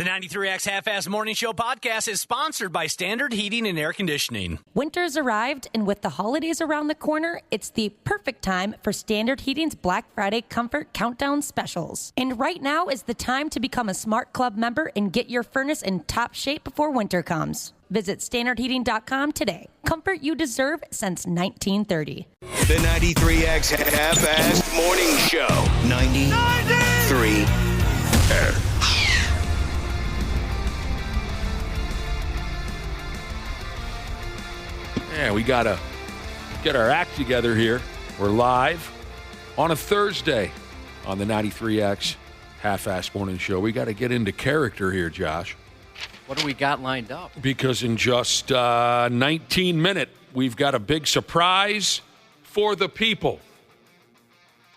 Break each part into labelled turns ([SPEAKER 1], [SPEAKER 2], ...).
[SPEAKER 1] The 93X Half-Ass Morning Show podcast is sponsored by Standard Heating and Air Conditioning.
[SPEAKER 2] Winter's arrived, and with the holidays around the corner, it's the perfect time for Standard Heating's Black Friday Comfort Countdown specials. And right now is the time to become a Smart Club member and get your furnace in top shape before winter comes. Visit standardheating.com today. Comfort you deserve since 1930.
[SPEAKER 3] The 93X Half-Ass Morning Show. 93.
[SPEAKER 4] Yeah, we got to get our act together here. We're live on a Thursday on the 93X Half-Ass Morning Show. We got to get into character here, Josh.
[SPEAKER 5] What do we got lined up?
[SPEAKER 4] Because in just 19 minutes, we've got a big surprise for the people.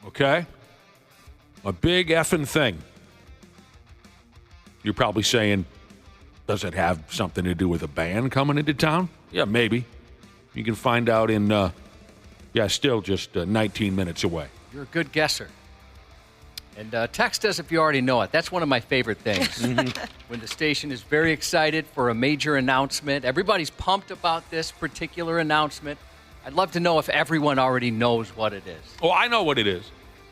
[SPEAKER 4] Okay? A big effing thing. You're probably saying, does it have something to do with a band coming into town? Yeah, maybe. You can find out in, still just 19 minutes away. You're
[SPEAKER 5] a good guesser. And text us if you already know it. That's one of my favorite things. When the station is very excited for a major announcement. Everybody's pumped about this particular announcement. I'd love to know if everyone already knows what it is.
[SPEAKER 4] Oh, I know what it is.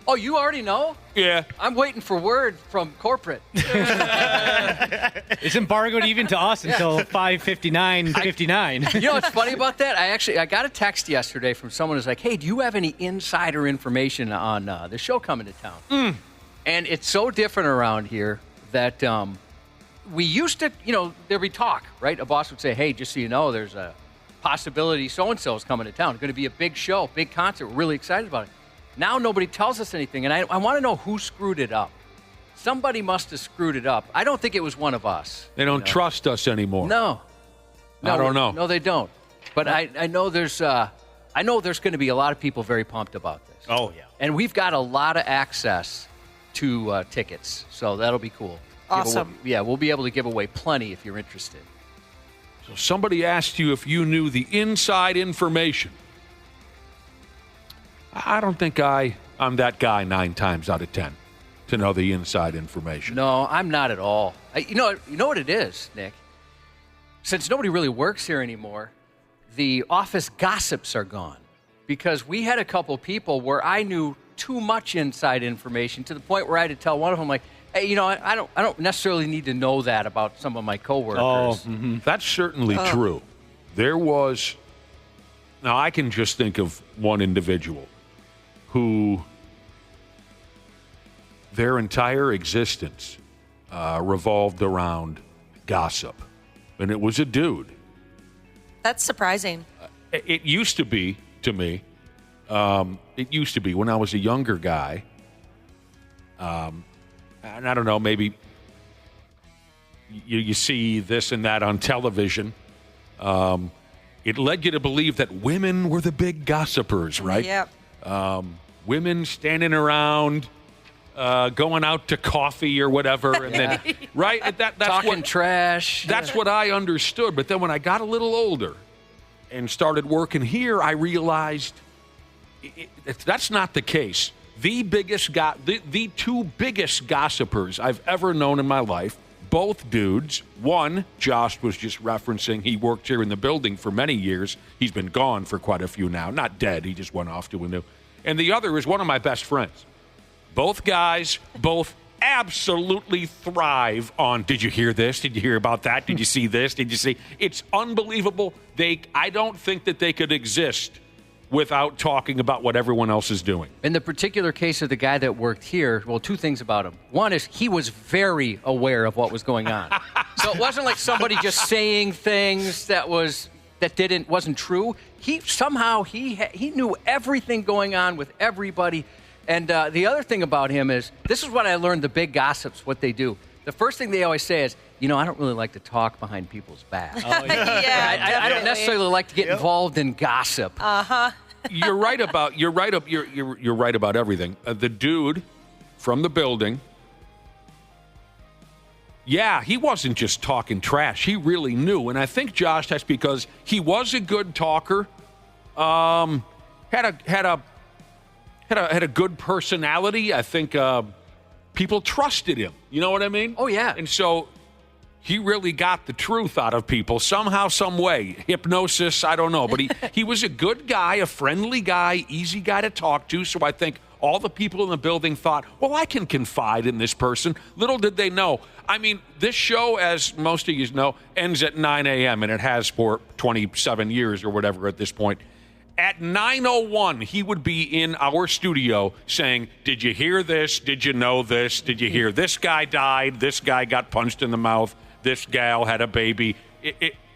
[SPEAKER 5] Oh, you already know?
[SPEAKER 4] Yeah.
[SPEAKER 5] I'm waiting for word from corporate.
[SPEAKER 6] It's embargoed even to us until 5:59:59.
[SPEAKER 5] You know what's funny about that? I got a text yesterday from someone who's like, hey, do you have any insider information on the show coming to town? And it's so different around here that we used to, there'd be talk, right? A boss would say, hey, just so you know, there's a possibility so-and-so is coming to town. It's going to be a big show, big concert. We're really excited about it. Now nobody tells us anything, and I want to know who screwed it up. Somebody must have screwed it up. I don't think it was one of us.
[SPEAKER 4] They don't trust us anymore.
[SPEAKER 5] No,
[SPEAKER 4] I don't know.
[SPEAKER 5] No, they don't. But I know there's going to be a lot of people very pumped about this.
[SPEAKER 6] Oh, yeah.
[SPEAKER 5] And we've got a lot of access to tickets, so that'll be cool.
[SPEAKER 7] Awesome.
[SPEAKER 5] We'll be able to give away plenty if you're interested.
[SPEAKER 4] So somebody asked you if you knew the inside information. I don't think I'm that guy 9 times out of 10 to know the inside information.
[SPEAKER 5] No, I'm not at all. You know what it is, Nick? Since nobody really works here anymore, the office gossips are gone. Because we had a couple people where I knew too much inside information to the point where I had to tell one of them, like, hey, I don't necessarily need to know that about some of my coworkers.
[SPEAKER 4] That's certainly true. There was, now I can just think of one individual who their entire existence revolved around gossip. And it was a dude.
[SPEAKER 7] That's surprising.
[SPEAKER 4] It used to be, to me, it used to be when I was a younger guy. And I don't know, maybe you see this and that on television. It led you to believe that women were the big gossipers, right?
[SPEAKER 7] Yep.
[SPEAKER 4] Women standing around, going out to coffee or whatever, and then right that's
[SPEAKER 5] talking trash.
[SPEAKER 4] That's what I understood. But then when I got a little older and started working here, I realized that's not the case. The two biggest gossipers I've ever known in my life, both dudes. One, Josh was just referencing, he worked here in the building for many years. He's been gone for quite a few now. Not dead, he just went off to a new. And the other is one of my best friends. Both guys, both absolutely thrive on, did you hear this? Did you hear about that? Did you see this? Did you see? It's unbelievable. I don't think that they could exist without talking about what everyone else is doing.
[SPEAKER 5] In the particular case of the guy that worked here, well, 2 things about him. One is he was very aware of what was going on. So it wasn't like somebody just saying things that wasn't true. He knew everything going on with everybody. And the other thing about him is, this is what I learned, the big gossips, what they do. The first thing they always say is, I don't really like to talk behind people's backs. I don't necessarily like to get involved in gossip.
[SPEAKER 4] You're right about everything. The dude from the building, he wasn't just talking trash. He really knew, and I think Josh, that's because he was a good talker. Had a good personality. I think people trusted him. You know what I mean?
[SPEAKER 5] Oh, yeah.
[SPEAKER 4] And so he really got the truth out of people somehow, some way. Hypnosis, I don't know. But he was a good guy, a friendly guy, easy guy to talk to. So I think all the people in the building thought, well, I can confide in this person. Little did they know. I mean, this show, as most of you know, ends at 9 a.m., and it has for 27 years or whatever at this point. At 9:01, he would be in our studio saying, did you hear this? Did you know this? Did you hear this guy died? This guy got punched in the mouth. This gal had a baby.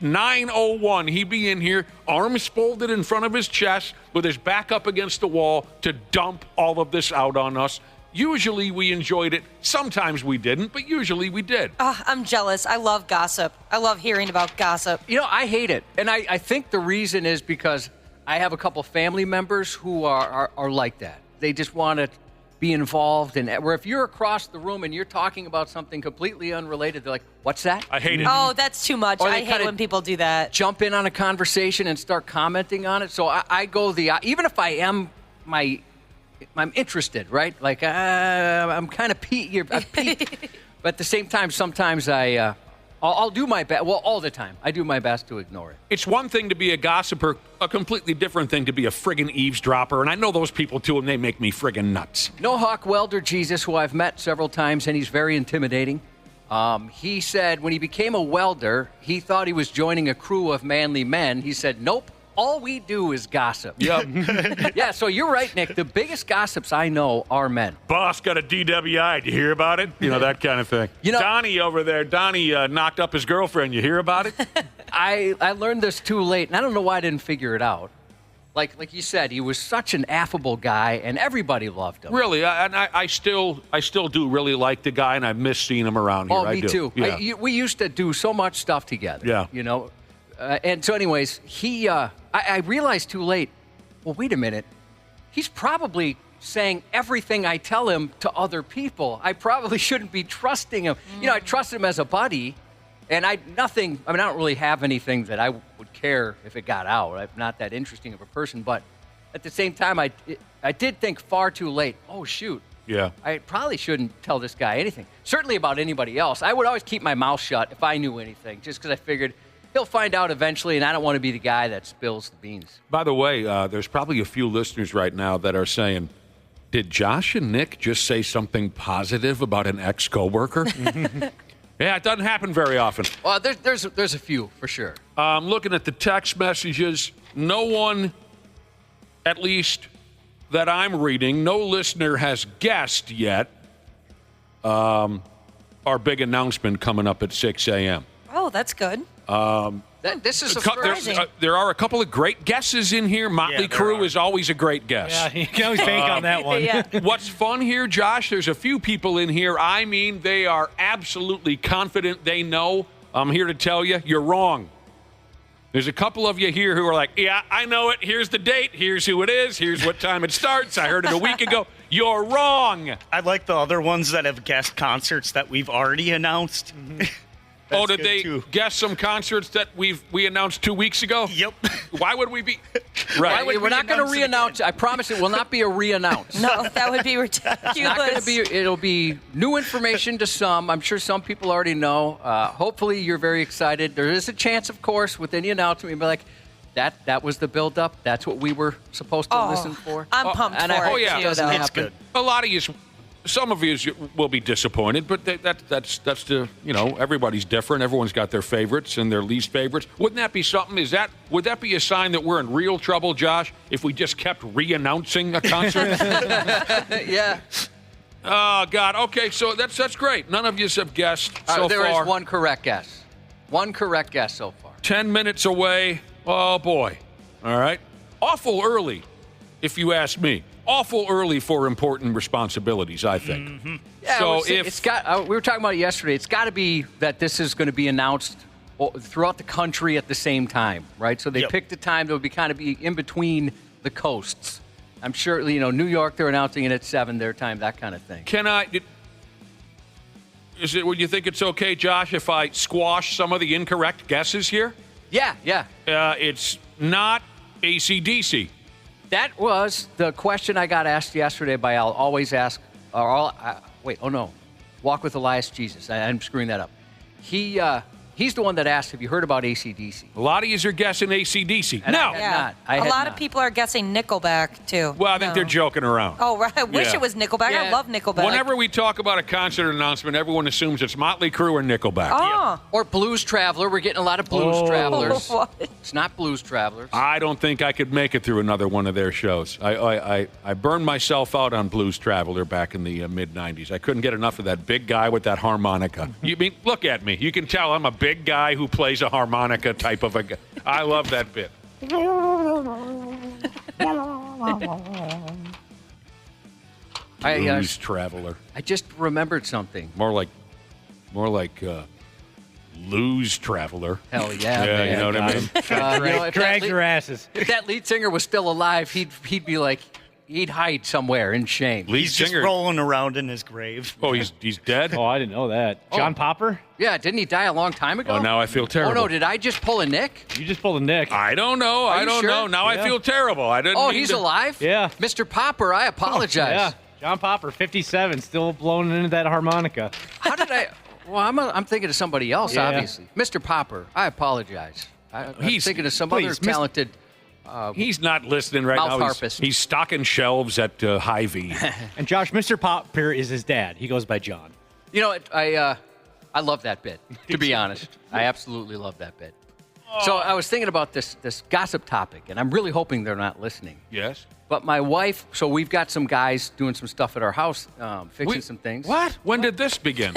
[SPEAKER 4] 9:01, he'd be in here, arms folded in front of his chest, with his back up against the wall to dump all of this out on us. Usually we enjoyed it. Sometimes we didn't, but usually we did.
[SPEAKER 7] I'm jealous. I love gossip. I love hearing about gossip.
[SPEAKER 5] You know, I hate it. And I think the reason is because I have a couple family members who are like that. They just want to be involved in it. Where if you're across the room and you're talking about something completely unrelated, they're like, what's that?
[SPEAKER 4] I hate it.
[SPEAKER 7] Oh, that's too much.
[SPEAKER 5] Or
[SPEAKER 7] I
[SPEAKER 5] they
[SPEAKER 7] hate
[SPEAKER 5] kinda
[SPEAKER 7] when people do that.
[SPEAKER 5] Jump in on a conversation and start commenting on it. So I go even if I am I'm interested, right? Like I'm kind of peaked. But at the same time, sometimes I'll do my best. Well, all the time, I do my best to ignore it.
[SPEAKER 4] It's one thing to be a gossiper, a completely different thing to be a friggin' eavesdropper, and I know those people too, and they make me friggin' nuts.
[SPEAKER 5] No Hawk Welder Jesus, who I've met several times, and he's very intimidating. He said when he became a welder, he thought he was joining a crew of manly men. He said, nope, all we do is gossip.
[SPEAKER 4] Yep.
[SPEAKER 5] Yeah, so you're right, Nick. The biggest gossips I know are men.
[SPEAKER 4] Boss got a DWI. Did you hear about it? You know, that kind of thing.
[SPEAKER 5] You know,
[SPEAKER 4] Donnie over there, knocked up his girlfriend. You hear about it?
[SPEAKER 5] I learned this too late, and I don't know why I didn't figure it out. Like you said, he was such an affable guy, and everybody loved him.
[SPEAKER 4] Really, I still do really like the guy, and I miss seeing him around here.
[SPEAKER 5] Oh, me too.
[SPEAKER 4] Yeah.
[SPEAKER 5] We used to do so much stuff together.
[SPEAKER 4] Yeah.
[SPEAKER 5] You know, and so anyways, I realized too late, well, wait a minute. He's probably saying everything I tell him to other people. I probably shouldn't be trusting him. You know, I trust him as a buddy, and I don't really have anything that I would care if it got out. I'm not that interesting of a person, but at the same time, I did think far too late, oh, shoot.
[SPEAKER 4] Yeah.
[SPEAKER 5] I probably shouldn't tell this guy anything. Certainly about anybody else. I would always keep my mouth shut if I knew anything, just because I figured he'll find out eventually, and I don't want to be the guy that spills the beans.
[SPEAKER 4] By the way, there's probably a few listeners right now that are saying, did Josh and Nick just say something positive about an ex-coworker? Yeah, it doesn't happen very often.
[SPEAKER 5] Well, there's a few, for sure.
[SPEAKER 4] I'm looking at the text messages. No one, at least that I'm reading, no listener has guessed yet our big announcement coming up at 6 a.m.
[SPEAKER 7] Oh, that's good.
[SPEAKER 5] This is surprising.
[SPEAKER 4] There are a couple of great guesses in here. Motley Crue is always a great guess.
[SPEAKER 6] Yeah, you can always bank on that one.
[SPEAKER 7] Yeah.
[SPEAKER 4] What's fun here, Josh, there's a few people in here, I mean, they are absolutely confident they know. I'm here to tell you, you're wrong. There's a couple of you here who are like, yeah, I know it. Here's the date. Here's who it is. Here's what time it starts. I heard it a week ago. You're wrong.
[SPEAKER 8] I like the other ones that have guessed concerts that we've already announced.
[SPEAKER 4] Oh, did they guess some concerts that we announced 2 weeks ago?
[SPEAKER 8] Yep.
[SPEAKER 4] Why would we be? Right.
[SPEAKER 5] We're not going to re-announce. I promise it will not be a re-announce.
[SPEAKER 7] No, that would be ridiculous.
[SPEAKER 5] Not going to be. It'll be new information to some. I'm sure some people already know. Hopefully, you're very excited. There is a chance, of course, with any announcement, you'll be like, that was the build-up. That's what we were supposed to listen for.
[SPEAKER 7] I'm pumped for
[SPEAKER 5] I hope
[SPEAKER 7] it,
[SPEAKER 4] yeah.
[SPEAKER 7] too,
[SPEAKER 5] doesn't
[SPEAKER 7] though.
[SPEAKER 5] happen.
[SPEAKER 8] It's good.
[SPEAKER 4] A lot of you, some of you will be disappointed, but that's the, everybody's different. Everyone's got their favorites and their least favorites. Wouldn't that be something? Would that be a sign that we're in real trouble, Josh, if we just kept re-announcing a concert?
[SPEAKER 5] Yeah.
[SPEAKER 4] Oh, God. Okay, so that's great. None of you have guessed so far.
[SPEAKER 5] There is one correct guess. One correct guess so far.
[SPEAKER 4] 10 minutes away. Oh, boy. All right. Awful early, if you ask me. Awful early for important responsibilities, I think.
[SPEAKER 5] Mm-hmm. Yeah,
[SPEAKER 4] so
[SPEAKER 5] it's got. We were talking about it yesterday. It's got to be that this is going to be announced throughout the country at the same time, right? So they picked a time that would be in between the coasts. I'm sure, New York, they're announcing it at 7 their time, that kind of thing.
[SPEAKER 4] Would you think it's okay, Josh, if I squash some of the incorrect guesses here?
[SPEAKER 5] Yeah.
[SPEAKER 4] It's not AC/DC.
[SPEAKER 5] That was the question I got asked yesterday by I'll always ask, Walk with Elias Jesus. I'm screwing that up. He's the one that asked, have you heard about AC/DC?
[SPEAKER 4] A lot of you are guessing AC/DC.
[SPEAKER 5] And
[SPEAKER 4] No.
[SPEAKER 5] I had not.
[SPEAKER 7] A lot of people are guessing Nickelback, too.
[SPEAKER 4] Well, I think they're joking around.
[SPEAKER 7] Oh, right. I wish
[SPEAKER 4] Yeah.
[SPEAKER 7] it was Nickelback. I
[SPEAKER 5] Yeah.
[SPEAKER 7] love Nickelback.
[SPEAKER 4] Whenever we talk about a concert announcement, everyone assumes it's Motley Crue or Nickelback.
[SPEAKER 7] Oh.
[SPEAKER 5] Or Blues Traveler. We're getting a lot of Blues Travelers.
[SPEAKER 7] What?
[SPEAKER 5] It's not Blues Travelers.
[SPEAKER 4] I don't think I could make it through another one of their shows. I burned myself out on Blues Traveler back in the mid-'90s. I couldn't get enough of that big guy with that harmonica. You mean, look at me. You can tell I'm a big guy who plays a harmonica type of a guy. I love that bit. Blues Traveler.
[SPEAKER 5] I just remembered something.
[SPEAKER 4] More like Lose Traveler.
[SPEAKER 5] Hell yeah,
[SPEAKER 4] Yeah,
[SPEAKER 5] man.
[SPEAKER 4] you know what I mean?
[SPEAKER 5] If
[SPEAKER 6] Drag
[SPEAKER 5] that
[SPEAKER 6] their asses.
[SPEAKER 5] If that lead singer was still alive, he'd be like, he'd hide somewhere in shame.
[SPEAKER 4] Lead
[SPEAKER 8] He's just
[SPEAKER 4] singer.
[SPEAKER 8] rolling around in his grave.
[SPEAKER 4] Oh, he's dead?
[SPEAKER 6] Oh, I didn't know that. John Popper?
[SPEAKER 5] Yeah, didn't he die a long time ago?
[SPEAKER 4] Oh, now I feel terrible.
[SPEAKER 5] Oh, no, did I just pull a Nick?
[SPEAKER 6] You just pulled a Nick.
[SPEAKER 4] I don't know.
[SPEAKER 5] Are
[SPEAKER 4] I
[SPEAKER 5] you
[SPEAKER 4] don't
[SPEAKER 5] sure?
[SPEAKER 4] know. Now I
[SPEAKER 6] Yeah.
[SPEAKER 4] feel terrible. I didn't.
[SPEAKER 5] Oh,
[SPEAKER 4] mean
[SPEAKER 5] he's
[SPEAKER 4] to-
[SPEAKER 5] alive?
[SPEAKER 6] Yeah.
[SPEAKER 5] Mr. Popper, I apologize.
[SPEAKER 6] Yeah. John Popper, 57, still blowing into that harmonica.
[SPEAKER 5] How did I... Well, I'm thinking of somebody else,
[SPEAKER 6] Yeah.
[SPEAKER 5] obviously. Mr. Popper, I apologize. I'm
[SPEAKER 4] He's-
[SPEAKER 5] thinking of some
[SPEAKER 6] please,
[SPEAKER 5] other talented...
[SPEAKER 4] He's not listening right
[SPEAKER 5] Mouth
[SPEAKER 4] now.
[SPEAKER 5] harpist.
[SPEAKER 4] He's stocking shelves at Hy-Vee.
[SPEAKER 6] And Josh, Mr. Popper is his dad. He goes by John.
[SPEAKER 5] You know, I love that bit, to be honest. I absolutely love that bit. So I was thinking about this gossip topic, and I'm really hoping they're not listening.
[SPEAKER 4] Yes.
[SPEAKER 5] But my wife, so we've got some guys doing some stuff at our house, fixing some things.
[SPEAKER 4] What? When did this begin?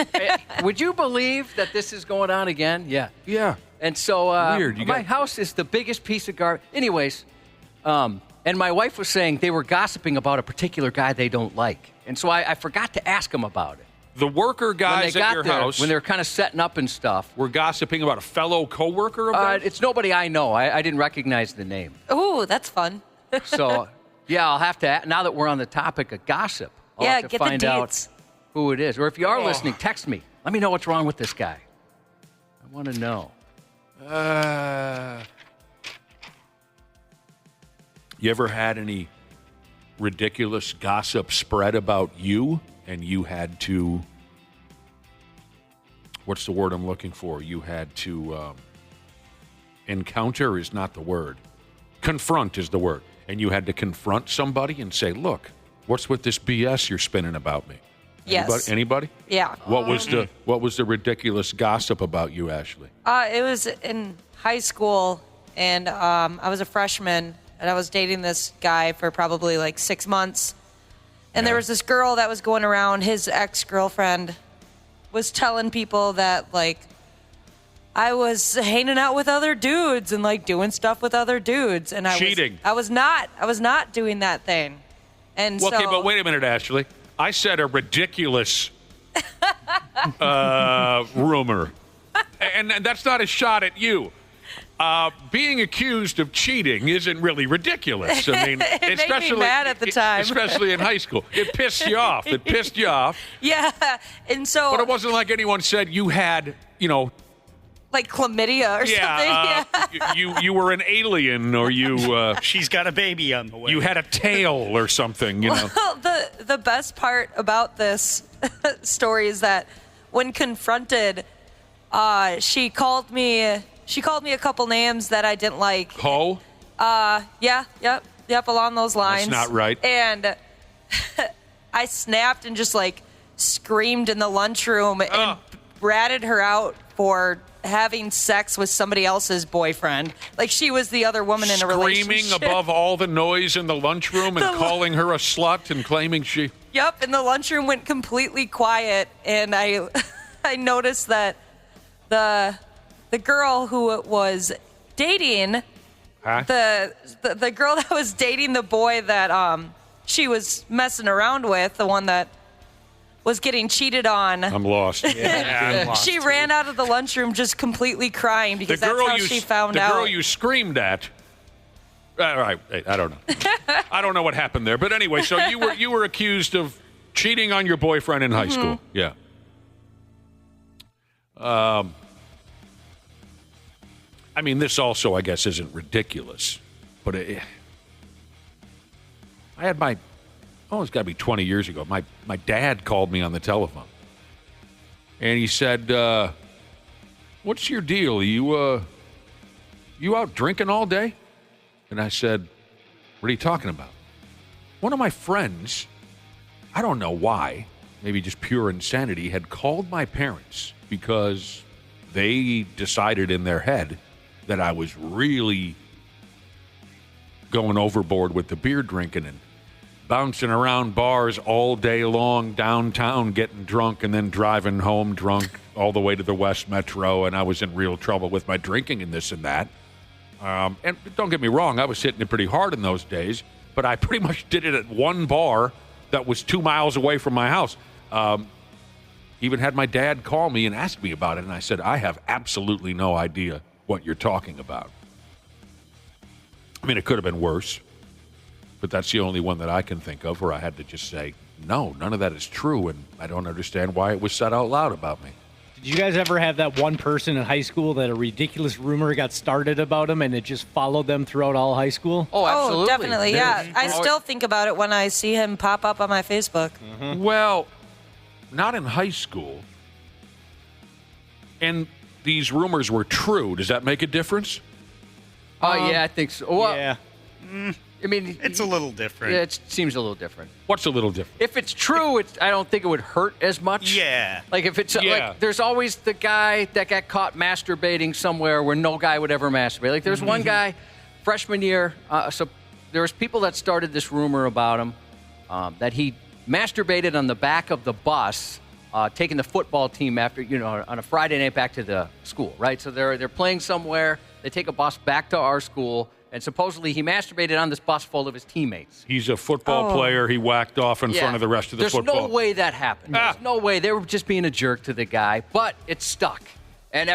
[SPEAKER 5] Would you believe that this is going on again? Yeah.
[SPEAKER 4] Yeah.
[SPEAKER 5] And so
[SPEAKER 4] Weird.
[SPEAKER 5] my house is the biggest piece of garbage. Anyways, and my wife was saying they were gossiping about a particular guy they don't like. And so I forgot to ask them about it.
[SPEAKER 4] The worker
[SPEAKER 5] When they
[SPEAKER 4] guys at
[SPEAKER 5] got
[SPEAKER 4] your
[SPEAKER 5] there,
[SPEAKER 4] house
[SPEAKER 5] when they were kind of setting up and stuff.
[SPEAKER 4] were gossiping about a fellow coworker of theirs?
[SPEAKER 5] It's nobody I know. I didn't recognize the name.
[SPEAKER 7] Ooh, that's fun.
[SPEAKER 5] So, yeah, I'll have to, now that we're on the topic of gossip, I'll
[SPEAKER 7] Yeah,
[SPEAKER 5] have to
[SPEAKER 7] get the
[SPEAKER 5] find out
[SPEAKER 7] deets.
[SPEAKER 5] who it is. Or if you are listening, text me. Let me know what's wrong with this guy. I want to know.
[SPEAKER 4] You ever had any ridiculous gossip spread about you and you had to, what's the word I'm looking for? You had to encounter is not the word. Confront is the word. And you had to confront somebody and say, look, what's with this BS you're spinning about me?
[SPEAKER 7] Yes.
[SPEAKER 4] Anybody?
[SPEAKER 7] Yeah.
[SPEAKER 4] What was the ridiculous gossip about you, Ashley?
[SPEAKER 7] It was in high school, and I was a freshman, and I was dating this guy for probably like 6 months. And there was this girl that was going around, his ex-girlfriend was telling people that, like, I was hanging out with other dudes and, like, doing stuff with other dudes. And
[SPEAKER 4] Cheating.
[SPEAKER 7] I was not doing that thing. And
[SPEAKER 4] Well,
[SPEAKER 7] so...
[SPEAKER 4] okay, but wait a minute, Ashley. I said a ridiculous rumor. And that's not a shot at you. Being accused of cheating isn't really ridiculous. I mean,
[SPEAKER 7] It made me mad at the time.
[SPEAKER 4] Especially in high school. It pissed you off. It pissed you off.
[SPEAKER 7] Yeah, and so...
[SPEAKER 4] But it wasn't like anyone said you had,
[SPEAKER 7] like chlamydia or something.
[SPEAKER 4] you were an alien or you
[SPEAKER 8] She's got a baby on the way.
[SPEAKER 4] you had a tail or something,
[SPEAKER 7] Well, the best part about this story is that when confronted, she called me a couple names that I didn't like.
[SPEAKER 4] Ho?
[SPEAKER 7] Yep, along those lines.
[SPEAKER 4] That's not right.
[SPEAKER 7] And I snapped and just like screamed in the lunchroom and ratted her out for having sex with somebody else's boyfriend. Like she was the other woman in a relationship.
[SPEAKER 4] Screaming above all the noise in the lunchroom and calling her a slut and claiming she...
[SPEAKER 7] Yep, and the lunchroom went completely quiet, and I noticed that the girl who was dating the girl that was dating the boy that she was messing around with, the one that was getting cheated on.
[SPEAKER 4] I'm lost.
[SPEAKER 8] I'm lost,
[SPEAKER 7] She
[SPEAKER 8] too.
[SPEAKER 7] ran out of the lunchroom just completely crying because that's how she found
[SPEAKER 4] the
[SPEAKER 7] out.
[SPEAKER 4] girl you screamed at. All right, I don't know. I don't know what happened there, but anyway, so you were accused of cheating on your boyfriend in high school. Yeah. I mean, this also, I guess, isn't ridiculous, but I had it's got to be 20 years ago. My dad called me on the telephone, and he said, what's your deal? You out drinking all day? And I said, what are you talking about? One of my friends, I don't know why, maybe just pure insanity, had called my parents because they decided in their head that I was really going overboard with the beer drinking and bouncing around bars all day long downtown, getting drunk and then driving home drunk all the way to the West Metro, and I was in real trouble with my drinking and this and that. And don't get me wrong, I was hitting it pretty hard in those days, but I pretty much did it at one bar that was 2 miles away from my house. Even had my dad call me and ask me about it, and I said, I have absolutely no idea what you're talking about. I mean, it could have been worse, but that's the only one that I can think of where I had to just say, no, none of that is true, and I don't understand why it was said out loud about me.
[SPEAKER 6] Did you guys ever have that one person in high school that a ridiculous rumor got started about them and it just followed them throughout all high school?
[SPEAKER 5] Oh, absolutely.
[SPEAKER 7] Oh, definitely, yeah. I still think about it when I see him pop up on my Facebook.
[SPEAKER 4] Mm-hmm. Well, not in high school. And these rumors were true. Does that make a difference?
[SPEAKER 5] Oh, yeah, I think so. Well,
[SPEAKER 6] Yeah.
[SPEAKER 5] I mean,
[SPEAKER 8] It's a little different.
[SPEAKER 5] yeah, it seems a little different.
[SPEAKER 4] What's a little different?
[SPEAKER 5] If it's true, I don't think it would hurt as much.
[SPEAKER 8] Yeah.
[SPEAKER 5] Like if it's
[SPEAKER 4] Yeah.
[SPEAKER 5] like there's always the guy that got caught masturbating somewhere where no guy would ever masturbate. Like there's one guy, freshman year. So there was people that started this rumor about him that he masturbated on the back of the bus, taking the football team after on a Friday night back to the school. Right. So they're playing somewhere. They take a bus back to our school. And supposedly he masturbated on this bus full of his teammates.
[SPEAKER 4] He's a football player. He whacked off in front of the rest of the football.
[SPEAKER 5] There's no way that happened. There's no way. They were just being a jerk to the guy. But it stuck. And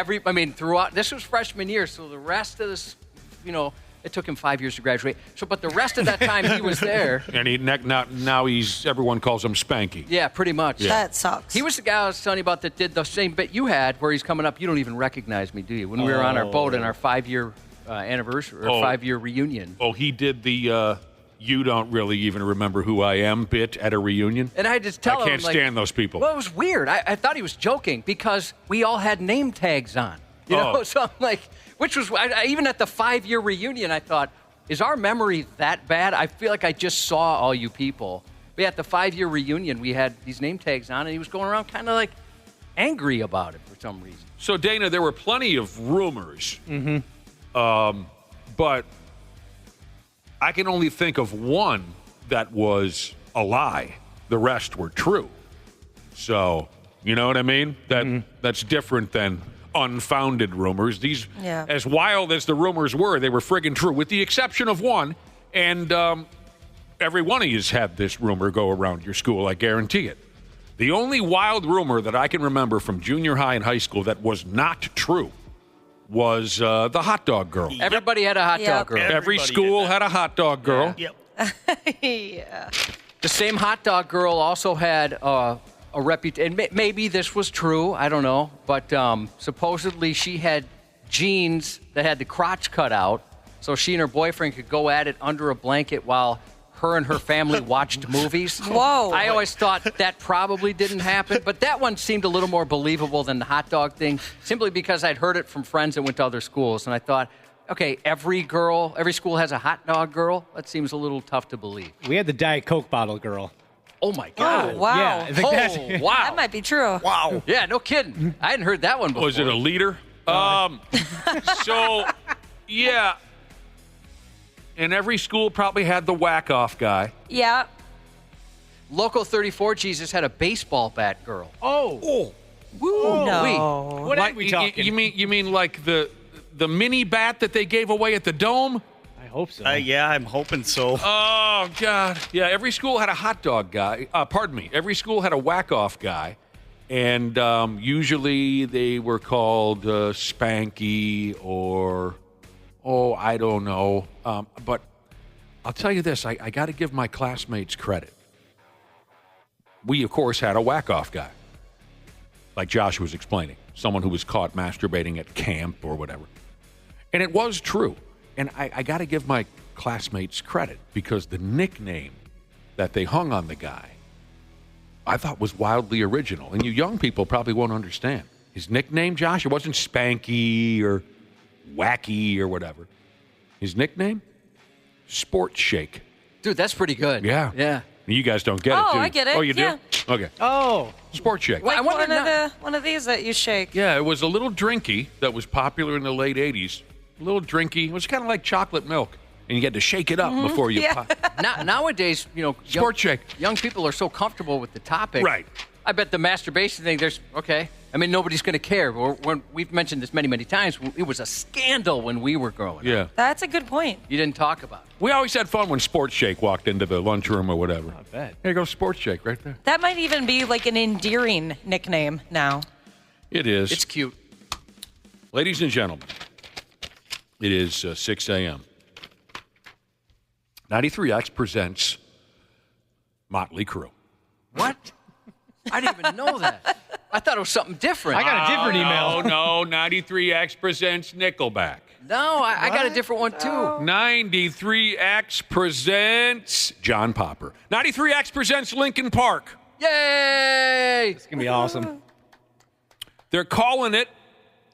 [SPEAKER 5] throughout, this was freshman year, so the rest of this, it took him 5 years to graduate. But the rest of that time he was there.
[SPEAKER 4] And now everyone calls him Spanky.
[SPEAKER 5] Yeah, pretty much.
[SPEAKER 4] Yeah.
[SPEAKER 7] That sucks.
[SPEAKER 5] He was the guy I was telling you about that did the same bit you had where he's coming up. You don't even recognize me, do you? When we were on our boat in our 5-year anniversary or 5-year reunion.
[SPEAKER 4] Oh, he did the you don't really even remember who I am bit at a reunion.
[SPEAKER 5] And I had to tell him,
[SPEAKER 4] I can't stand those people.
[SPEAKER 5] Well, it was weird. I thought he was joking because we all had name tags on. You know, so I'm like, which was even at the 5-year reunion, I thought, is our memory that bad? I feel like I just saw all you people. But at the 5-year reunion, we had these name tags on, and he was going around kind of like angry about it for some reason.
[SPEAKER 4] So, Dana, there were plenty of rumors. Mm-hmm. But I can only think of one that was a lie. The rest were true. So, you know what I mean? That's different than unfounded rumors. These, as wild as the rumors were, they were friggin' true, with the exception of one. And every one of you's had this rumor go around your school, I guarantee it. The only wild rumor that I can remember from junior high and high school that was not true was the hot dog girl.
[SPEAKER 5] Yep. Everybody had a hot dog girl.
[SPEAKER 4] Every school had a hot dog girl.
[SPEAKER 8] Yep.
[SPEAKER 7] Yeah.
[SPEAKER 5] The same hot dog girl also had a reputation. And maybe this was true. I don't know. But supposedly she had jeans that had the crotch cut out, so she and her boyfriend could go at it under a blanket while her and her family watched movies.
[SPEAKER 7] Whoa.
[SPEAKER 5] I always thought that probably didn't happen, but that one seemed a little more believable than the hot dog thing, simply because I'd heard it from friends that went to other schools, and I thought, okay, every school has a hot dog girl? That seems a little tough to believe.
[SPEAKER 6] We had the Diet Coke bottle girl.
[SPEAKER 5] Oh, my God.
[SPEAKER 7] Oh, wow.
[SPEAKER 6] Yeah, I think that's-
[SPEAKER 5] wow.
[SPEAKER 7] That might be true.
[SPEAKER 8] Wow.
[SPEAKER 5] Yeah, no kidding. I hadn't heard that one before.
[SPEAKER 4] Was it a leader? So, yeah. And every school probably had the whack-off guy.
[SPEAKER 7] Yeah.
[SPEAKER 5] Local 34 Jesus had a baseball bat girl.
[SPEAKER 6] Oh.
[SPEAKER 5] Woo!
[SPEAKER 7] No.
[SPEAKER 6] What are we talking?
[SPEAKER 4] You mean like the mini bat that they gave away at the Dome?
[SPEAKER 6] I hope so.
[SPEAKER 8] Yeah, I'm hoping so.
[SPEAKER 4] Oh, God. Yeah, every school had a hot dog guy. Every school had a whack-off guy. And usually they were called Spanky or, I don't know. But I'll tell you this. I got to give my classmates credit. We, of course, had a whack-off guy, like Josh was explaining, someone who was caught masturbating at camp or whatever. And it was true. And I got to give my classmates credit because the nickname that they hung on the guy, I thought was wildly original. And you young people probably won't understand. His nickname, Josh, it wasn't Spanky or Wacky or whatever. His nickname? Sport Shake.
[SPEAKER 5] Dude, that's pretty good.
[SPEAKER 4] Yeah.
[SPEAKER 5] Yeah.
[SPEAKER 4] You guys don't get it, do you?
[SPEAKER 7] I get it.
[SPEAKER 4] Oh, you do?
[SPEAKER 7] Yeah.
[SPEAKER 4] Okay.
[SPEAKER 6] Oh.
[SPEAKER 4] Sport Shake.
[SPEAKER 5] Well, I
[SPEAKER 7] Like
[SPEAKER 5] wonder
[SPEAKER 7] one of these that you shake.
[SPEAKER 4] Yeah, it was a little drinky that was popular in the late 80s. A little drinky. It was kind of like chocolate milk. And you had to shake it up before you pop.
[SPEAKER 5] Nowadays,
[SPEAKER 4] Sport Shake.
[SPEAKER 5] Young people are so comfortable with the topic.
[SPEAKER 4] Right.
[SPEAKER 5] I bet the masturbation thing, okay. I mean, nobody's going to care. We've mentioned this many, many times. It was a scandal when we were growing up.
[SPEAKER 4] Yeah.
[SPEAKER 7] That's a good point.
[SPEAKER 5] You didn't talk about it.
[SPEAKER 4] We always had fun when Sports Shake walked into the lunchroom or whatever.
[SPEAKER 6] Not bad.
[SPEAKER 4] Here goes Sports Shake right there.
[SPEAKER 7] That might even be like an endearing nickname now.
[SPEAKER 4] It is.
[SPEAKER 5] It's cute.
[SPEAKER 4] Ladies and gentlemen, it is 6 a.m. 93X presents Motley Crue.
[SPEAKER 5] What? I didn't even know that. I thought it was something different.
[SPEAKER 6] I got a different email.
[SPEAKER 4] No, 93X presents Nickelback.
[SPEAKER 5] No, I got a different one, too.
[SPEAKER 4] 93X presents John Popper. 93X presents Linkin Park.
[SPEAKER 5] Yay!
[SPEAKER 6] It's going to be awesome.
[SPEAKER 4] They're calling it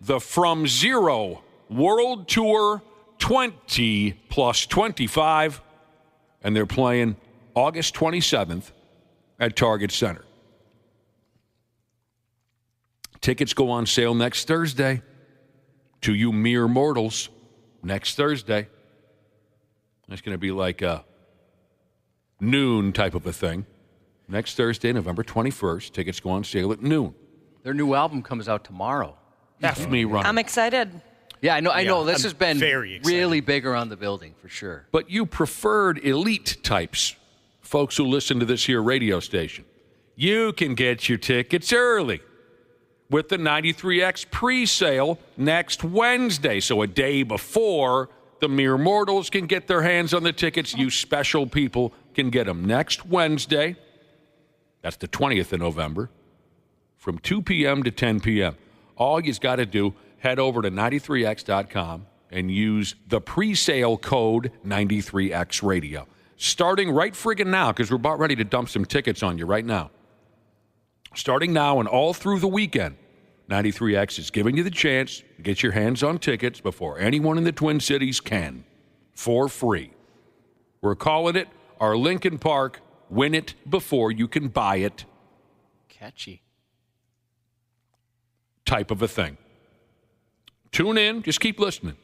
[SPEAKER 4] the From Zero World Tour 20 plus 25, and they're playing August 27th at Target Center. Tickets go on sale next Thursday. To you mere mortals, next Thursday. It's going to be like a noon type of a thing. Next Thursday, November 21st, tickets go on sale at noon.
[SPEAKER 5] Their new album comes out tomorrow.
[SPEAKER 4] F me running.
[SPEAKER 7] I'm excited.
[SPEAKER 5] Yeah, I know. This has been
[SPEAKER 8] very excited.
[SPEAKER 5] really big around the building, for sure.
[SPEAKER 4] But you preferred elite types, folks who listen to this here radio station. You can get your tickets early with the 93X pre-sale next Wednesday. So a day before the mere mortals can get their hands on the tickets, you special people can get them next Wednesday. That's the 20th of November from 2 p.m. to 10 p.m. All you've got to do, head over to 93x.com and use the pre-sale code 93X Radio. Starting right friggin' now, because we're about ready to dump some tickets on you right now. Starting now and all through the weekend, 93X is giving you the chance to get your hands on tickets before anyone in the Twin Cities can, for free. We're calling it our Linkin Park Win It Before You Can Buy It
[SPEAKER 5] Catchy.
[SPEAKER 4] type of a thing. Tune in, just keep listening.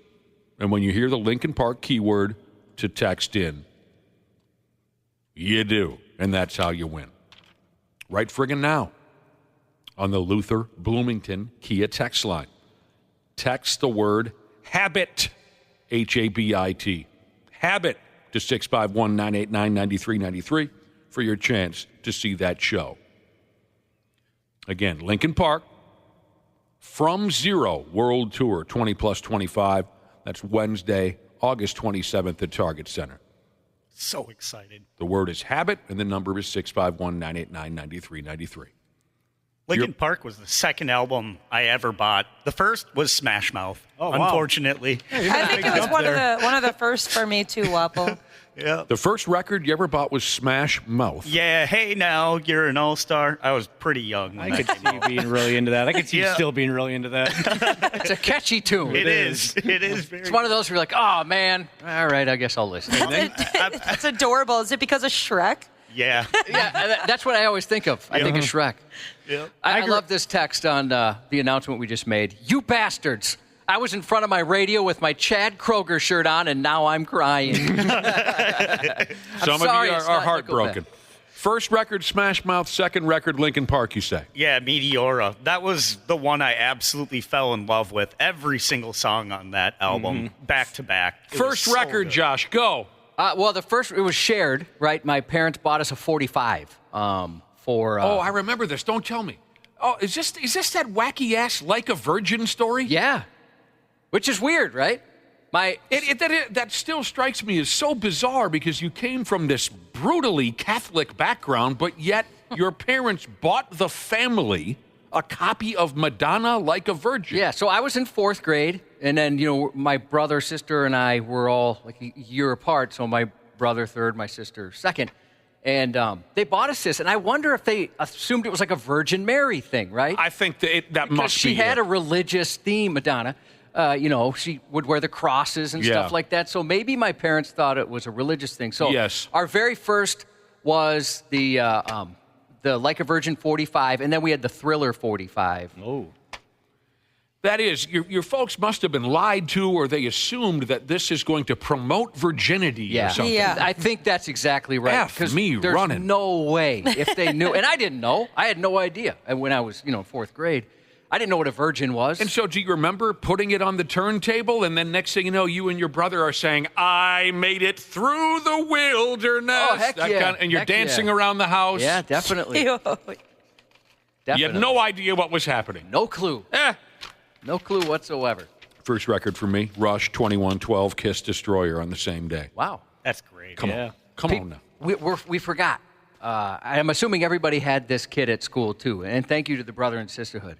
[SPEAKER 4] And when you hear the Linkin Park keyword to text in, you do. And that's how you win. Right friggin' now on the Luther Bloomington Kia text line. Text the word HABIT, H-A-B-I-T, HABIT to 651-989-9393 for your chance to see that show. Again, Linkin Park, From Zero World Tour 20 plus 25. That's Wednesday, August 27th at Target Center.
[SPEAKER 8] So excited.
[SPEAKER 4] The word is HABIT, and the number is 651-989-9393.
[SPEAKER 8] Linkin Park was the second album I ever bought. The first was Smash Mouth, unfortunately.
[SPEAKER 7] I think it was one of the first for me too, Wapo.
[SPEAKER 8] Yeah.
[SPEAKER 4] The first record you ever bought was Smash Mouth.
[SPEAKER 8] Yeah, hey now, you're an all-star. I was pretty young.
[SPEAKER 6] I could see you being really into that. I could see you still being really into that.
[SPEAKER 5] It's a catchy tune.
[SPEAKER 8] It is. It is very.
[SPEAKER 5] It's one of those where you're like, oh, man. All right, I guess I'll listen.
[SPEAKER 7] It's adorable. Is it because of Shrek?
[SPEAKER 8] Yeah.
[SPEAKER 5] Yeah, that's what I always think of. I think of Shrek.
[SPEAKER 8] Yeah.
[SPEAKER 5] I love this text on the announcement we just made. You bastards. I was in front of my radio with my Chad Kroger shirt on, and now I'm crying.
[SPEAKER 4] Some of you are heartbroken. First record, Smash Mouth. Second record, Linkin Park, you say?
[SPEAKER 8] Yeah, Meteora. That was the one I absolutely fell in love with. Every single song on that album, back to back. It was
[SPEAKER 4] First
[SPEAKER 8] so
[SPEAKER 4] record,
[SPEAKER 8] good.
[SPEAKER 4] Josh, go.
[SPEAKER 5] Well, the first, it was shared, right? My parents bought us a 45 for...
[SPEAKER 4] Oh, I remember this. Don't tell me. Oh, is this that wacky-ass Like a Virgin story?
[SPEAKER 5] Yeah. Which is weird, right?
[SPEAKER 4] That still strikes me as so bizarre because you came from this brutally Catholic background, but yet your parents bought the family a copy of Madonna Like a Virgin.
[SPEAKER 5] Yeah, so I was in fourth grade, and then, my brother, sister, and I were all like a year apart, so my brother third, my sister second. And they bought us this, and I wonder if they assumed it was like a Virgin Mary thing, right?
[SPEAKER 4] I think that
[SPEAKER 5] because
[SPEAKER 4] must be.
[SPEAKER 5] She had a religious theme, Madonna. She would wear the crosses and stuff like that. So maybe my parents thought it was a religious thing. So our very first was the Like a Virgin 45, and then we had the Thriller 45.
[SPEAKER 6] Oh.
[SPEAKER 4] That is, your folks must have been lied to, or they assumed that this is going to promote virginity or something.
[SPEAKER 7] Yeah.
[SPEAKER 5] I think that's exactly right.
[SPEAKER 4] F me
[SPEAKER 5] there's
[SPEAKER 4] running.
[SPEAKER 5] no way if they knew. And I didn't know. I had no idea. And when I was, fourth grade, I didn't know what a virgin was.
[SPEAKER 4] And so do you remember putting it on the turntable, and then next thing you know, you and your brother are saying, I made it through the wilderness.
[SPEAKER 5] Oh, heck yeah.
[SPEAKER 4] And you're dancing around the house.
[SPEAKER 5] Yeah, definitely.
[SPEAKER 4] You had no idea what was happening.
[SPEAKER 5] No clue. No clue whatsoever.
[SPEAKER 4] First record for me, Rush, 2112, Kiss Destroyer on the same day.
[SPEAKER 5] Wow.
[SPEAKER 8] That's great.
[SPEAKER 4] Come on now.
[SPEAKER 5] We forgot. I'm assuming everybody had this kid at school, too. And thank you to the brother and sisterhood.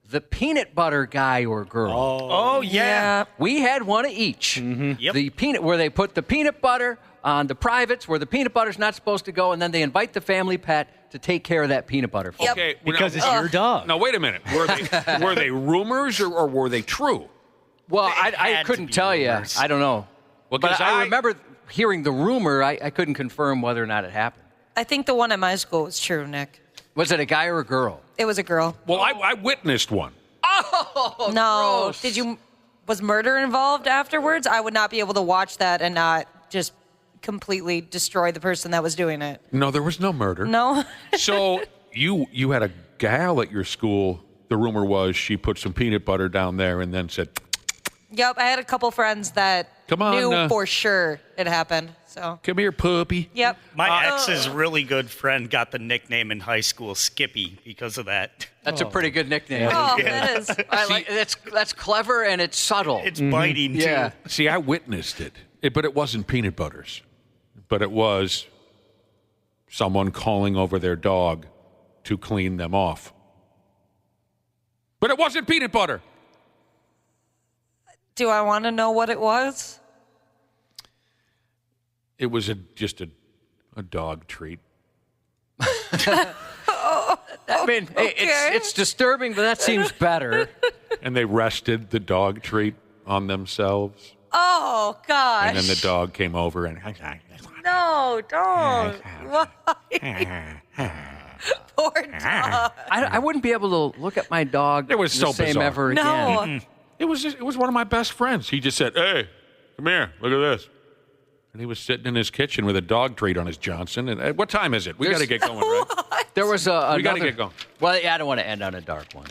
[SPEAKER 5] The peanut butter guy or girl.
[SPEAKER 8] Oh yeah.
[SPEAKER 5] We had one of each.
[SPEAKER 8] Mm-hmm. Yep.
[SPEAKER 5] The peanut, where they put the peanut butter on the privates, where the peanut butter's not supposed to go, and then they invite the family pet to take care of that peanut butter.
[SPEAKER 7] Yep.
[SPEAKER 4] Okay,
[SPEAKER 6] Because it's your dog.
[SPEAKER 4] Now, wait a minute. Were they rumors or were they true?
[SPEAKER 5] Well,
[SPEAKER 8] It
[SPEAKER 5] I
[SPEAKER 8] had
[SPEAKER 5] couldn't
[SPEAKER 8] to be
[SPEAKER 5] tell you.
[SPEAKER 8] rumors.
[SPEAKER 5] I don't know.
[SPEAKER 4] Well,
[SPEAKER 5] But
[SPEAKER 4] 'cause
[SPEAKER 5] I remember hearing the rumor. I couldn't confirm whether or not it happened.
[SPEAKER 7] I think the one at my school was true, Nick.
[SPEAKER 5] Was it a guy or a girl?
[SPEAKER 7] It was a girl.
[SPEAKER 4] Well, I witnessed one.
[SPEAKER 5] Oh,
[SPEAKER 7] No.
[SPEAKER 5] gross.
[SPEAKER 7] Was murder involved afterwards? I would not be able to watch that and not just completely destroy the person that was doing it.
[SPEAKER 4] No, there was no murder.
[SPEAKER 7] No?
[SPEAKER 4] So you had a gal at your school. The rumor was she put some peanut butter down there and then said,
[SPEAKER 7] Yep, I had a couple friends that
[SPEAKER 4] Come on,
[SPEAKER 7] knew for sure it happened. So.
[SPEAKER 4] come here, puppy.
[SPEAKER 7] Yep.
[SPEAKER 8] My ex's really good friend got the nickname in high school Skippy because of that.
[SPEAKER 5] That's a pretty good nickname.
[SPEAKER 7] Oh, that is.
[SPEAKER 5] I like that's clever and it's subtle.
[SPEAKER 8] It's biting too.
[SPEAKER 5] Yeah.
[SPEAKER 4] See, I witnessed it, but it wasn't peanut butters. But it was someone calling over their dog to clean them off. But it wasn't peanut butter.
[SPEAKER 7] Do I want to know what it was?
[SPEAKER 4] It was just a dog treat.
[SPEAKER 5] I mean, it's disturbing, but that seems better.
[SPEAKER 4] And they rested the dog treat on themselves.
[SPEAKER 7] Oh, gosh.
[SPEAKER 4] And then the dog came over and...
[SPEAKER 7] No, don't. Why? Poor dog.
[SPEAKER 5] I wouldn't be able to look at my dog
[SPEAKER 4] It was
[SPEAKER 5] the
[SPEAKER 4] so
[SPEAKER 5] same
[SPEAKER 4] bizarre.
[SPEAKER 5] ever
[SPEAKER 7] No.
[SPEAKER 5] again.
[SPEAKER 4] It was one of my best friends. He just said, hey, come here, look at this. And he was sitting in his kitchen with a dog treat on his Johnson. And what time is it? We got to get going, right?
[SPEAKER 5] There was
[SPEAKER 4] We got to
[SPEAKER 5] another-
[SPEAKER 4] get going.
[SPEAKER 5] Well, yeah, I don't want to end on a dark one.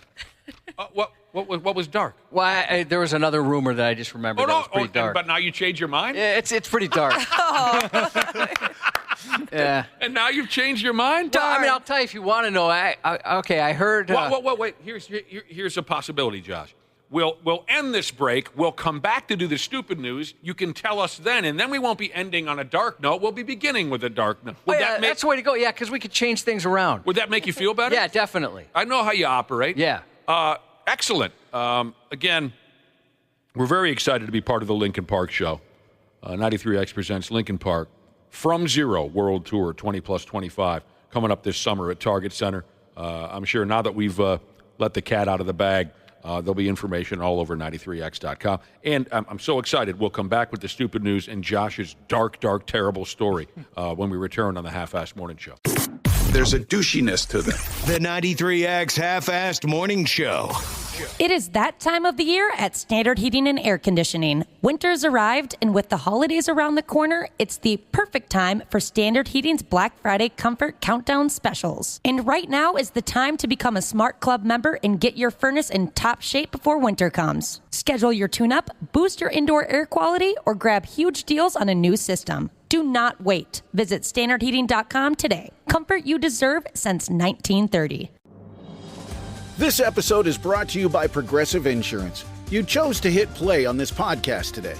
[SPEAKER 4] What was dark?
[SPEAKER 5] Well, there was another rumor that I just remembered that was pretty dark.
[SPEAKER 4] But now you changed your mind?
[SPEAKER 5] Yeah, it's pretty dark. Yeah.
[SPEAKER 4] And now you've changed your mind?
[SPEAKER 5] I mean, I'll tell you if you want to know. I heard.
[SPEAKER 4] Wait. Here's a possibility, Josh. We'll end this break. We'll come back to do the stupid news. You can tell us then, and then we won't be ending on a dark note. We'll be beginning with a dark note.
[SPEAKER 5] That's the way to go. Yeah, because we could change things around.
[SPEAKER 4] Would that make you feel better?
[SPEAKER 5] Yeah, definitely.
[SPEAKER 4] I know how you operate.
[SPEAKER 5] Yeah.
[SPEAKER 4] Excellent. Again, we're very excited to be part of the Lincoln Park Show. 93X presents Lincoln Park From Zero World Tour 20+25 coming up this summer at Target Center. I'm sure now that we've let the cat out of the bag, there'll be information all over 93x.com. And I'm so excited. We'll come back with the stupid news and Josh's dark, terrible story when we return on the Half-Assed Morning Show.
[SPEAKER 3] There's a douchiness to them. The 93X Half-Assed Morning Show.
[SPEAKER 2] It is that time of the year at Standard Heating and Air Conditioning. Winter's arrived, and with the holidays around the corner, it's the perfect time for Standard Heating's Black Friday Comfort Countdown specials. And right now is the time to become a Smart Club member and get your furnace in top shape before winter comes. Schedule your tune-up, boost your indoor air quality, or grab huge deals on a new system. Do not wait. Visit standardheating.com today. Comfort you deserve since 1930.
[SPEAKER 9] This episode is brought to you by Progressive Insurance. You chose to hit play on this podcast today.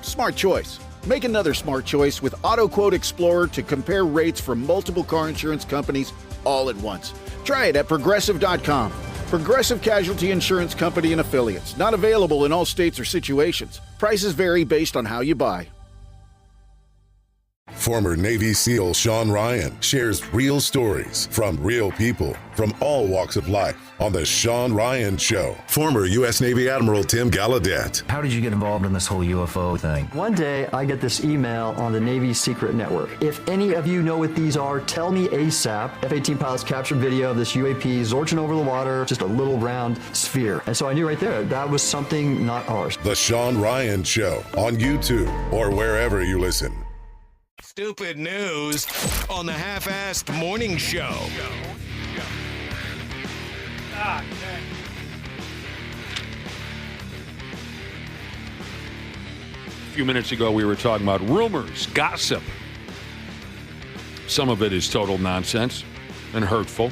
[SPEAKER 9] Smart choice. Make another smart choice with AutoQuote Explorer to compare rates from multiple car insurance companies all at once. Try it at Progressive.com. Progressive Casualty Insurance Company and Affiliates. Not available in all states or situations. Prices vary based on how you buy.
[SPEAKER 10] Former Navy SEAL Sean Ryan shares real stories from real people from all walks of life on The Sean Ryan Show. Former U.S. Navy Admiral Tim Gallaudet.
[SPEAKER 11] How did you get involved in this whole UFO thing?
[SPEAKER 12] One day, I get this email on the Navy's secret network. If any of you know what these are, tell me ASAP. F-18 pilots captured video of this UAP zorching over the water, just a little round sphere. And so I knew right there, that was something not ours.
[SPEAKER 10] The Sean Ryan Show on YouTube or wherever you listen.
[SPEAKER 3] Stupid news on the Half-Assed Morning Show.
[SPEAKER 4] Ah, dang. A few minutes ago, we were talking about rumors, gossip. Some of it is total nonsense and hurtful,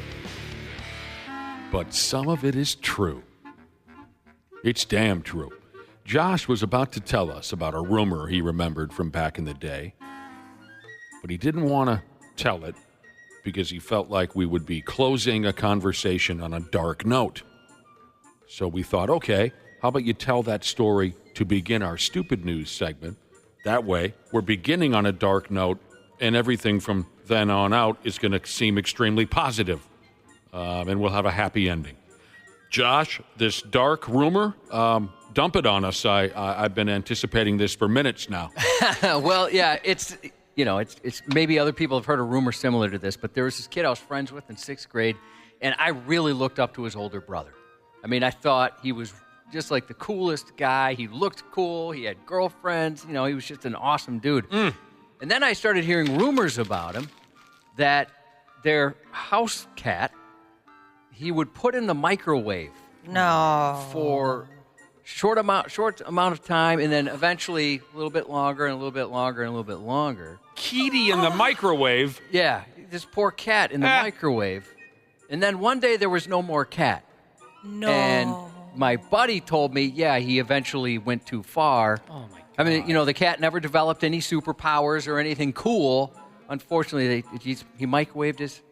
[SPEAKER 4] but some of it is true. It's damn true. Josh was about to tell us about a rumor he remembered from back in the day, but he didn't want to tell it because he felt like we would be closing a conversation on a dark note. So we thought, okay, how about you tell that story to begin our stupid news segment? That way, we're beginning on a dark note, and everything from then on out is going to seem extremely positive, and we'll have a happy ending. Josh, this dark rumor, dump it on us. I've been anticipating this for minutes now.
[SPEAKER 5] Well, yeah, it's maybe other people have heard a rumor similar to this, but there was this kid I was friends with in 6th grade, and I really looked up to his older brother. I mean, I thought he was just like the coolest guy. He looked cool. He had girlfriends. He was just an awesome dude. And then I started hearing rumors about him that their house cat, he would put in the microwave.
[SPEAKER 7] No.
[SPEAKER 5] For short amount of time, and then eventually a little bit longer and a little bit longer and a little bit longer.
[SPEAKER 4] Kitty in the microwave.
[SPEAKER 5] Yeah, this poor cat in the microwave. And then one day there was no more cat.
[SPEAKER 7] No.
[SPEAKER 5] And my buddy told me, yeah, he eventually went too far.
[SPEAKER 6] Oh, my God.
[SPEAKER 5] I mean, the cat never developed any superpowers or anything cool. Unfortunately, he microwaved his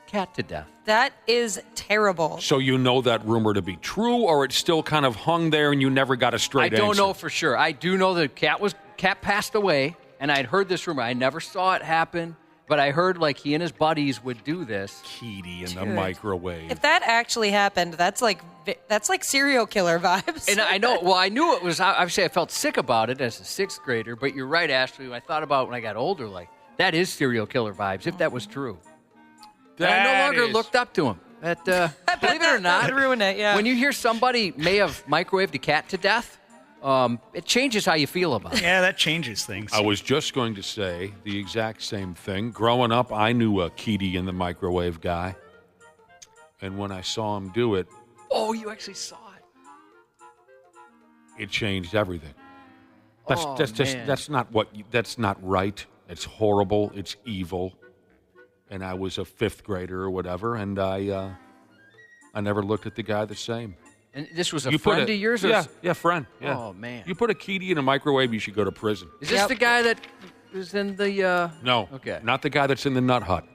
[SPEAKER 5] cat to death.
[SPEAKER 7] That is terrible.
[SPEAKER 4] So you know that rumor to be true, or it still kind of hung there and you never got a straight answer?
[SPEAKER 5] I don't know for sure. I do know the cat passed away, and I'd heard this rumor. I never saw it happen, but I heard like he and his buddies would do this.
[SPEAKER 4] Kitty in the microwave.
[SPEAKER 7] If that actually happened, that's like serial killer vibes.
[SPEAKER 5] And I know. Well, I knew it was. Obviously, I felt sick about it as a 6th grader. But you're right, Ashley. I thought about it when I got older. Like that is serial killer vibes. If that was true. But I no longer looked up to him. Believe it or not,
[SPEAKER 7] ruin it. Yeah.
[SPEAKER 5] When you hear somebody may have microwaved a cat to death, it changes how you feel about it.
[SPEAKER 8] Yeah, that changes things.
[SPEAKER 4] I was just going to say the exact same thing. Growing up, I knew a Kitty in the microwave guy. And when I saw him do it...
[SPEAKER 5] Oh, you actually saw it.
[SPEAKER 4] It changed everything. That's not right. It's horrible. It's evil. And I was a 5th grader or whatever, and I never looked at the guy the same.
[SPEAKER 5] And this was a friend of yours?
[SPEAKER 4] Yeah, friend. Yeah.
[SPEAKER 5] Oh, man.
[SPEAKER 4] You put a Kitty in a microwave, you should go to prison.
[SPEAKER 5] Is this the guy that was in the...
[SPEAKER 4] No.
[SPEAKER 5] Okay.
[SPEAKER 4] Not the guy that's in the nut hut.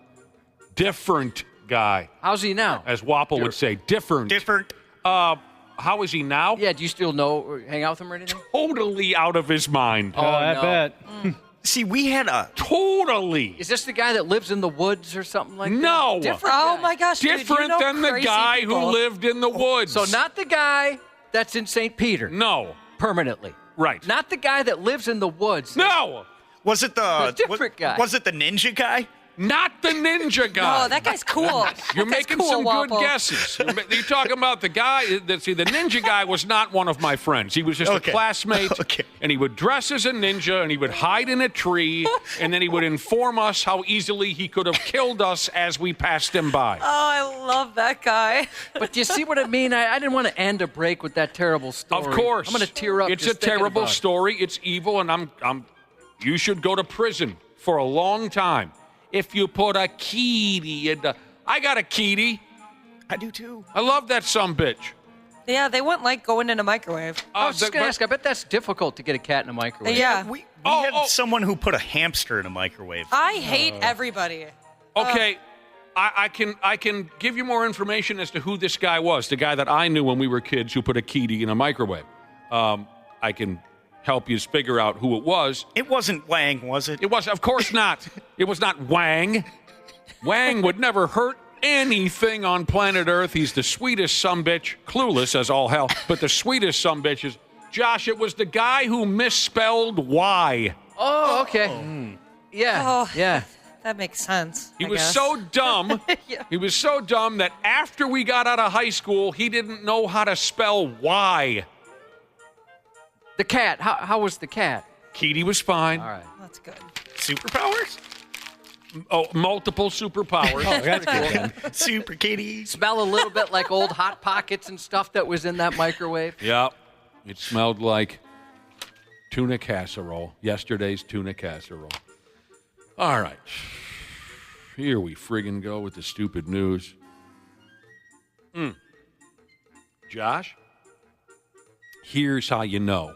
[SPEAKER 4] Different guy.
[SPEAKER 5] How's he now?
[SPEAKER 4] As Wapple would say, different.
[SPEAKER 8] Different.
[SPEAKER 4] How is he now?
[SPEAKER 5] Yeah, do you still know or hang out with him or anything?
[SPEAKER 4] Totally out of his mind.
[SPEAKER 6] Oh, I bet.
[SPEAKER 8] See, we had a...
[SPEAKER 4] Totally.
[SPEAKER 5] Is this the guy that lives in the woods or something like that?
[SPEAKER 4] No.
[SPEAKER 5] Different
[SPEAKER 7] Oh,
[SPEAKER 5] guy.
[SPEAKER 7] my gosh.
[SPEAKER 4] Different
[SPEAKER 7] dude,
[SPEAKER 4] than the guy
[SPEAKER 7] people.
[SPEAKER 4] who lived in the woods.
[SPEAKER 5] So not the guy that's in St. Peter.
[SPEAKER 4] No.
[SPEAKER 5] Permanently.
[SPEAKER 4] Right.
[SPEAKER 5] Not the guy that lives in the woods.
[SPEAKER 4] No.
[SPEAKER 8] Was it the
[SPEAKER 5] different guy?
[SPEAKER 8] Was it the ninja guy?
[SPEAKER 4] Not the ninja guy.
[SPEAKER 7] Oh, that guy's cool.
[SPEAKER 4] You're making
[SPEAKER 7] cool,
[SPEAKER 4] some good
[SPEAKER 7] Wapple.
[SPEAKER 4] guesses. You're talking about the guy. See, the ninja guy was not one of my friends. He was just a classmate, and he would dress as a ninja, and he would hide in a tree, and then he would inform us how easily he could have killed us as we passed him by.
[SPEAKER 7] Oh, I love that guy.
[SPEAKER 5] But do you see what I mean? I didn't want to end a break with that terrible story.
[SPEAKER 4] Of course.
[SPEAKER 5] I'm going to tear up.
[SPEAKER 4] It's
[SPEAKER 5] just
[SPEAKER 4] a
[SPEAKER 5] thinking
[SPEAKER 4] terrible
[SPEAKER 5] about it.
[SPEAKER 4] story. It's evil, and you should go to prison for a long time. If you put a Kitty in the... I got a Kitty.
[SPEAKER 8] I do too.
[SPEAKER 4] I love that sumbitch.
[SPEAKER 7] Yeah, they wouldn't like going in a microwave.
[SPEAKER 5] I was just going to ask, I bet that's difficult to get a cat in a microwave.
[SPEAKER 7] Yeah.
[SPEAKER 8] We had someone who put a hamster in a microwave.
[SPEAKER 7] I hate everybody.
[SPEAKER 4] Okay, I can give you more information as to who this guy was, the guy that I knew when we were kids who put a Kitty in a microwave. I can help you figure out who it was.
[SPEAKER 8] It wasn't Wang, was it?
[SPEAKER 4] It was, of course not. It was not Wang. Wang would never hurt anything on planet Earth. He's the sweetest sumbitch, clueless as all hell, but the sweetest sumbitches. Josh, it was the guy who misspelled Y.
[SPEAKER 5] Oh, okay. Yeah.
[SPEAKER 7] Oh,
[SPEAKER 5] yeah.
[SPEAKER 7] That makes sense.
[SPEAKER 4] He
[SPEAKER 7] I
[SPEAKER 4] was
[SPEAKER 7] guess.
[SPEAKER 4] so dumb.
[SPEAKER 7] Yeah.
[SPEAKER 4] He was so dumb that after we got out of high school, he didn't know how to spell Y.
[SPEAKER 5] The cat. How was the cat?
[SPEAKER 4] Keaty was fine.
[SPEAKER 5] All right.
[SPEAKER 7] That's good.
[SPEAKER 8] Superpowers?
[SPEAKER 4] Oh, multiple superpowers.
[SPEAKER 6] Oh, that's good. Then.
[SPEAKER 8] Super kitty.
[SPEAKER 5] Smell a little bit like old Hot Pockets and stuff that was in that microwave.
[SPEAKER 4] Yeah. It smelled like tuna casserole. Yesterday's tuna casserole. All right. Here we friggin' go with the stupid news. Josh, here's how you know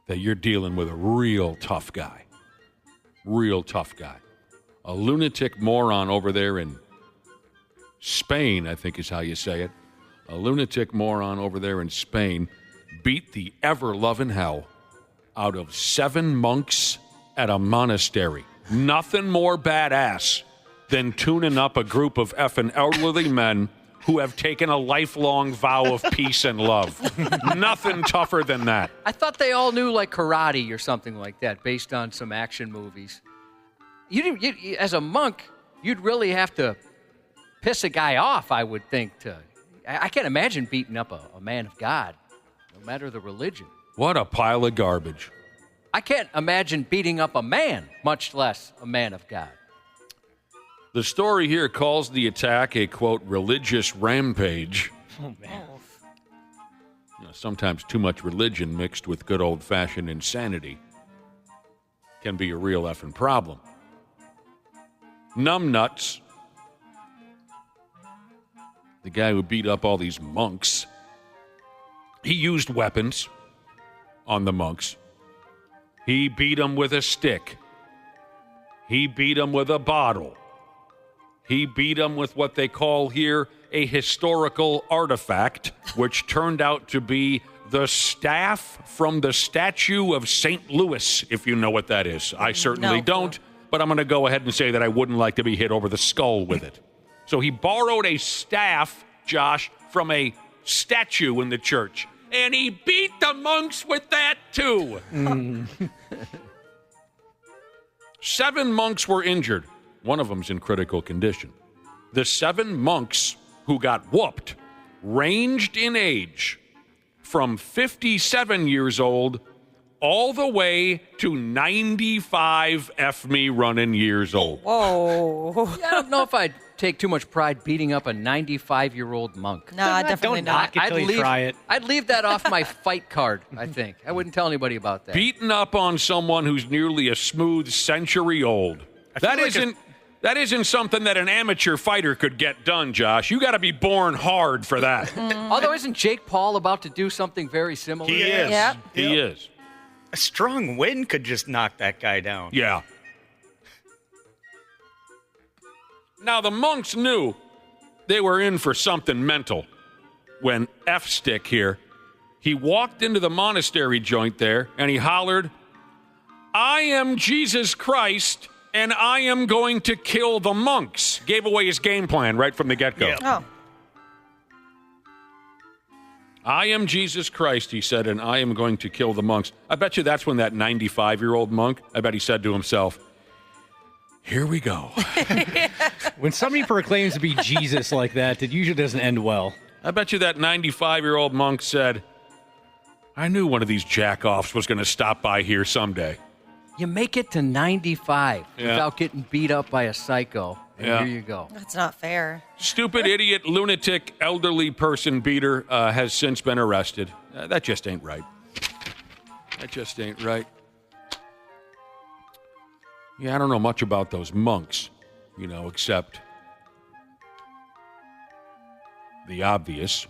[SPEAKER 4] that you're dealing with a real tough guy. Real tough guy. A lunatic moron over there in Spain, I think is how you say it. A lunatic moron over there in Spain beat the ever-loving hell out of 7 monks at a monastery. Nothing more badass than tuning up a group of effing elderly men who have taken a lifelong vow of peace and love. Nothing tougher than that.
[SPEAKER 5] I thought they all knew like karate or something like that based on some action movies. You as a monk, you'd really have to piss a guy off, I would think. I can't imagine beating up a man of God, no matter the religion.
[SPEAKER 4] What a pile of garbage.
[SPEAKER 5] I can't imagine beating up a man, much less a man of God.
[SPEAKER 4] The story here calls the attack a, quote, religious rampage.
[SPEAKER 6] Oh, man.
[SPEAKER 4] You know, sometimes too much religion mixed with good old-fashioned insanity can be a real effing problem. Numbnuts, the guy who beat up all these monks, he used weapons on the monks. He beat them with a stick. He beat them with a bottle. He beat them with what they call here a historical artifact, which turned out to be the staff from the statue of St. Louis, if you know what that is. I certainly don't, but I'm going to go ahead and say that I wouldn't like to be hit over the skull with it. So he borrowed a staff, Josh, from a statue in the church, and he beat the monks with that too. 7 monks were injured. One of them's in critical condition. The 7 monks who got whooped ranged in age from 57 years old all the way to 95 running years old.
[SPEAKER 7] Whoa.
[SPEAKER 5] Yeah, I don't know if I'd take too much pride beating up a 95-year-old monk.
[SPEAKER 7] Nah, definitely
[SPEAKER 6] Don't
[SPEAKER 7] not.
[SPEAKER 6] knock it till you try it.
[SPEAKER 5] I'd leave that off my fight card, I think. I wouldn't tell anybody about that.
[SPEAKER 4] Beating up on someone who's nearly a smooth century old. That isn't something that an amateur fighter could get done, Josh. You got to be born hard for that.
[SPEAKER 5] Although, isn't Jake Paul about to do something very similar?
[SPEAKER 8] He is.
[SPEAKER 7] Yep.
[SPEAKER 4] He is.
[SPEAKER 8] A strong wind could just knock that guy down.
[SPEAKER 4] Yeah. Now, the monks knew they were in for something mental when F-Stick here, he walked into the monastery joint there and he hollered, "I am Jesus Christ and I am going to kill the monks." Gave away his game plan right from the get-go.
[SPEAKER 8] Yeah.
[SPEAKER 7] Oh.
[SPEAKER 4] "I am Jesus Christ," he said, "and I am going to kill the monks." I bet you that's when that 95-year-old monk, I bet he said to himself, "Here we go."
[SPEAKER 6] When somebody proclaims to be Jesus like that, it usually doesn't end well.
[SPEAKER 4] I bet you that 95-year-old monk said, "I knew one of these jack-offs was going to stop by here someday."
[SPEAKER 5] You make it to 95 without getting beat up by a psycho. And here you go.
[SPEAKER 7] That's not fair.
[SPEAKER 4] Stupid, idiot, lunatic, elderly person beater has since been arrested. That just ain't right. That just ain't right. Yeah, I don't know much about those monks, except the obvious.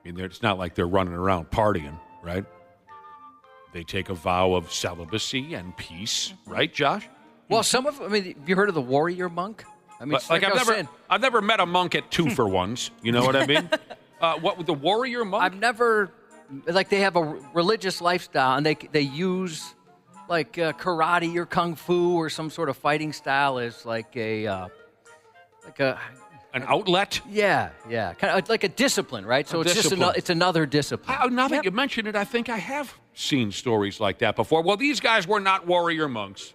[SPEAKER 4] It's not like they're running around partying, right? They take a vow of celibacy and peace, right, Josh?
[SPEAKER 5] Well, some of them, have you heard of the warrior monk?
[SPEAKER 4] I've never met a monk at 2 for ones. You know what I mean? What with the warrior monk?
[SPEAKER 5] I've never, like, they have a religious lifestyle, and they use like karate or kung fu or some sort of fighting style as like an
[SPEAKER 4] outlet.
[SPEAKER 5] Yeah, kind of like a discipline, right? So it's just it's another discipline.
[SPEAKER 4] Now that you mention it, I think I have seen stories like that before. Well, these guys were not warrior monks.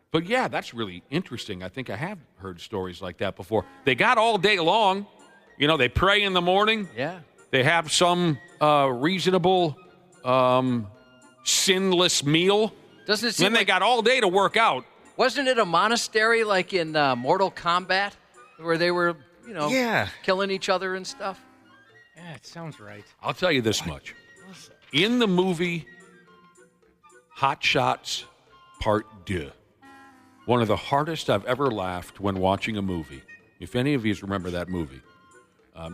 [SPEAKER 4] But yeah, that's really interesting. I think I have heard stories like that before. They got all day long. You know, they pray in the morning.
[SPEAKER 5] Yeah.
[SPEAKER 4] They have some reasonable, sinless meal.
[SPEAKER 5] Doesn't it seem
[SPEAKER 4] then they got all day to work out.
[SPEAKER 5] Wasn't it a monastery like in Mortal Kombat where they were, killing each other and stuff?
[SPEAKER 6] Yeah, it sounds right.
[SPEAKER 4] I'll tell you this much. In the movie Hot Shots Part 2, one of the hardest I've ever laughed when watching a movie, if any of you remember that movie,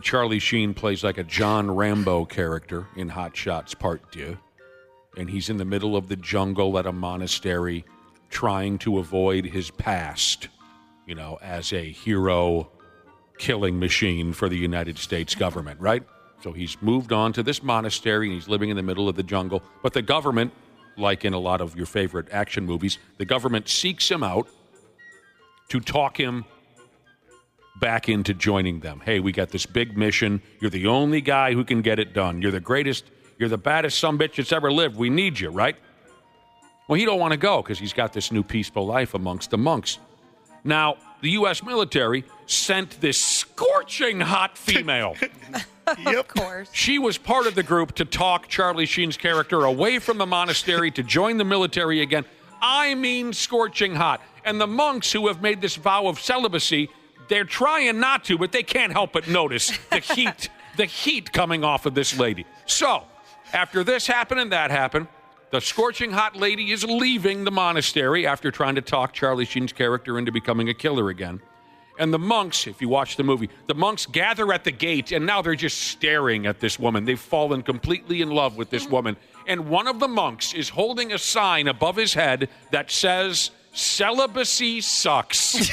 [SPEAKER 4] Charlie Sheen plays like a John Rambo character in Hot Shots Part 2, and he's in the middle of the jungle at a monastery trying to avoid his past, as a hero killing machine for the United States government, right? So he's moved on to this monastery, and he's living in the middle of the jungle. But the government, like in a lot of your favorite action movies, the government seeks him out to talk him back into joining them. Hey, we got this big mission. You're the only guy who can get it done. You're the greatest. You're the baddest sumbitch that's ever lived. We need you, right? Well, he don't want to go because he's got this new peaceful life amongst the monks. Now, the U.S. military sent this scorching hot female.
[SPEAKER 7] Yep. Of course.
[SPEAKER 4] She was part of the group to talk Charlie Sheen's character away from the monastery to join the military again. I mean scorching hot. And the monks who have made this vow of celibacy, they're trying not to, but they can't help but notice the heat coming off of this lady. So, after this happened and that happened, the scorching hot lady is leaving the monastery after trying to talk Charlie Sheen's character into becoming a killer again. And the monks, if you watch the movie, the monks gather at the gate, and now they're just staring at this woman. They've fallen completely in love with this woman. And one of the monks is holding a sign above his head that says, "Celibacy sucks."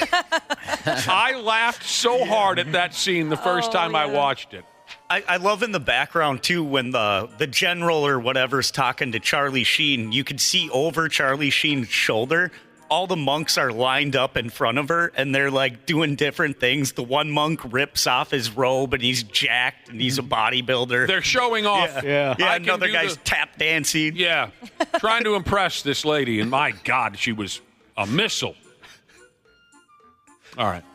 [SPEAKER 4] I laughed so hard at that scene the first time I watched it.
[SPEAKER 8] I love in the background, too, when the general or whatever's talking to Charlie Sheen, you can see over Charlie Sheen's shoulder, all the monks are lined up in front of her, and they're, like, doing different things. The one monk rips off his robe, and he's jacked, and he's a bodybuilder.
[SPEAKER 4] They're showing off.
[SPEAKER 8] Yeah, another guy's tap dancing.
[SPEAKER 4] Yeah, trying to impress this lady, and my God, she was a missile. All right.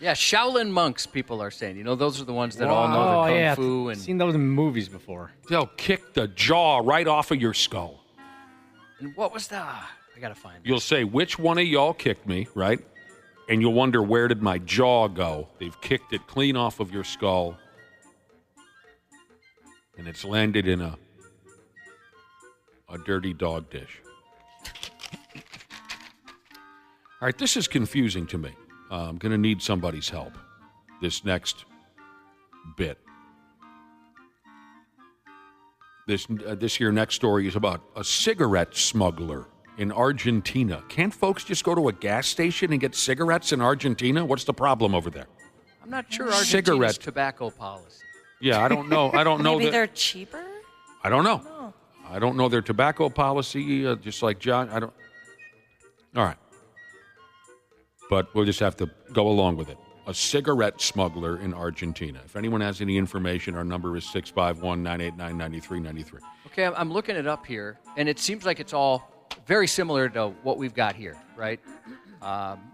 [SPEAKER 5] Yeah, Shaolin monks, people are saying. Those are the ones that all know the kung fu.
[SPEAKER 6] I've seen those in movies before.
[SPEAKER 4] They'll kick the jaw right off of your skull.
[SPEAKER 5] And what was that? I got to find it.
[SPEAKER 4] You'll say, which one of y'all kicked me, right? And you'll wonder, where did my jaw go? They've kicked it clean off of your skull. And it's landed in a dirty dog dish. All right, this is confusing to me. I'm going to need somebody's help this next bit. This here next story is about a cigarette smuggler in Argentina. Can't folks just go to a gas station and get cigarettes in Argentina? What's the problem over there?
[SPEAKER 5] I'm not sure Argentina's tobacco policy.
[SPEAKER 4] Yeah, I don't know. I don't know.
[SPEAKER 7] Maybe they're cheaper?
[SPEAKER 4] I don't know. I don't know their tobacco policy, just like John. I don't. All right. But we'll just have to go along with it. A cigarette smuggler in Argentina. If anyone has any information, our number is 651-989-9393.
[SPEAKER 5] Okay, I'm looking it up here, and it seems like it's all very similar to what we've got here, right?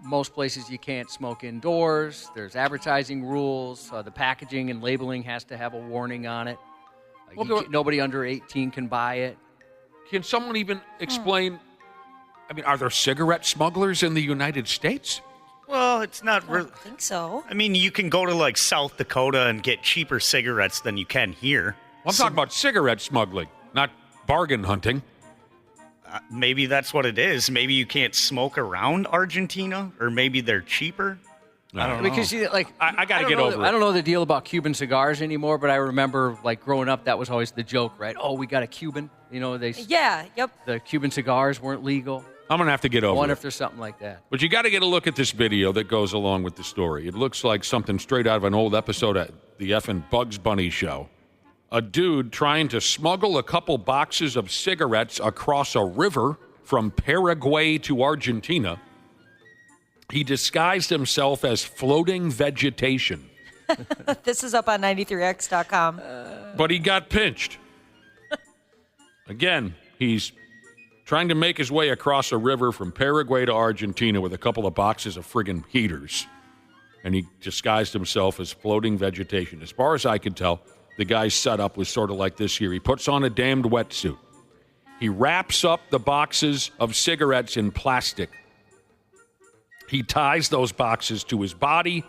[SPEAKER 5] Most places you can't smoke indoors. There's advertising rules. The packaging and labeling has to have a warning on it. Nobody under 18 can buy it.
[SPEAKER 4] Can someone even explain? I mean, are there cigarette smugglers in the United States?
[SPEAKER 8] Well, it's not really.
[SPEAKER 7] I don't think so.
[SPEAKER 8] I mean, you can go to, like, South Dakota and get cheaper cigarettes than you can here.
[SPEAKER 4] Well, I'm talking about cigarette smuggling, not bargain hunting.
[SPEAKER 8] Maybe that's what it is. Maybe you can't smoke around Argentina, or maybe they're cheaper. I don't know.
[SPEAKER 5] Because,
[SPEAKER 4] I got to get over it.
[SPEAKER 5] I don't know the deal about Cuban cigars anymore, but I remember, like, growing up, that was always the joke, right? Oh, we got a Cuban.
[SPEAKER 7] Yeah, yep.
[SPEAKER 5] The Cuban cigars weren't legal.
[SPEAKER 4] I'm going to have to get over it.
[SPEAKER 5] I wonder if there's something like that.
[SPEAKER 4] But you got to get a look at this video that goes along with the story. It looks like something straight out of an old episode of the effing Bugs Bunny show. A dude trying to smuggle a couple boxes of cigarettes across a river from Paraguay to Argentina. He disguised himself as floating vegetation.
[SPEAKER 7] This is up on 93x.com.
[SPEAKER 4] But he got pinched. Again, he's trying to make his way across a river from Paraguay to Argentina with a couple of boxes of friggin' heaters. And he disguised himself as floating vegetation. As far as I could tell, the guy's setup was sort of like this here. He puts on a damned wetsuit. He wraps up the boxes of cigarettes in plastic. He ties those boxes to his body.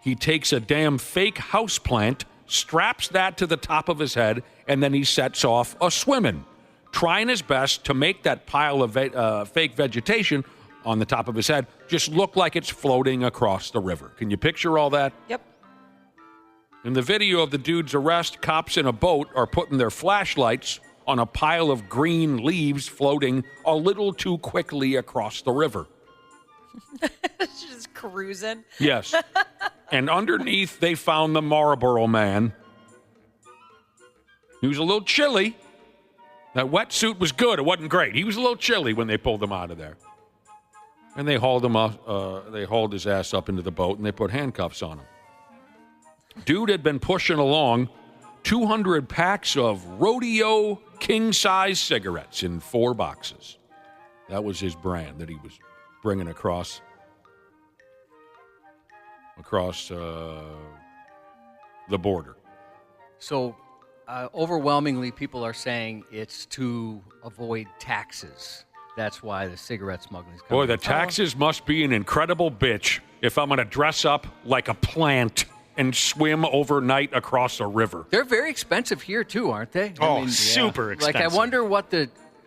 [SPEAKER 4] He takes a damn fake houseplant, straps that to the top of his head, and then he sets off a-swimming, trying his best to make that pile of fake vegetation on the top of his head just look like it's floating across the river. Can you picture all that?
[SPEAKER 7] Yep.
[SPEAKER 4] In the video of the dude's arrest, cops in a boat are putting their flashlights on a pile of green leaves floating a little too quickly across the river.
[SPEAKER 7] Just cruising.
[SPEAKER 4] Yes. And underneath, they found the Marlboro Man. He was a little chilly. That wetsuit was good. It wasn't great. He was a little chilly when they pulled him out of there. And they hauled him up. They hauled his ass up into the boat, and they put handcuffs on him. Dude had been pushing along 200 packs of Rodeo king-size cigarettes in 4 boxes. That was his brand that he was bringing across the border.
[SPEAKER 5] So overwhelmingly, people are saying it's to avoid taxes. That's why the cigarette smuggling is coming.
[SPEAKER 4] Boy, the taxes must be an incredible bitch if I'm going to dress up like a plant and swim overnight across a river.
[SPEAKER 5] They're very expensive here, too, aren't they?
[SPEAKER 8] Super expensive.
[SPEAKER 5] Like, I wonder what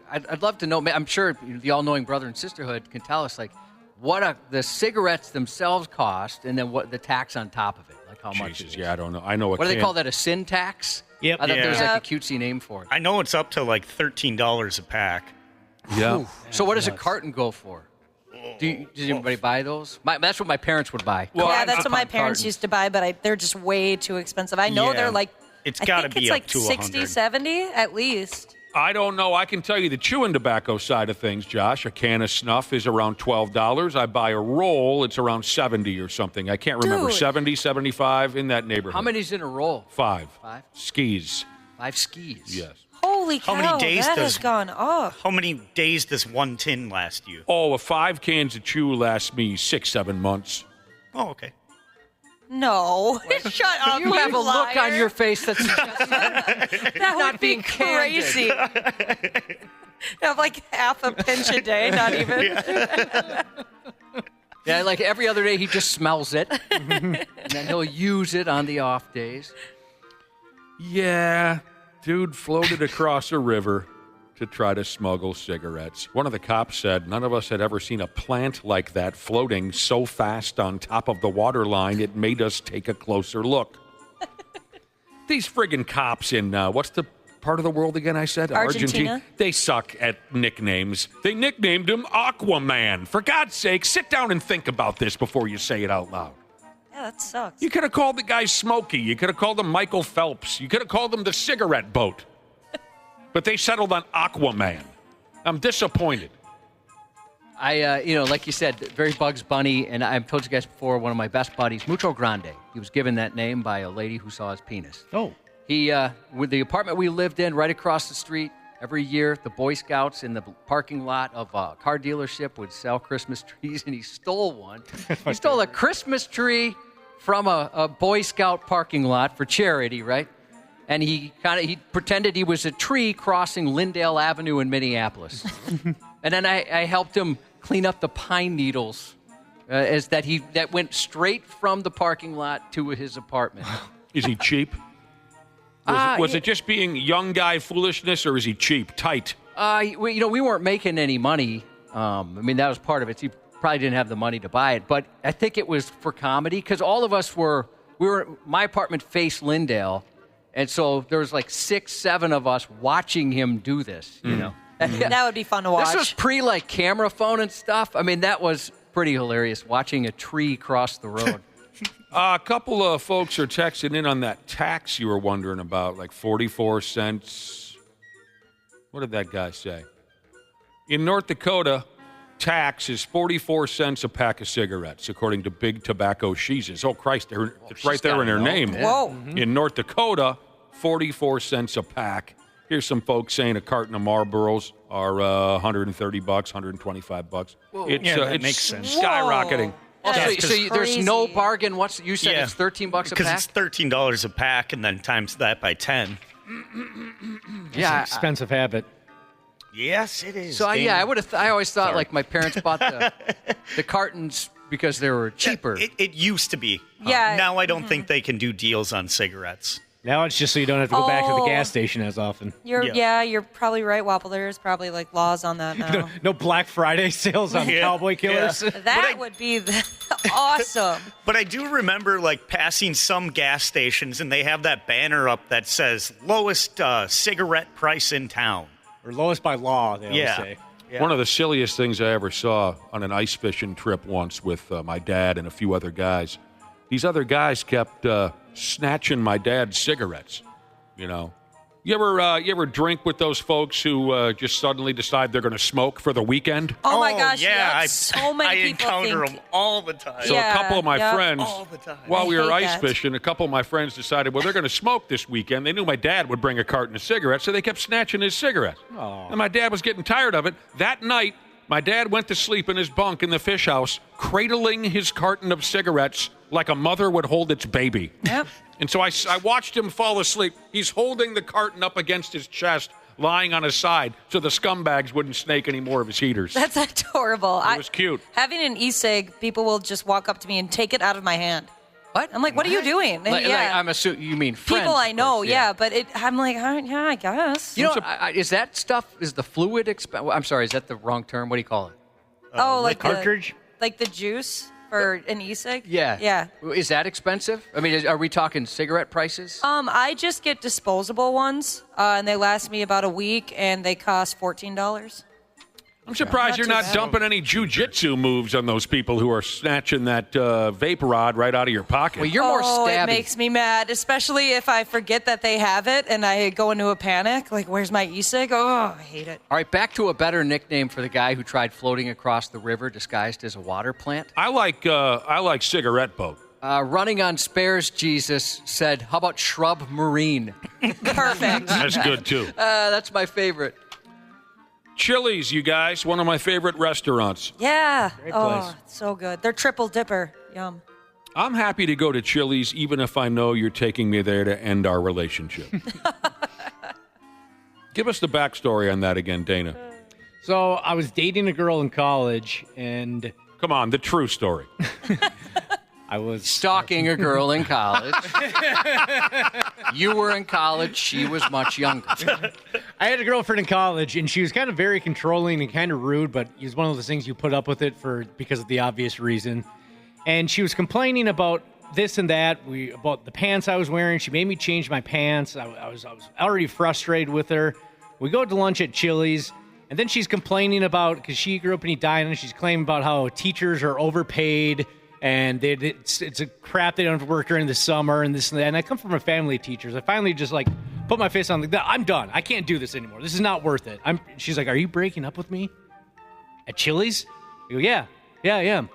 [SPEAKER 5] I'd love to know. I'm sure the all-knowing brother and sisterhood can tell us, like, what the cigarettes themselves cost and then what the tax on top of it. Like, how much it is.
[SPEAKER 4] Yeah, I don't know. I know
[SPEAKER 5] what do they call that, a sin tax?
[SPEAKER 6] Yep.
[SPEAKER 5] I thought there was, like, a cutesy name for it.
[SPEAKER 8] I know it's up to, like, $13 a pack.
[SPEAKER 4] Yeah.
[SPEAKER 5] So what does a carton go for? Does anybody buy those? That's what my parents would buy.
[SPEAKER 7] Well, yeah, that's what my parents used to buy, but they're just way too expensive. I know they're like,
[SPEAKER 8] it's got to be up
[SPEAKER 7] like
[SPEAKER 8] to
[SPEAKER 7] 60, 70 at least.
[SPEAKER 4] I don't know. I can tell you the chewing tobacco side of things, Josh. A can of snuff is around $12. I buy a roll, it's around 70 or something. I can't remember. 70, 75, in that neighborhood.
[SPEAKER 5] How many's in a roll?
[SPEAKER 4] 5.
[SPEAKER 5] 5?
[SPEAKER 4] Skis.
[SPEAKER 5] 5 skis.
[SPEAKER 4] Yes.
[SPEAKER 7] Holy cow,
[SPEAKER 8] many days
[SPEAKER 7] that has gone up.
[SPEAKER 8] How many days does one tin last you?
[SPEAKER 4] Oh, 5 cans of chew lasts me 6-7 months.
[SPEAKER 8] Oh, okay.
[SPEAKER 7] No. Shut up.
[SPEAKER 5] You have a look
[SPEAKER 7] liar.
[SPEAKER 5] on your face that's
[SPEAKER 7] that would be crazy. Have like half a pinch a day, not even.
[SPEAKER 5] Yeah, like every other day he just smells it. And then he'll use it on the off days.
[SPEAKER 4] Yeah. Dude floated across a river to try to smuggle cigarettes. One of the cops said none of us had ever seen a plant like that floating so fast on top of the water line it made us take a closer look. These friggin' cops in, what's the part of the world again I said?
[SPEAKER 7] Argentina.
[SPEAKER 4] They suck at nicknames. They nicknamed him Aquaman. For God's sake, sit down and think about this before you say it out loud.
[SPEAKER 7] Yeah, that sucks.
[SPEAKER 4] You could have called the guy Smokey. You could have called him Michael Phelps. You could have called him the cigarette boat. But they settled on Aquaman. I'm disappointed.
[SPEAKER 5] Like you said, very Bugs Bunny, and I've told you guys before, one of my best buddies, Mucho Grande. He was given that name by a lady who saw his penis.
[SPEAKER 6] Oh.
[SPEAKER 5] He, with the apartment we lived in right across the street, every year the Boy Scouts in the parking lot of a car dealership would sell Christmas trees, and he stole one. He stole a Christmas tree from a Boy Scout parking lot for charity, right? And he pretended he was a tree crossing Lindale Avenue in Minneapolis. And then I helped him clean up the pine needles that went straight from the parking lot to his apartment.
[SPEAKER 4] Is he cheap? Was it just being young guy foolishness, or is he cheap, tight?
[SPEAKER 5] We weren't making any money. That was part of it. He probably didn't have the money to buy it. But I think it was for comedy, because all of us my apartment faced Lindale. And so there was like 6, 7 of us watching him do this, you know.
[SPEAKER 7] That would be fun to watch.
[SPEAKER 5] This was pre like camera phone and stuff. I mean, that was pretty hilarious watching a tree cross the road.
[SPEAKER 4] A couple of folks are texting in on that tax you were wondering about, like 44 cents. What did that guy say? In North Dakota, tax is 44 cents a pack of cigarettes, according to Big Tobacco Cheeses. Oh, Christ, it's right there in her name.
[SPEAKER 7] Whoa.
[SPEAKER 4] In North Dakota, 44 cents a pack. Here's some folks saying a carton of Marlboros are $130, $125. It's
[SPEAKER 8] makes sense.
[SPEAKER 4] skyrocketing.
[SPEAKER 5] So there's no bargain. You said it's $13 a pack?
[SPEAKER 8] Because it's $13 a pack, and then times that by 10.
[SPEAKER 6] It's an expensive habit.
[SPEAKER 8] Yes, it is.
[SPEAKER 5] So I always thought like my parents bought the cartons because they were cheaper.
[SPEAKER 8] It used to be.
[SPEAKER 7] Yeah.
[SPEAKER 8] Now I don't think they can do deals on cigarettes.
[SPEAKER 6] Now it's just so you don't have to go back to the gas station as often.
[SPEAKER 7] You're probably right, Wapple. There's probably like laws on that now.
[SPEAKER 6] No Black Friday sales on Cowboy Killers.
[SPEAKER 7] Yeah. That would be awesome.
[SPEAKER 8] But I do remember like passing some gas stations and they have that banner up that says lowest cigarette price in town.
[SPEAKER 6] Or lowest by law, they always say.
[SPEAKER 4] Yeah. One of the silliest things I ever saw on an ice fishing trip once with my dad and a few other guys. These other guys kept snatching my dad's cigarettes. You know, you ever drink with those folks who just suddenly decide they're going to smoke for the weekend?
[SPEAKER 7] Oh my gosh!
[SPEAKER 8] Yeah,
[SPEAKER 7] so many
[SPEAKER 8] I
[SPEAKER 7] people
[SPEAKER 8] encounter
[SPEAKER 7] think
[SPEAKER 8] them all the time.
[SPEAKER 4] So a couple of my friends,
[SPEAKER 8] all the time.
[SPEAKER 4] while we were
[SPEAKER 7] hate
[SPEAKER 4] ice
[SPEAKER 7] that.
[SPEAKER 4] fishing, a couple of my friends decided, well, they're going to smoke this weekend. They knew my dad would bring a carton of cigarettes, so they kept snatching his cigarettes.
[SPEAKER 6] Oh.
[SPEAKER 4] And my dad was getting tired of it. That night, my dad went to sleep in his bunk in the fish house, cradling his carton of cigarettes like a mother would hold its baby.
[SPEAKER 7] Yep.
[SPEAKER 4] And so I watched him fall asleep. He's holding the carton up against his chest, lying on his side, so the scumbags wouldn't snake any more of his heaters.
[SPEAKER 7] That's adorable.
[SPEAKER 4] It was cute.
[SPEAKER 7] Having an e-cig, people will just walk up to me and take it out of my hand.
[SPEAKER 5] What?
[SPEAKER 7] I'm like, what are you doing?
[SPEAKER 5] Like I'm assuming you mean friends.
[SPEAKER 7] People I know,
[SPEAKER 5] course,
[SPEAKER 7] yeah, but I'm like, yeah, I guess.
[SPEAKER 5] You know, is that stuff, is the fluid, I'm sorry, is that the wrong term? What do you call it?
[SPEAKER 7] Like
[SPEAKER 6] cartridge?
[SPEAKER 7] Like the juice for an e-cig?
[SPEAKER 5] Yeah.
[SPEAKER 7] Yeah.
[SPEAKER 5] Is that expensive? I mean, are we talking cigarette prices?
[SPEAKER 7] I just get disposable ones, and they last me about a week, and they cost $14.
[SPEAKER 4] I'm surprised you're not dumping any jujitsu moves on those people who are snatching that vape rod right out of your pocket.
[SPEAKER 5] Well, you're more stabby.
[SPEAKER 7] It makes me mad, especially if I forget that they have it and I go into a panic. Like, where's my e-cig? Oh, I hate it.
[SPEAKER 5] All right, back to a better nickname for the guy who tried floating across the river disguised as a water plant.
[SPEAKER 4] I like cigarette boat.
[SPEAKER 5] Running on spares, Jesus said, how about Shrub-Marine?
[SPEAKER 7] Perfect.
[SPEAKER 4] That's good, too.
[SPEAKER 5] That's my favorite.
[SPEAKER 4] Chili's, you guys, one of my favorite restaurants.
[SPEAKER 7] Yeah.
[SPEAKER 6] Great place.
[SPEAKER 7] It's so good. They're triple dipper. Yum.
[SPEAKER 4] I'm happy to go to Chili's, even if I know you're taking me there to end our relationship. Give us the backstory on that again, Dana.
[SPEAKER 6] So I was dating a girl in college, and
[SPEAKER 4] Come on, the true story.
[SPEAKER 6] I was
[SPEAKER 5] stalking a girl in college. You were in college. She was much younger.
[SPEAKER 6] I had a girlfriend in college, and she was kind of very controlling and kind of rude, but it was one of those things you put up with it because of the obvious reason. And she was complaining about this and that, about the pants I was wearing. She made me change my pants. I was already frustrated with her. We go to lunch at Chili's, and then she's complaining about, because she grew up in Edina, and she's claiming about how teachers are overpaid, and it's a crap they don't have to work during the summer and this and that. And I come from a family of teachers. I finally just put my face on I'm done. I can't do this anymore. This is not worth it. She's like, are you breaking up with me at Chili's? I go, yeah, I am.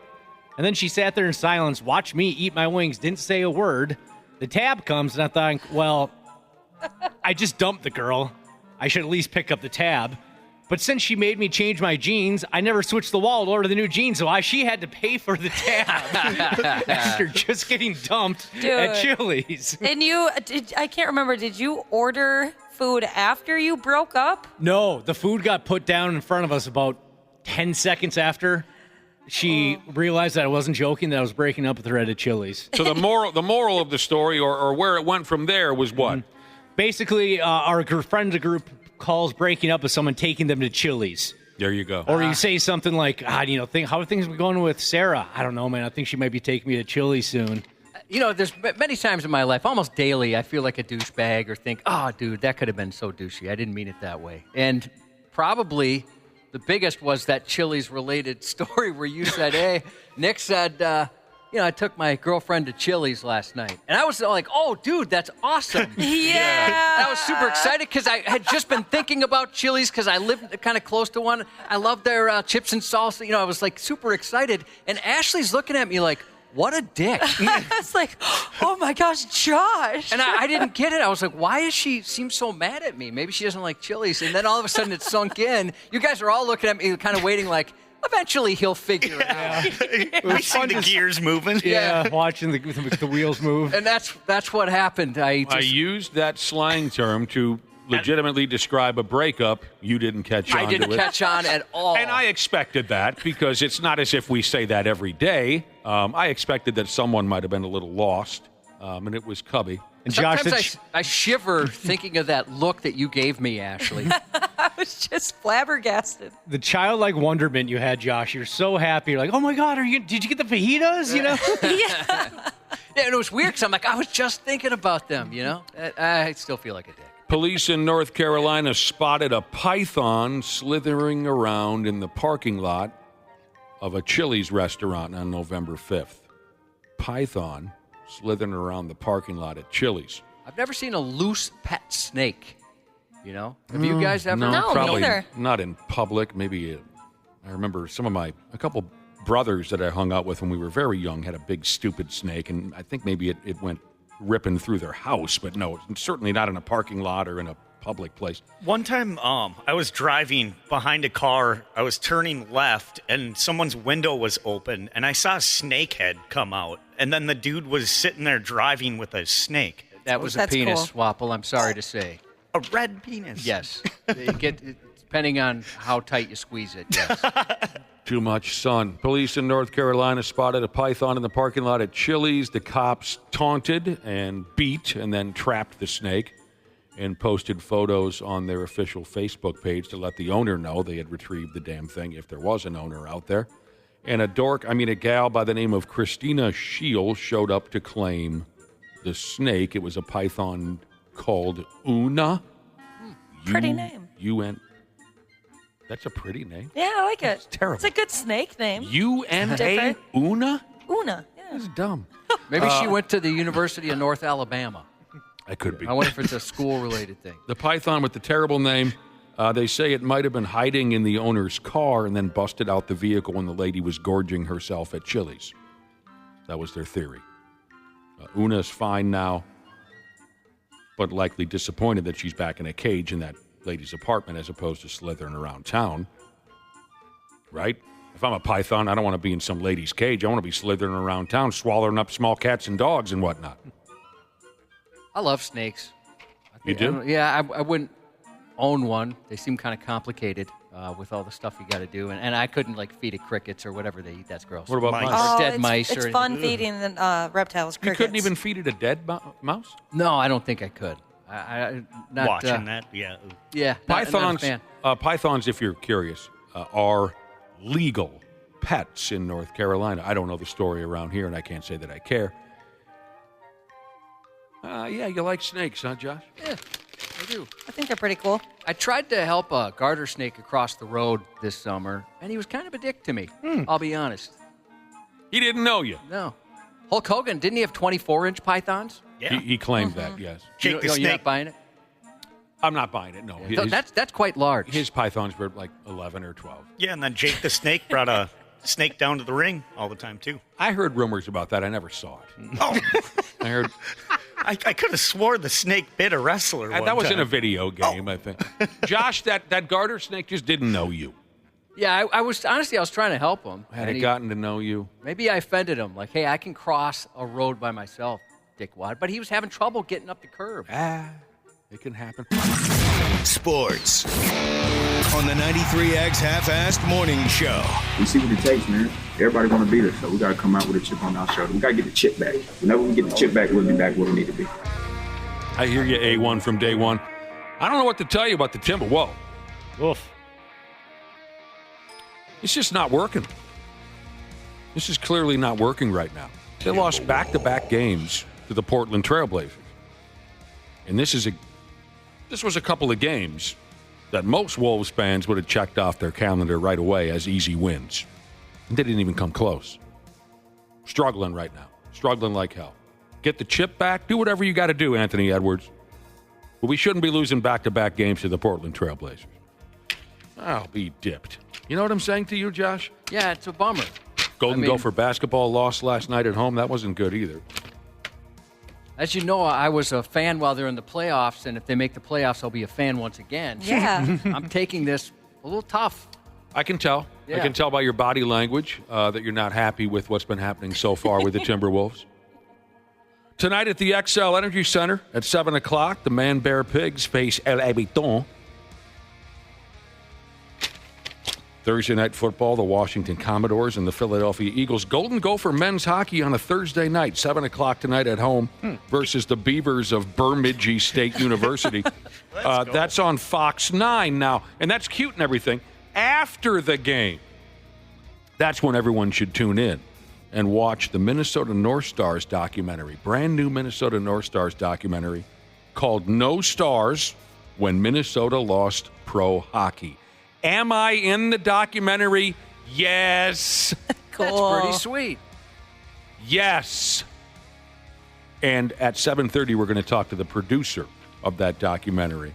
[SPEAKER 6] And then she sat there in silence, watched me eat my wings, didn't say a word. The tab comes, and I thought, well, I just dumped the girl. I should at least pick up the tab. But since she made me change my jeans, I never switched the wallet to order the new jeans, so she had to pay for the tab after just getting dumped at Chili's.
[SPEAKER 7] And I can't remember, did you order food after you broke up?
[SPEAKER 6] No, the food got put down in front of us about 10 seconds after she realized that I wasn't joking, that I was breaking up with her at a Chili's.
[SPEAKER 4] So the moral of the story, or where it went from there, was what?
[SPEAKER 6] Basically, our friends group calls breaking up with someone taking them to Chili's.
[SPEAKER 4] There you go.
[SPEAKER 6] Or you say something like, how are things going with Sarah? I don't know, man. I think she might be taking me to Chili's soon.
[SPEAKER 5] You know, there's many times in my life, almost daily, I feel like a douchebag or think, oh, dude, that could have been so douchey. I didn't mean it that way. And probably the biggest was that Chili's-related story where you said, hey, Nick said, I took my girlfriend to Chili's last night. And I was like, oh, dude, that's awesome.
[SPEAKER 7] Yeah.
[SPEAKER 5] And I was super excited because I had just been thinking about Chili's because I lived kind of close to one. I love their chips and salsa. I was like super excited. And Ashley's looking at me like, what a dick.
[SPEAKER 7] I was like, oh my gosh, Josh.
[SPEAKER 5] And I didn't get it. I was like, why does she seem so mad at me? Maybe she doesn't like Chili's. And then all of a sudden it sunk in. You guys are all looking at me kind of waiting like, eventually he'll figure it out.
[SPEAKER 8] We see the gears moving.
[SPEAKER 6] Yeah, watching the wheels move.
[SPEAKER 5] And that's what happened. I
[SPEAKER 4] used that slang term to legitimately describe a breakup. You didn't catch on to it.
[SPEAKER 5] I didn't catch on at all.
[SPEAKER 4] And I expected that because it's not as if we say that every day. I expected that someone might have been a little lost, and it was Cubby.
[SPEAKER 6] And
[SPEAKER 5] Sometimes I shiver thinking of that look that you gave me, Ashley.
[SPEAKER 7] I was just flabbergasted.
[SPEAKER 6] The childlike wonderment you had, Josh. You're so happy. You're like, oh my God, did you get the fajitas?
[SPEAKER 7] Yeah.
[SPEAKER 5] Yeah, and it was weird because I'm like, I was just thinking about them, I still feel like a dick.
[SPEAKER 4] Police in North Carolina spotted a python slithering around in the parking lot of a Chili's restaurant on November 5th. Python slithering around the parking lot at Chili's.
[SPEAKER 5] I've never seen a loose pet snake. Have you guys ever?
[SPEAKER 7] No,
[SPEAKER 4] probably
[SPEAKER 7] neither.
[SPEAKER 4] Not in public. Maybe I remember a couple brothers that I hung out with when we were very young had a big stupid snake, and I think maybe it went ripping through their house, but no, it's certainly not in a parking lot or in a public place.
[SPEAKER 8] One time, I was driving behind a car. I was turning left, and someone's window was open, and I saw a snake head come out. And then the dude was sitting there driving with a snake.
[SPEAKER 5] That was a
[SPEAKER 7] That's
[SPEAKER 5] penis,
[SPEAKER 7] cool.
[SPEAKER 5] Wapple, I'm sorry to say.
[SPEAKER 8] A red penis.
[SPEAKER 5] Yes. Depending on how tight you squeeze it, yes.
[SPEAKER 4] Too much sun. Police in North Carolina spotted a python in the parking lot at Chili's. The cops taunted and beat and then trapped the snake and posted photos on their official Facebook page to let the owner know they had retrieved the damn thing, if there was an owner out there. And a gal by the name of Christina Scheel showed up to claim the snake. It was a python called Una.
[SPEAKER 7] Pretty name.
[SPEAKER 4] That's a pretty name.
[SPEAKER 7] Yeah, I like it.
[SPEAKER 4] It's terrible.
[SPEAKER 7] It's a good snake name.
[SPEAKER 4] UNA?
[SPEAKER 7] Different.
[SPEAKER 4] Una?
[SPEAKER 7] Una. Yeah.
[SPEAKER 4] That's dumb.
[SPEAKER 5] Maybe she went to the University of North Alabama.
[SPEAKER 4] I could be.
[SPEAKER 5] I wonder if it's a school-related thing.
[SPEAKER 4] The python with the terrible name, they say it might have been hiding in the owner's car and then busted out the vehicle when the lady was gorging herself at Chili's. That was their theory. Una's fine now, but likely disappointed that she's back in a cage in that lady's apartment as opposed to slithering around town. Right? If I'm a python, I don't want to be in some lady's cage. I want to be slithering around town, swallowing up small cats and dogs and whatnot.
[SPEAKER 5] I love snakes.
[SPEAKER 4] You do?
[SPEAKER 5] Yeah, I wouldn't own one. They seem kind of complicated with all the stuff you got to do. And I couldn't, feed it crickets or whatever they eat. That's gross.
[SPEAKER 4] What about mice?
[SPEAKER 5] Or dead mice.
[SPEAKER 7] It's
[SPEAKER 5] or
[SPEAKER 7] fun
[SPEAKER 5] anything.
[SPEAKER 7] feeding the reptiles crickets.
[SPEAKER 4] You couldn't even feed it a dead mouse?
[SPEAKER 5] No, I don't think I could. I not
[SPEAKER 8] Watching that, yeah.
[SPEAKER 5] Yeah,
[SPEAKER 4] Pythons,
[SPEAKER 5] not a fan.
[SPEAKER 4] pythons, if you're curious, are legal pets in North Carolina. I don't know the story around here, and I can't say that I care. Yeah, you like snakes, huh, Josh?
[SPEAKER 5] Yeah, I do.
[SPEAKER 7] I think they're pretty cool.
[SPEAKER 5] I tried to help a garter snake across the road this summer, and he was kind of a dick to me. I'll be honest.
[SPEAKER 4] He didn't know you.
[SPEAKER 5] No. Hulk Hogan, didn't he have 24-inch pythons?
[SPEAKER 8] Yeah.
[SPEAKER 4] He claimed that, yes.
[SPEAKER 8] Jake the
[SPEAKER 5] You're
[SPEAKER 8] snake.
[SPEAKER 5] not buying it?
[SPEAKER 4] I'm not buying it, no.
[SPEAKER 5] So that's quite large.
[SPEAKER 4] His pythons were like 11 or 12.
[SPEAKER 8] Yeah, and then Jake the snake brought a snake down to the ring all the time, too.
[SPEAKER 4] I heard rumors about that. I never saw it.
[SPEAKER 8] Oh,
[SPEAKER 4] I heard
[SPEAKER 8] I could have swore the snake bit a wrestler one
[SPEAKER 4] that was in
[SPEAKER 8] time.
[SPEAKER 4] a video game, I think. Josh, that garter snake just didn't know you.
[SPEAKER 5] Yeah, I was trying to help him.
[SPEAKER 4] Had
[SPEAKER 5] and
[SPEAKER 4] it gotten to know you?
[SPEAKER 5] Maybe I offended him. Like, hey, I can cross a road by myself, dickwad. But he was having trouble getting up the curb.
[SPEAKER 4] It can happen.
[SPEAKER 3] Sports on the 93X Half-Assed Morning Show.
[SPEAKER 13] We see what it takes, man. Everybody want to be there, so we got to come out with a chip on our shoulder. We got to get the chip back. Whenever we get the chip back, we'll be back where we need to be.
[SPEAKER 4] I hear you, A1 from day one. I don't know what to tell you about the Timberwolves.
[SPEAKER 6] Oof.
[SPEAKER 4] It's just not working. This is clearly not working right now. They lost back-to-back games to the Portland Trailblazers. And this was a couple of games that most Wolves fans would have checked off their calendar right away as easy wins. They didn't even come close. Struggling right now. Struggling like hell. Get the chip back. Do whatever you got to do, Anthony Edwards. But we shouldn't be losing back-to-back games to the Portland Trailblazers. I'll be dipped. You know what I'm saying to you, Josh?
[SPEAKER 5] Yeah, it's a bummer.
[SPEAKER 4] Golden Gopher basketball lost last night at home. That wasn't good either.
[SPEAKER 5] As you know, I was a fan while they're in the playoffs, and if they make the playoffs, I'll be a fan once again.
[SPEAKER 7] Yeah.
[SPEAKER 5] I'm taking this a little tough.
[SPEAKER 4] I can tell. Yeah. I can tell by your body language that you're not happy with what's been happening so far with the Timberwolves. Tonight at the XL Energy Center at 7 o'clock, the Man Bear Pigs face El Habitant. Thursday night football, the Washington Commodores and the Philadelphia Eagles. Golden Gopher men's hockey on a Thursday night, 7 o'clock tonight at home versus the Beavers of Bemidji State University. That's on Fox 9 now, and that's cute and everything. After the game, that's when everyone should tune in and watch the Minnesota North Stars documentary, brand new Minnesota North Stars documentary called No Stars When Minnesota Lost Pro Hockey. Am I in the documentary? Yes.
[SPEAKER 7] Cool.
[SPEAKER 5] That's pretty sweet.
[SPEAKER 4] Yes. And at 7:30, we're going to talk to the producer of that documentary,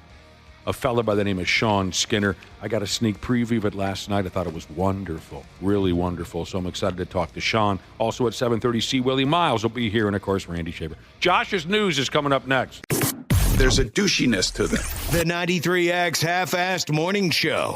[SPEAKER 4] a fella by the name of Sean Skinner. I got a sneak preview of it last night. I thought it was wonderful, really wonderful. So I'm excited to talk to Sean. Also at 7:30, C Willi Myles will be here, and of course, Randy Shaver. Josh's News is coming up next.
[SPEAKER 3] There's a douchiness to them. The 93X Half-Assed Morning Show.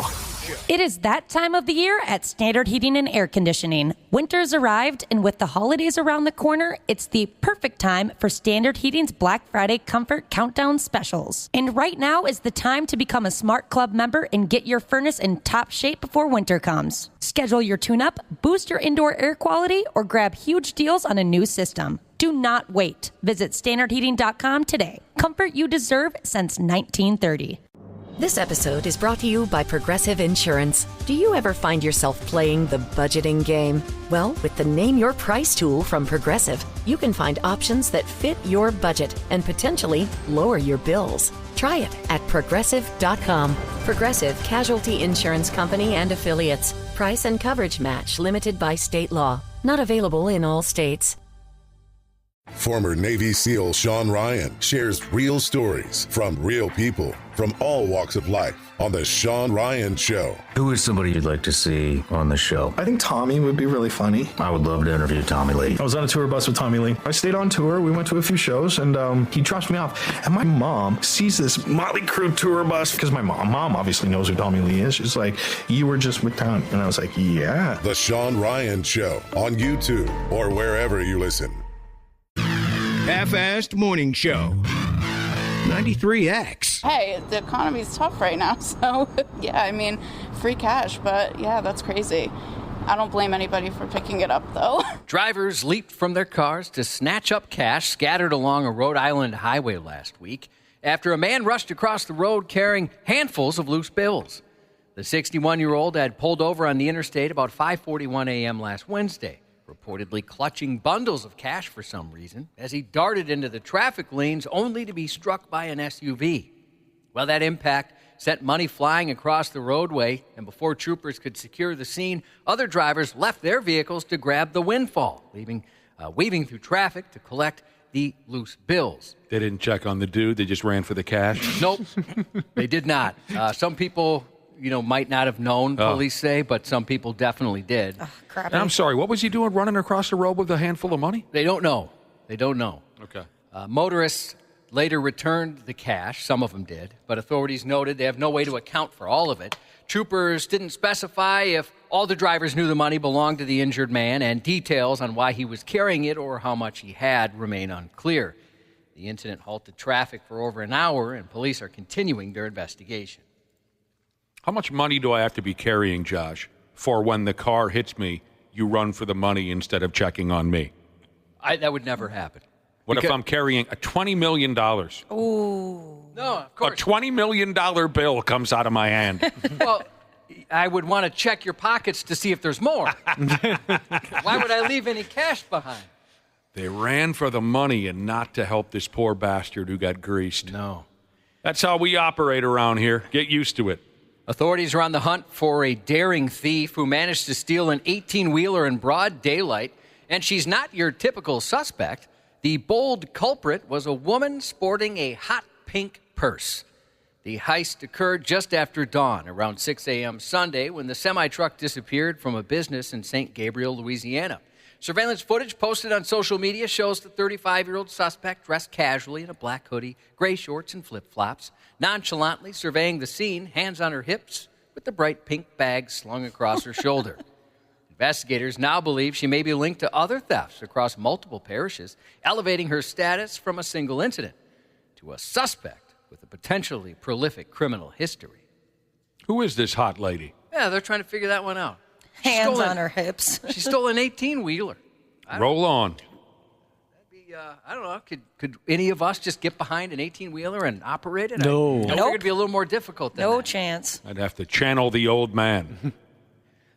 [SPEAKER 2] It is that time of the year at Standard Heating and Air Conditioning. Winter's arrived, and with the holidays around the corner, it's the perfect time for Standard Heating's Black Friday Comfort Countdown specials. And right now is the time to become a Smart Club member and get your furnace in top shape before winter comes. Schedule your tune-up, boost your indoor air quality, or grab huge deals on a new system. Do not wait. Visit standardheating.com today. Comfort you deserve since 1930.
[SPEAKER 14] This episode is brought to you by Progressive Insurance. Do you ever find yourself playing the budgeting game? Well, with the Name Your Price tool from Progressive, you can find options that fit your budget and potentially lower your bills. Try it at Progressive.com. Progressive Casualty Insurance Company and Affiliates. Price and coverage match limited by state law. Not available in all states.
[SPEAKER 10] Former Navy SEAL Sean Ryan shares real stories from real people from all walks of life on The Sean Ryan Show.
[SPEAKER 11] Who is somebody you'd like to see on the show?
[SPEAKER 15] I think Tommy would be really funny.
[SPEAKER 11] I would love to interview Tommy Lee.
[SPEAKER 15] I was on a tour bus with Tommy Lee. I stayed on tour. We went to a few shows, and he drops me off. And my mom sees this Motley Crue tour bus, because my mom obviously knows who Tommy Lee is. She's like, "You were just with Tom." And I was like, "Yeah."
[SPEAKER 10] The Sean Ryan Show on YouTube or wherever you listen.
[SPEAKER 3] Half-Assed Morning Show. 93X.
[SPEAKER 16] Hey, the economy's tough right now, so yeah, I mean, free cash, but yeah, that's crazy. I don't blame anybody for picking it up, though.
[SPEAKER 5] Drivers leaped from their cars to snatch up cash scattered along a Rhode Island highway last week after a man rushed across the road carrying handfuls of loose bills. The 61-year-old had pulled over on the interstate about 5:41 a.m. last Wednesday, reportedly clutching bundles of cash for some reason as he darted into the traffic lanes only to be struck by an SUV. Well, that impact sent money flying across the roadway, and before troopers could secure the scene, other drivers left their vehicles to grab the windfall, weaving through traffic to collect the loose bills.
[SPEAKER 4] They didn't check on the dude. They just ran for the cash?
[SPEAKER 5] Nope, they did not. Some people might not have known, police say, but some people definitely did.
[SPEAKER 7] Crap.
[SPEAKER 4] I'm sorry, what was he doing running across the road with a handful of money?
[SPEAKER 5] They don't know.
[SPEAKER 4] Okay.
[SPEAKER 5] Motorists later returned the cash. Some of them did, but authorities noted they have no way to account for all of it. Troopers didn't specify if all the drivers knew the money belonged to the injured man, and details on why he was carrying it or how much he had remain unclear. The incident halted traffic for over an hour, and police are continuing their investigation.
[SPEAKER 4] How much money do I have to be carrying, Josh, for when the car hits me, you run for the money instead of checking on me?
[SPEAKER 5] That would never happen.
[SPEAKER 4] What if I'm carrying a $20 million?
[SPEAKER 7] Ooh.
[SPEAKER 5] No, of course.
[SPEAKER 4] A $20 million bill comes out of my hand.
[SPEAKER 5] Well, I would want to check your pockets to see if there's more. Why would I leave any cash behind?
[SPEAKER 4] They ran for the money and not to help this poor bastard who got greased.
[SPEAKER 5] No.
[SPEAKER 4] That's how we operate around here. Get used to it.
[SPEAKER 5] Authorities are on the hunt for a daring thief who managed to steal an 18-wheeler in broad daylight, and she's not your typical suspect. The bold culprit was a woman sporting a hot pink purse. The heist occurred just after dawn, around 6 a.m. Sunday, when the semi-truck disappeared from a business in St. Gabriel, Louisiana. Surveillance footage posted on social media shows the 35-year-old suspect dressed casually in a black hoodie, gray shorts, and flip-flops, nonchalantly surveying the scene, hands on her hips, with the bright pink bag slung across her shoulder. Investigators now believe she may be linked to other thefts across multiple parishes, elevating her status from a single incident to a suspect with a potentially prolific criminal history.
[SPEAKER 4] Who is this hot lady?
[SPEAKER 5] Yeah, they're trying to figure that one out.
[SPEAKER 7] Hands on her hips.
[SPEAKER 5] She stole an 18-wheeler.
[SPEAKER 4] Roll on.
[SPEAKER 5] I don't know. Could any of us just get behind an 18-wheeler and operate it?
[SPEAKER 6] No.
[SPEAKER 5] I figured it'd be a little more difficult than
[SPEAKER 7] No
[SPEAKER 5] that.
[SPEAKER 7] chance.
[SPEAKER 4] I'd have to channel the old man.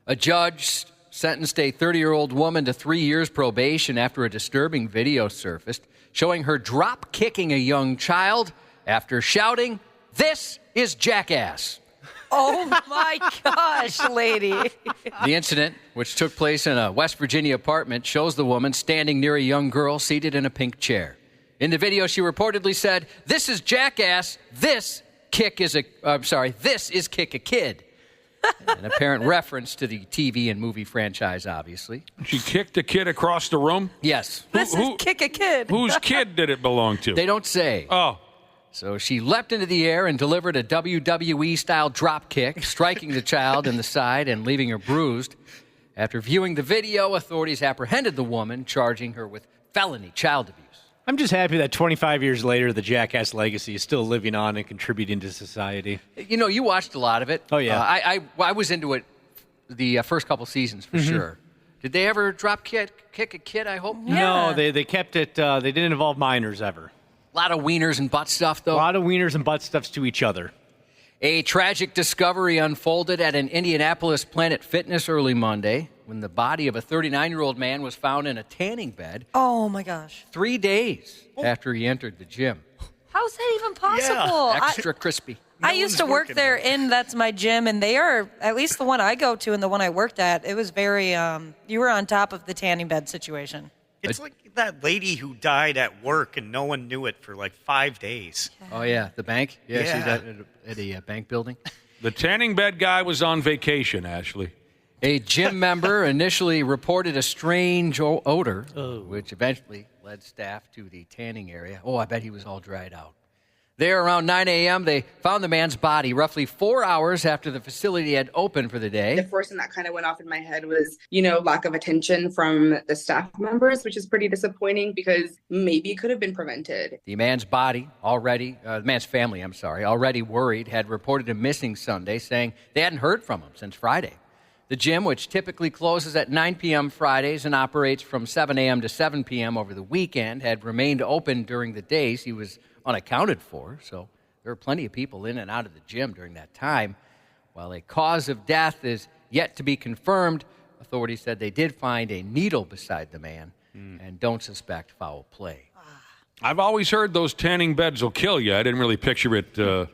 [SPEAKER 5] A judge sentenced a 30-year-old woman to 3 years probation after a disturbing video surfaced showing her drop-kicking a young child after shouting, "This is jackass."
[SPEAKER 7] Oh, my gosh, lady.
[SPEAKER 5] The incident, which took place in a West Virginia apartment, shows the woman standing near a young girl seated in a pink chair. In the video, she reportedly said, "This is jackass. This is kick a kid." An apparent reference to the TV and movie franchise, obviously.
[SPEAKER 4] She kicked a kid across the room?
[SPEAKER 5] Yes.
[SPEAKER 7] This is kick a kid.
[SPEAKER 4] Whose kid did it belong to?
[SPEAKER 5] They don't say.
[SPEAKER 4] Oh.
[SPEAKER 5] So she leapt into the air and delivered a WWE-style drop kick, striking the child in the side and leaving her bruised. After viewing the video, authorities apprehended the woman, charging her with felony child abuse.
[SPEAKER 6] I'm just happy that 25 years later, the Jackass legacy is still living on and contributing to society.
[SPEAKER 5] You know, you watched a lot of it.
[SPEAKER 6] Oh, yeah.
[SPEAKER 5] I was into it the first couple seasons for sure. Did they ever drop kick a kid, I hope?
[SPEAKER 6] No, they kept it, they didn't involve minors ever.
[SPEAKER 5] A lot of wieners and butt stuff, though.
[SPEAKER 6] A lot of wieners and butt stuffs to each other.
[SPEAKER 5] A tragic discovery unfolded at an Indianapolis Planet Fitness early Monday when the body of a 39-year-old man was found in a tanning bed.
[SPEAKER 7] Oh, my gosh.
[SPEAKER 5] 3 days after he entered the gym.
[SPEAKER 7] How's that even possible?
[SPEAKER 5] Extra crispy.
[SPEAKER 7] I used to work there, and that's my gym, and they are, at least the one I go to and the one I worked at, it was very, you were on top of the tanning bed situation.
[SPEAKER 8] It's like that lady who died at work and no one knew it for like 5 days.
[SPEAKER 5] Oh, yeah. The bank? Yeah.
[SPEAKER 8] Yeah.
[SPEAKER 5] See that at a bank building?
[SPEAKER 4] The tanning bed guy was on vacation, Ashley.
[SPEAKER 5] A gym member initially reported a strange odor, which eventually led staff to the tanning area. Oh, I bet he was all dried out. There, around 9 a.m., they found the man's body roughly 4 hours after the facility had opened for the day.
[SPEAKER 17] The first thing that kind of went off in my head was, lack of attention from the staff members, which is pretty disappointing because maybe it could have been prevented.
[SPEAKER 5] The man's body the man's family, already worried, had reported him missing Sunday, saying they hadn't heard from him since Friday. The gym, which typically closes at 9 p.m. Fridays and operates from 7 a.m. to 7 p.m. over the weekend, had remained open during the days he was unaccounted for, so there are plenty of people in and out of the gym during that time. While a cause of death is yet to be confirmed, authorities said they did find a needle beside the man and don't suspect foul play.
[SPEAKER 4] I've always heard those tanning beds will kill you. I didn't really picture it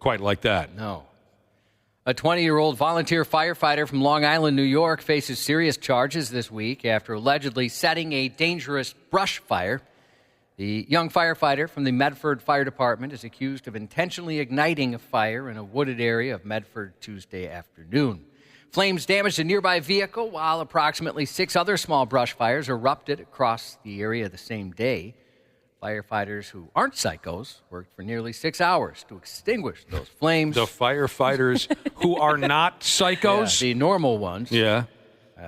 [SPEAKER 4] quite like that.
[SPEAKER 5] No. A 20-year-old volunteer firefighter from Long Island, New York, faces serious charges this week after allegedly setting a dangerous brush fire. The young firefighter from the Medford Fire Department is accused of intentionally igniting a fire in a wooded area of Medford Tuesday afternoon. Flames damaged a nearby vehicle, while approximately 6 other small brush fires erupted across the area the same day. Firefighters who aren't psychos worked for nearly 6 hours to extinguish those flames.
[SPEAKER 4] The firefighters who are not psychos?
[SPEAKER 5] Yeah, the normal ones.
[SPEAKER 4] Yeah.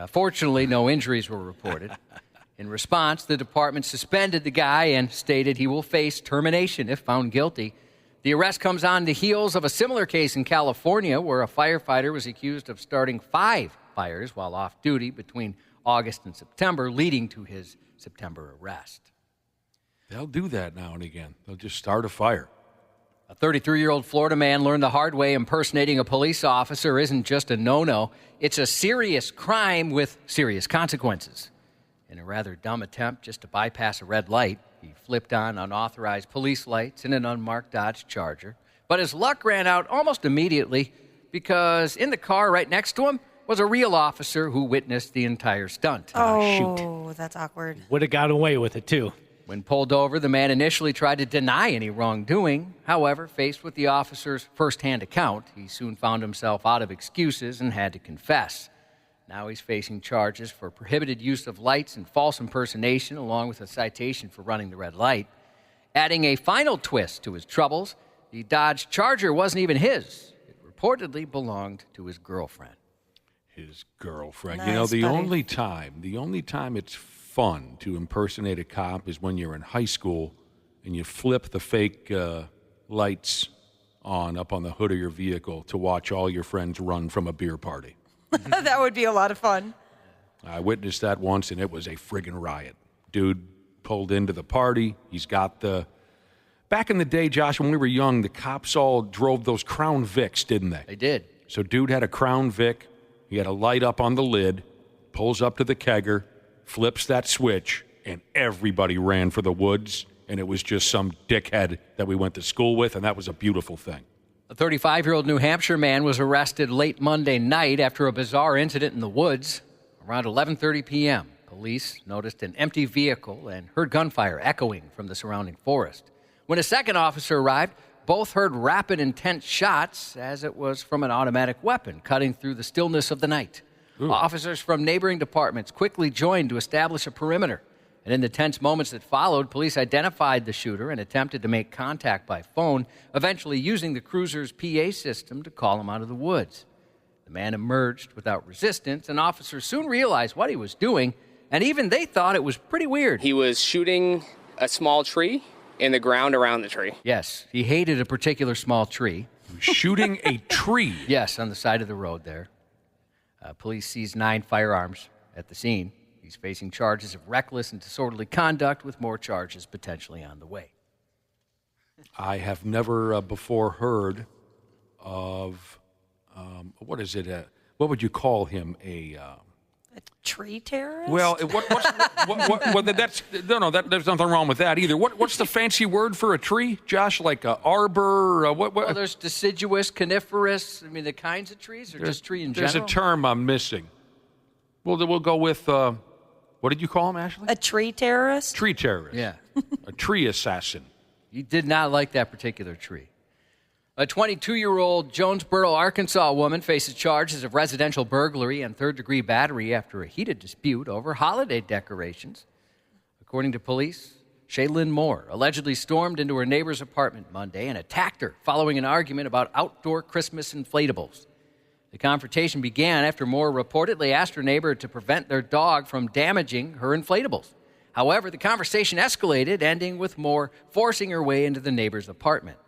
[SPEAKER 5] Fortunately, no injuries were reported. In response, the department suspended the guy and stated he will face termination if found guilty. The arrest comes on the heels of a similar case in California where a firefighter was accused of starting 5 fires while off duty between August and September, leading to his September arrest.
[SPEAKER 4] They'll do that now and again. They'll just start a fire.
[SPEAKER 5] A 33-year-old Florida man learned the hard way impersonating a police officer isn't just a no-no. It's a serious crime with serious consequences. In a rather dumb attempt just to bypass a red light, he flipped on unauthorized police lights in an unmarked Dodge Charger. But his luck ran out almost immediately. because in the car right next to him was a real officer who witnessed the entire stunt.
[SPEAKER 7] Oh, that's awkward.
[SPEAKER 6] Would have got away with it, too.
[SPEAKER 5] When pulled over, the man initially tried to deny any wrongdoing. However, faced with the officer's first-hand account, he soon found himself out of excuses and had to confess. Now he's facing charges for prohibited use of lights and false impersonation, along with a citation for running the red light. Adding a final twist to his troubles, the Dodge Charger wasn't even his. It reportedly belonged to his girlfriend.
[SPEAKER 4] His girlfriend.
[SPEAKER 7] Nice,
[SPEAKER 4] the
[SPEAKER 7] buddy.
[SPEAKER 4] only time it's fun to impersonate a cop is when you're in high school and you flip the fake lights up on the hood of your vehicle to watch all your friends run from a beer party.
[SPEAKER 7] That would be a lot of fun.
[SPEAKER 4] I witnessed that once, and it was a friggin' riot. Dude pulled into the party. He's got back in the day, Josh, when we were young, the cops all drove those Crown Vics, didn't they?
[SPEAKER 5] They did.
[SPEAKER 4] So dude had a Crown Vic. He had a light up on the lid, pulls up to the kegger, flips that switch, and everybody ran for the woods, and it was just some dickhead that we went to school with, and that was a beautiful thing.
[SPEAKER 5] A 35-year-old New Hampshire man was arrested late Monday night after a bizarre incident in the woods. Around 11:30 p.m., police noticed an empty vehicle and heard gunfire echoing from the surrounding forest. When a second officer arrived, both heard rapid, intense shots as it was from an automatic weapon cutting through the stillness of the night.
[SPEAKER 4] Ooh.
[SPEAKER 5] Officers from neighboring departments quickly joined to establish a perimeter. And in the tense moments that followed, police identified the shooter and attempted to make contact by phone, eventually using the cruiser's PA system to call him out of the woods. The man emerged without resistance, and officers soon realized what he was doing, and even they thought it was pretty weird.
[SPEAKER 18] He was shooting a small tree in the ground around the tree.
[SPEAKER 5] Yes, he hated a particular small tree.
[SPEAKER 4] Shooting a tree?
[SPEAKER 5] Yes, on the side of the road there. Police seized 9 firearms at the scene. He's facing charges of reckless and disorderly conduct, with more charges potentially on the way.
[SPEAKER 4] I have never before heard of, what is it? What would you call him? A
[SPEAKER 7] tree terrorist?
[SPEAKER 4] Well, there's nothing wrong with that either. What's the fancy word for a tree, Josh? Like a arbor?
[SPEAKER 5] Well, there's deciduous, coniferous. I mean, the kinds of trees, or just tree in general?
[SPEAKER 4] There's a term I'm missing. Well, we'll go with, what did you call him, Ashley?
[SPEAKER 7] A tree terrorist?
[SPEAKER 4] Tree terrorist.
[SPEAKER 5] Yeah.
[SPEAKER 4] A tree assassin.
[SPEAKER 5] He did not like that particular tree. A 22-year-old Jonesboro, Arkansas woman faces charges of residential burglary and third-degree battery after a heated dispute over holiday decorations. According to police, Shaylin Moore allegedly stormed into her neighbor's apartment Monday and attacked her following an argument about outdoor Christmas inflatables. The confrontation began after Moore reportedly asked her neighbor to prevent their dog from damaging her inflatables. However, the conversation escalated, ending with Moore forcing her way into the neighbor's apartment.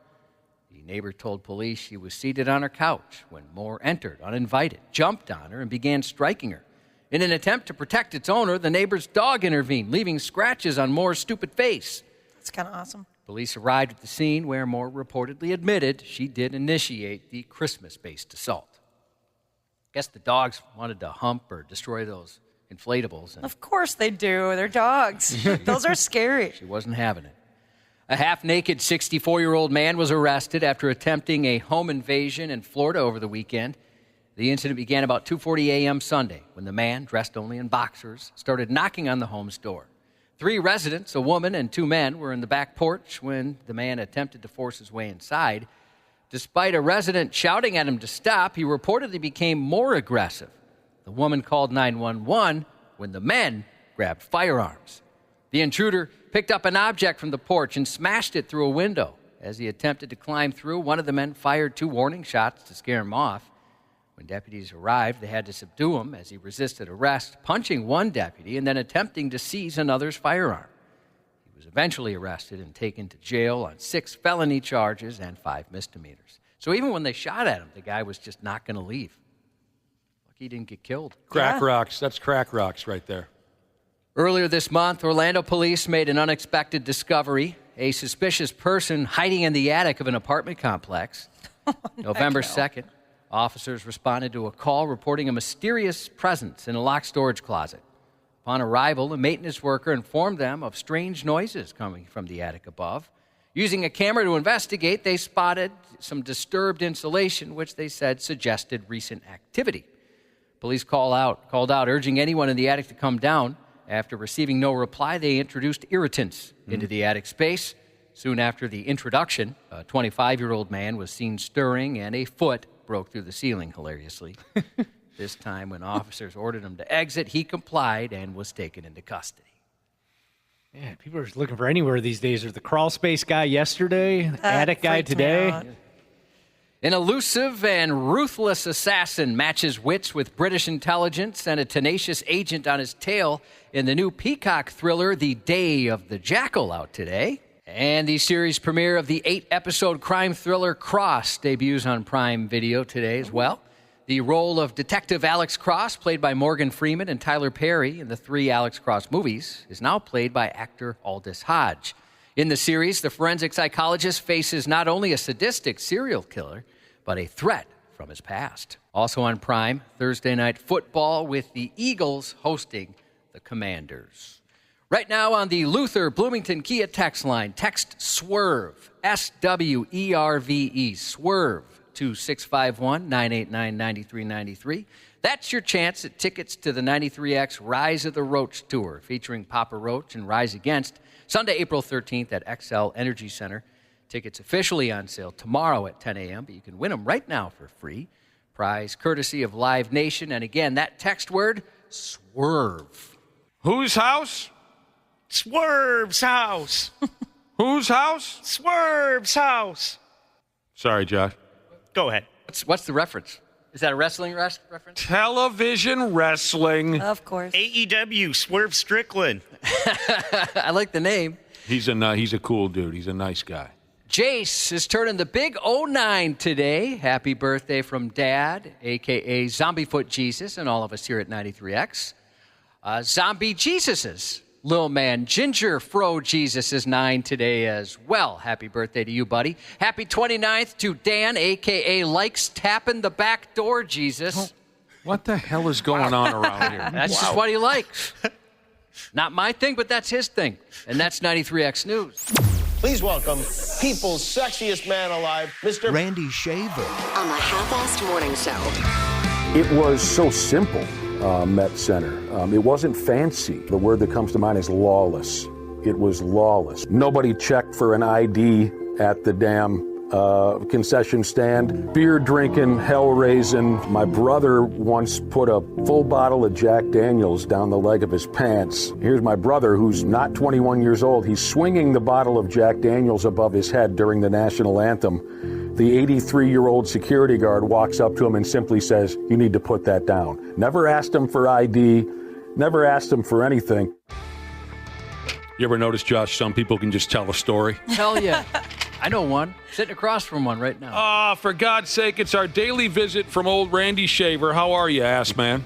[SPEAKER 5] The neighbor told police she was seated on her couch when Moore entered uninvited, jumped on her, and began striking her. In an attempt to protect its owner, the neighbor's dog intervened, leaving scratches on Moore's stupid face.
[SPEAKER 7] That's kind of awesome.
[SPEAKER 5] Police arrived at the scene where Moore reportedly admitted she did initiate the Christmas-based assault. I guess the dogs wanted to hump or destroy those inflatables.
[SPEAKER 7] Of course they do. They're dogs. Those are scary.
[SPEAKER 5] She wasn't having it. A half-naked 64-year-old man was arrested after attempting a home invasion in Florida over the weekend. The incident began about 2:40 a.m. Sunday when the man, dressed only in boxers, started knocking on the home's door. 3 residents, a woman and 2 men, were in the back porch when the man attempted to force his way inside. Despite a resident shouting at him to stop, he reportedly became more aggressive. The woman called 911 when the men grabbed firearms. The intruder picked up an object from the porch and smashed it through a window. As he attempted to climb through, one of the men fired 2 warning shots to scare him off. When deputies arrived, they had to subdue him as he resisted arrest, punching one deputy and then attempting to seize another's firearm. He was eventually arrested and taken to jail on 6 felony charges and 5 misdemeanors. So even when they shot at him, the guy was just not going to leave. Lucky he didn't get killed.
[SPEAKER 4] Crack rocks. That's crack rocks right there.
[SPEAKER 5] Earlier this month, Orlando police made an unexpected discovery: a suspicious person hiding in the attic of an apartment complex. November 2nd, officers responded to a call reporting a mysterious presence in a locked storage closet. Upon arrival, a maintenance worker informed them of strange noises coming from the attic above. Using a camera to investigate, they spotted some disturbed insulation, which they said suggested recent activity. Police called out, urging anyone in the attic to come down. After receiving no reply, they introduced irritants into the attic space. Soon after the introduction, a 25-year-old man was seen stirring, and a foot broke through the ceiling, hilariously. This time, when officers ordered him to exit, he complied and was taken into custody.
[SPEAKER 6] Yeah, people are just looking for anywhere these days. There's the crawl space guy yesterday, attic guy today.
[SPEAKER 5] An elusive and ruthless assassin matches wits with British intelligence and a tenacious agent on his tail in the new Peacock thriller, The Day of the Jackal, out today. And the series premiere of the 8-episode crime thriller Cross debuts on Prime Video today as well. The role of Detective Alex Cross, played by Morgan Freeman and Tyler Perry in the 3 Alex Cross movies, is now played by actor Aldous Hodge. In the series, the forensic psychologist faces not only a sadistic serial killer, but a threat from his past. Also on Prime, Thursday Night Football with the Eagles hosting the Commanders. Right now on the Luther Bloomington Kia text line, text SWERVE, S-W-E-R-V-E, SWERVE, to 651-989-9393. That's your chance at tickets to the 93X Rise of the Roach Tour, featuring Papa Roach and Rise Against, Sunday, April 13th at XL Energy Center. Tickets officially on sale tomorrow at 10 a.m., but you can win them right now for free. Prize courtesy of Live Nation. And again, that text word, SWERVE.
[SPEAKER 4] Whose house?
[SPEAKER 8] Swerve's house.
[SPEAKER 4] Whose house?
[SPEAKER 8] Swerve's house.
[SPEAKER 4] Sorry, Josh.
[SPEAKER 8] Go ahead.
[SPEAKER 5] What's the reference? Is that a wrestling reference?
[SPEAKER 4] Television wrestling.
[SPEAKER 7] Of course.
[SPEAKER 8] AEW, Swerve Strickland.
[SPEAKER 5] I like the name.
[SPEAKER 4] He's a cool dude. He's a nice guy.
[SPEAKER 5] Jace is turning the big 09 today. Happy birthday from Dad, a.k.a. Zombiefoot Jesus, and all of us here at 93X. Zombie Jesus's Lil Man Ginger Fro Jesus is 9 today as well. Happy birthday to you, buddy. Happy 29th to Dan, a.k.a. Likes Tapping the Back Door Jesus.
[SPEAKER 4] What the hell is going on around here?
[SPEAKER 5] That's just what he likes. Not my thing, but that's his thing. And that's 93X News.
[SPEAKER 19] Please welcome people's sexiest man alive, Mr.
[SPEAKER 3] Randy Shaver.
[SPEAKER 20] On the Half-Assed Morning Show.
[SPEAKER 21] It was so simple, Met Center. It wasn't fancy. The word that comes to mind is lawless. It was lawless. Nobody checked for an ID at the damn concession stand. Beer drinking, hell raising. My brother once put a full bottle of Jack Daniels down the leg of his pants. Here's my brother, who's not 21 years old. He's swinging the bottle of Jack Daniels above his head during the national anthem. The 83-year-old security guard walks up to him and simply says, "You need to put that down." Never asked him for ID, never asked him for anything.
[SPEAKER 4] You ever notice, Josh, some people can just tell a story?
[SPEAKER 5] Hell yeah. I know one. Sitting across from one right now.
[SPEAKER 4] For God's sake, it's our daily visit from old Randy Shaver. How are you, ass man?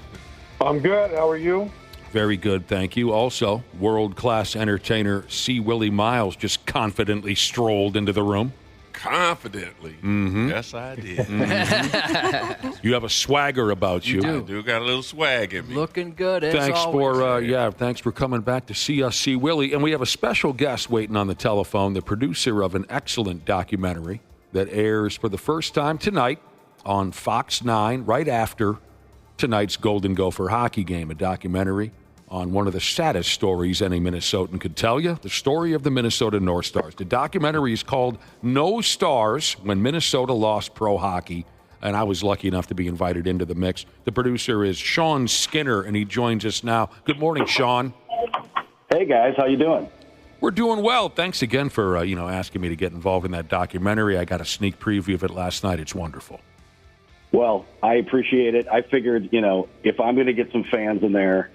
[SPEAKER 22] I'm good. How are you?
[SPEAKER 4] Very good, thank you. Also, world-class entertainer C. Willi Myles just confidently strolled into the room.
[SPEAKER 23] Confidently?
[SPEAKER 4] Mm-hmm.
[SPEAKER 23] Yes, I did.
[SPEAKER 4] Mm-hmm. You have a swagger about you.
[SPEAKER 23] I do got a little swag in me.
[SPEAKER 5] Looking good as
[SPEAKER 4] Thanks
[SPEAKER 5] always.
[SPEAKER 4] Thanks for coming back to see us, see Willie. And we have a special guest waiting on the telephone, the producer of an excellent documentary that airs for the first time tonight on Fox 9, right after tonight's Golden Gopher hockey game, a documentary on one of the saddest stories any Minnesotan could tell you, the story of the Minnesota North Stars. The documentary is called No Stars, When Minnesota Lost Pro Hockey, and I was lucky enough to be invited into the mix. The producer is Sean Skinner, and he joins us now. Good morning, Sean.
[SPEAKER 24] Hey, guys. How you doing?
[SPEAKER 4] We're doing well. Thanks again for asking me to get involved in that documentary. I got a sneak preview of it last night. It's wonderful.
[SPEAKER 24] Well, I appreciate it. I figured, if I'm going to get some fans in there,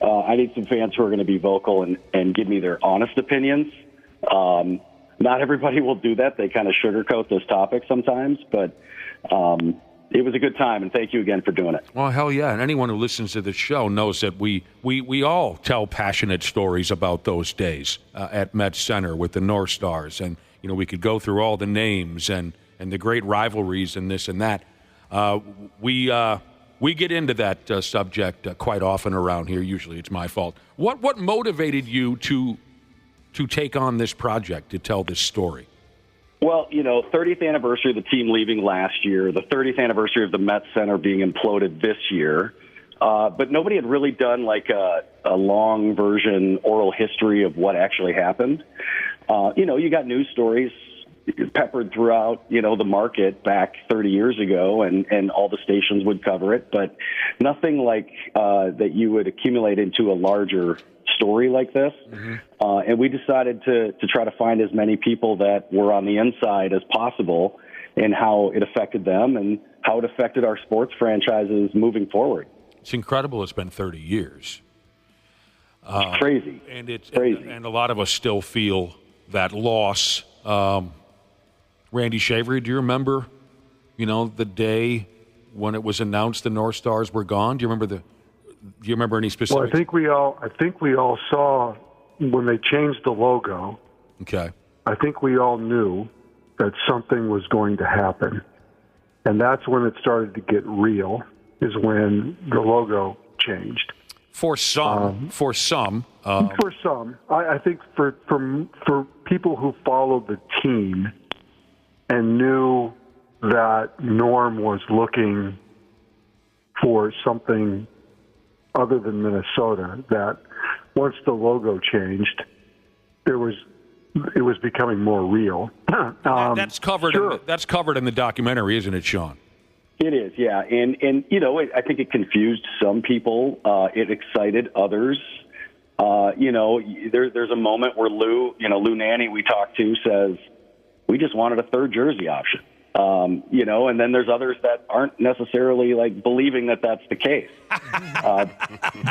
[SPEAKER 24] I need some fans who are going to be vocal and give me their honest opinions. Not everybody will do that. They kind of sugarcoat this topic sometimes, but it was a good time, and thank you again for doing it.
[SPEAKER 4] Well, hell yeah, and anyone who listens to this show knows that we all tell passionate stories about those days at Met Center with the North Stars, and we could go through all the names and the great rivalries and this and that. We get into that subject quite often around here. Usually it's my fault. What motivated you to take on this project, to tell this story?
[SPEAKER 24] Well, 30th anniversary of the team leaving last year, the 30th anniversary of the Met Center being imploded this year. But nobody had really done like a long version oral history of what actually happened. You got news stories peppered throughout, the market back 30 years ago, and all the stations would cover it, but nothing like that you would accumulate into a larger story like this. And we decided to try to find as many people that were on the inside as possible and how it affected them and how it affected our sports franchises moving forward.
[SPEAKER 4] It's incredible. It's been 30 years.
[SPEAKER 24] It's crazy.
[SPEAKER 4] And it's
[SPEAKER 24] crazy.
[SPEAKER 4] And a lot of us still feel that loss. Randy Shaver, do you remember, the day when it was announced the North Stars were gone? Do you remember any specifics?
[SPEAKER 22] Well, I think we all saw when they changed the logo.
[SPEAKER 4] Okay.
[SPEAKER 22] I think we all knew that something was going to happen. And that's when it started to get real, is when the logo changed.
[SPEAKER 4] For some.
[SPEAKER 22] For some. I think for people who followed the team and knew that Norm was looking for something other than Minnesota, that once the logo changed, it was becoming more real.
[SPEAKER 4] That's covered.
[SPEAKER 22] Sure.
[SPEAKER 4] That's covered in the documentary, isn't it, Sean?
[SPEAKER 24] It is, yeah, and I think it confused some people. It excited others. There's a moment where Lou Nanny we talked to says, we just wanted a third jersey option. And then there's others that aren't necessarily like believing that that's the case.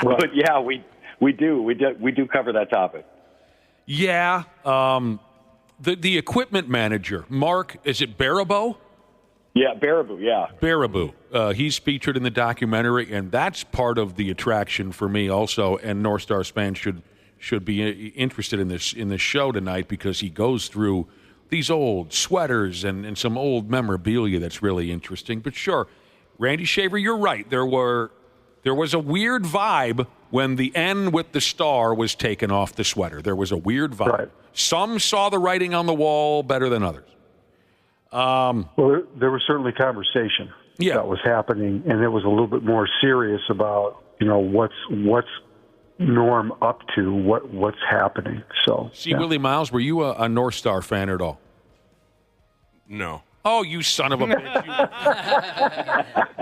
[SPEAKER 24] But yeah, we do cover that topic.
[SPEAKER 4] Yeah. The equipment manager, Mark, is it Baraboo?
[SPEAKER 24] Yeah, Baraboo, yeah.
[SPEAKER 4] Baraboo. He's featured in the documentary, and that's part of the attraction for me also, and North Stars fans should be interested in this show tonight because he goes through these old sweaters and some old memorabilia that's really interesting. But sure, Randy Shaver, you're right. There was a weird vibe when the N with the star was taken off the sweater. There was a weird vibe. Right. Some saw the writing on the wall better than others.
[SPEAKER 22] Well, there was certainly conversation that was happening, and it was a little bit more serious about what's Norm up to, what's happening. So,
[SPEAKER 4] C Willi Myles, were you a North Star fan at all?
[SPEAKER 23] No.
[SPEAKER 4] Oh, you son of a bitch!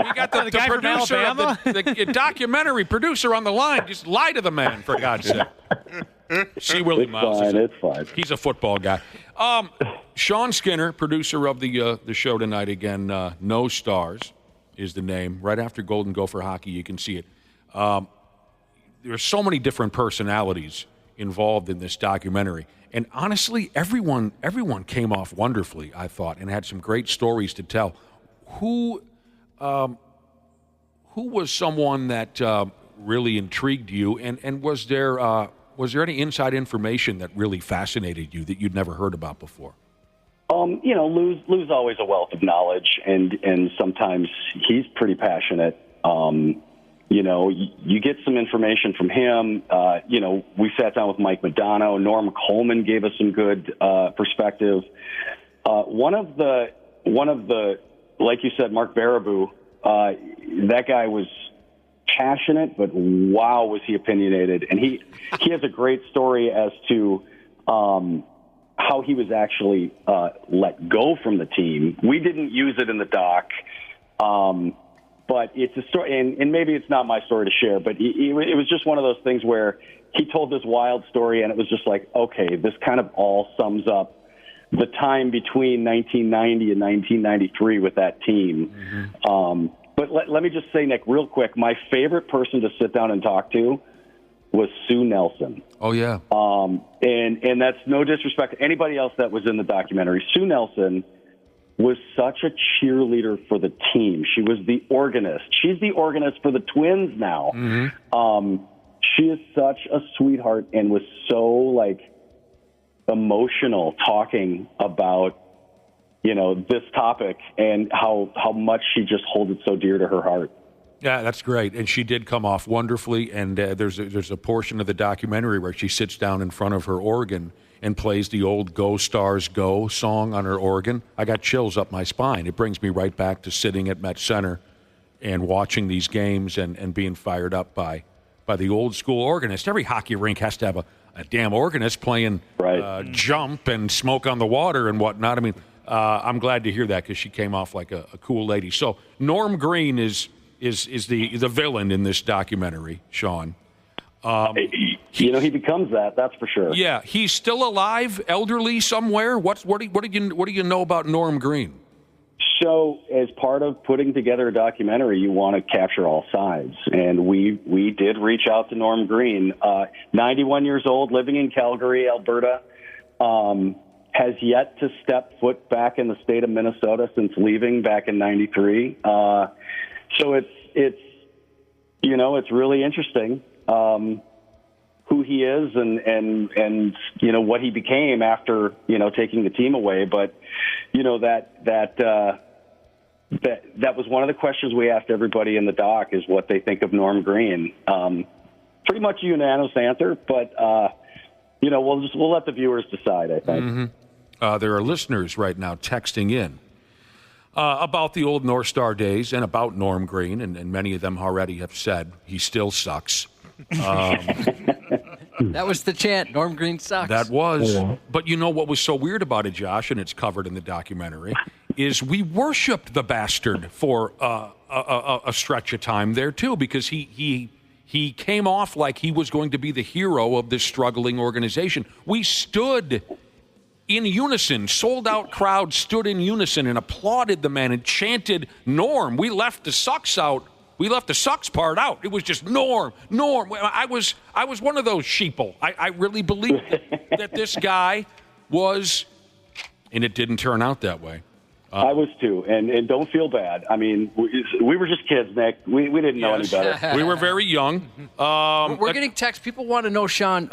[SPEAKER 4] You got the
[SPEAKER 6] guy from
[SPEAKER 4] producer,
[SPEAKER 6] Alabama?
[SPEAKER 4] the documentary producer on the line. Just lie to the man, for God's sake. C Willi Myles.
[SPEAKER 24] It's fine.
[SPEAKER 4] He's a football guy. Sean Skinner, producer of the show tonight again. No Stars is the name. Right after Golden Gopher Hockey, you can see it. There's so many different personalities involved in this documentary, and honestly, everyone came off wonderfully, I thought, and had some great stories to tell. Who was someone that really intrigued you, and was there any inside information that really fascinated you that you'd never heard about before?
[SPEAKER 24] Lou's always a wealth of knowledge, and sometimes he's pretty passionate. You get some information from him. We sat down with Mike Madonna. Norm Coleman gave us some good perspective. One of the, like you said, Mark Baraboo, that guy was passionate, but wow, was he opinionated. And he has a great story as to how he was actually let go from the team. We didn't use it in the doc. But it's a story, and maybe it's not my story to share, but it was just one of those things where he told this wild story, and it was just like, okay, this kind of all sums up the time between 1990 and 1993 with that team. Mm-hmm. But let me just say, Nick, real quick, my favorite person to sit down and talk to was Sue Nelson.
[SPEAKER 4] Oh, yeah.
[SPEAKER 24] And that's no disrespect to anybody else that was in the documentary. Sue Nelson was such a cheerleader for the team. She was the organist. She's the organist for the Twins now. Mm-hmm. She is such a sweetheart and was so emotional talking about, this topic and how much she just holds it so dear to her heart.
[SPEAKER 4] Yeah, that's great. And she did come off wonderfully. And there's a portion of the documentary where she sits down in front of her organ and plays the old Go Stars Go song on her organ. I got chills up my spine. It brings me right back to sitting at Met Center and watching these games and being fired up by the old school organist. Every hockey rink has to have a damn organist playing Jump and Smoke on the Water and whatnot. I mean, I'm glad to hear that because she came off like a cool lady. So Norm Green is the villain in this documentary, Sean.
[SPEAKER 24] He becomes that's for sure.
[SPEAKER 4] Yeah, he's still alive, elderly somewhere. What do you know about Norm Green?
[SPEAKER 24] So, as part of putting together a documentary, you want to capture all sides, and we did reach out to Norm Green, 91 years old, living in Calgary, Alberta. Has yet to step foot back in the state of Minnesota since leaving back in '93. So it's really interesting who he is and what he became after taking the team away. But that was one of the questions we asked everybody in the doc is what they think of Norm Green. Pretty much a unanimous answer, but we'll let the viewers decide, I think.
[SPEAKER 4] Mm-hmm. There are listeners right now texting in about the old North Star days and about Norm Green, and many of them already have said he still sucks.
[SPEAKER 5] That was the chant. Norm Green sucks.
[SPEAKER 4] That was. Yeah. But you know what was so weird about it, Josh, and it's covered in the documentary, is we worshipped the bastard for a stretch of time there, too, because he came off like he was going to be the hero of this struggling organization. We stood in unison, sold-out crowd stood in unison and applauded the man and chanted Norm. We left the sucks out. We left the sucks part out. It was just Norm. I was one of those sheeple. I really believed that this guy was, and it didn't turn out that way.
[SPEAKER 24] I was too, and don't feel bad. I mean, we were just kids, Nick. We didn't know any better.
[SPEAKER 4] We were very young.
[SPEAKER 5] We're getting texts. People want to know, Sean,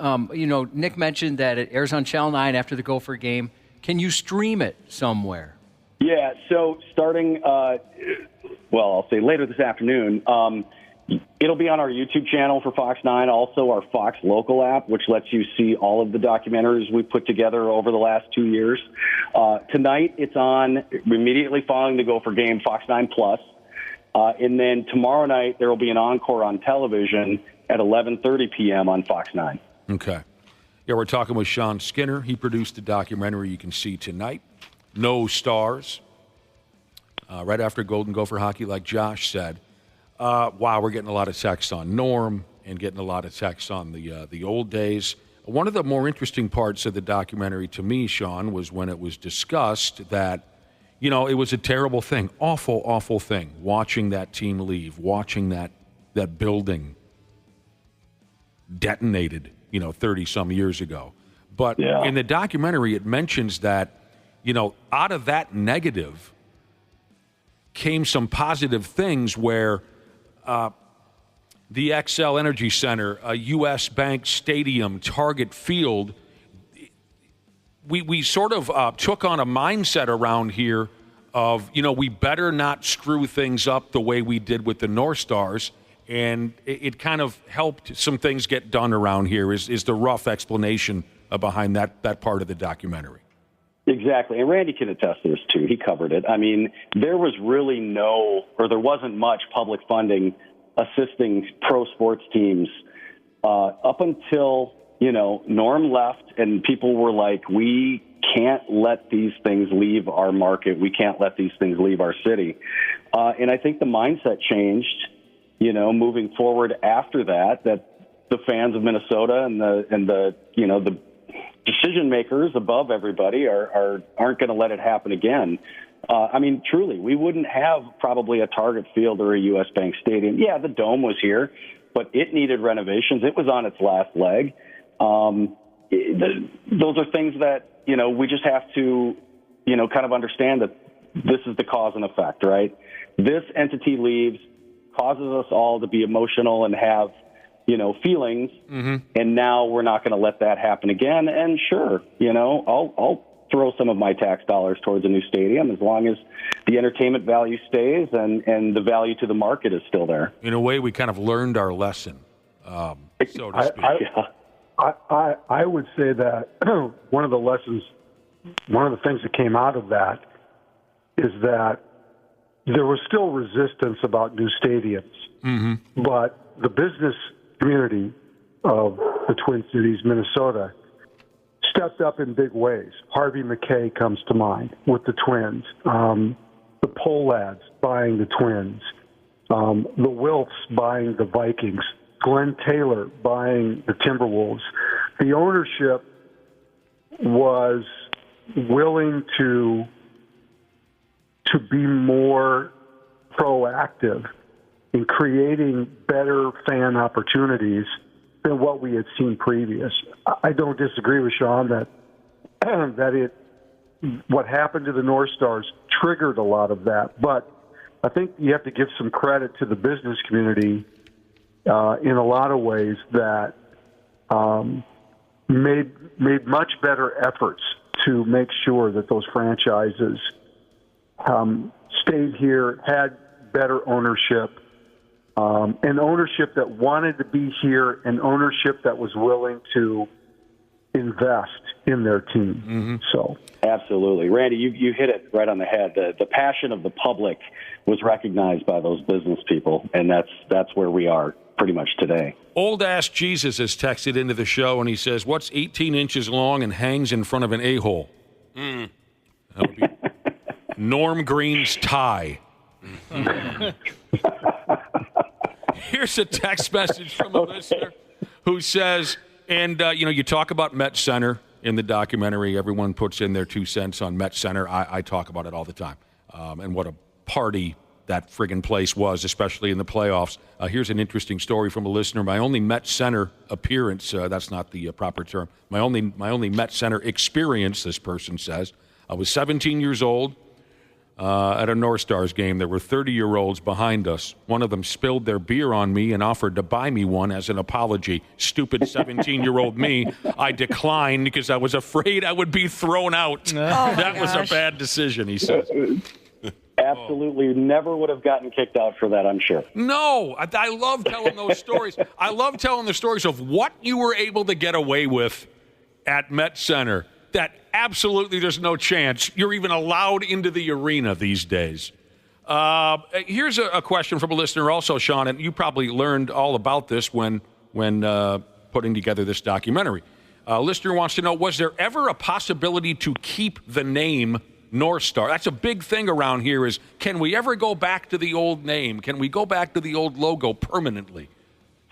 [SPEAKER 5] Nick mentioned that it airs on Channel 9 after the Gopher game. Can you stream it somewhere?
[SPEAKER 24] Yeah, so starting, I'll say later this afternoon, it'll be on our YouTube channel for Fox 9, also our Fox Local app, which lets you see all of the documentaries we put together over the last 2 years. Tonight, it's on immediately following the Gopher game, Fox 9 Plus. And then tomorrow night, there will be an encore on television at 11:30 p.m. on Fox 9.
[SPEAKER 4] Okay. Yeah, we're talking with Sean Skinner. He produced the documentary you can see tonight, No Stars, right after Golden Gopher hockey, like Josh said. Wow, we're getting a lot of texts on Norm and getting a lot of texts on the old days. One of the more interesting parts of the documentary to me, Sean, was when it was discussed that, it was a terrible thing, awful, awful thing, watching that team leave, watching that building detonated, 30-some years ago. But in the documentary, it mentions that, out of that negative came some positive things where the XL Energy Center, U.S. Bank Stadium, Target Field, we sort of took on a mindset around here of, we better not screw things up the way we did with the North Stars, and it kind of helped some things get done around here is the rough explanation behind that part of the documentary.
[SPEAKER 24] Exactly. And Randy can attest to this, too. He covered it. I mean, there was really there wasn't much public funding assisting pro sports teams up until, Norm left and people were like, we can't let these things leave our market. We can't let these things leave our city. And I think the mindset changed, moving forward after that the fans of Minnesota and the decision makers above everybody aren't going to let it happen again. I mean, truly, we wouldn't have probably a Target Field or a U.S. Bank Stadium. Yeah, the Dome was here, but it needed renovations. It was on its last leg. Those are things that, we just have to, kind of understand that this is the cause and effect, right? This entity leaves, causes us all to be emotional and have, feelings, and now we're not going to let that happen again. And sure, I'll throw some of my tax dollars towards a new stadium as long as the entertainment value stays and the value to the market is still there.
[SPEAKER 4] In a way, we kind of learned our lesson, so to speak.
[SPEAKER 22] I would say that one of the things that came out of that is that there was still resistance about new stadiums, but the business community of the Twin Cities, Minnesota, stepped up in big ways. Harvey McKay comes to mind with the Twins, the Pohlads buying the Twins, the Wilfs buying the Vikings, Glenn Taylor buying the Timberwolves. The ownership was willing to be more proactive in creating better fan opportunities than what we had seen previous. I don't disagree with Sean that what happened to the North Stars triggered a lot of that, but I think you have to give some credit to the business community in a lot of ways that made much better efforts to make sure that those franchises stayed here, had better ownership, and ownership that wanted to be here, and ownership that was willing to invest in their team. So,
[SPEAKER 24] absolutely, Randy, you hit it right on the head. The passion of the public was recognized by those business people, and that's where we are pretty much today.
[SPEAKER 4] Old Ass Jesus has texted into the show, and he says, "What's 18 inches long and hangs in front of an a-hole?" That would be Norm Green's tie. Here's a text message from a listener who says, and, you talk about Met Center in the documentary. Everyone puts in their 2 cents on Met Center. I talk about it all the time, and what a party that friggin' place was, especially in the playoffs. Here's an interesting story from a listener. My only Met Center appearance, that's not the proper term, my only Met Center experience, this person says, I was 17 years old. At a North Stars game, there were 30-year-olds behind us. One of them spilled their beer on me and offered to buy me one as an apology. Stupid 17-year-old me. I declined because I was afraid I would be thrown out. That was a bad decision, he says.
[SPEAKER 24] Absolutely never would have gotten kicked out for that, I'm sure.
[SPEAKER 4] No, I love telling those stories. I love telling the stories of what you were able to get away with at Met Center. That absolutely there's no chance you're even allowed into the arena these days. Here's a question from a listener also, Sean, and you probably learned all about this when putting together this documentary. A listener wants to know, was there ever a possibility to keep the name North Star? That's a big thing around here is, can we ever go back to the old name? Can we go back to the old logo permanently?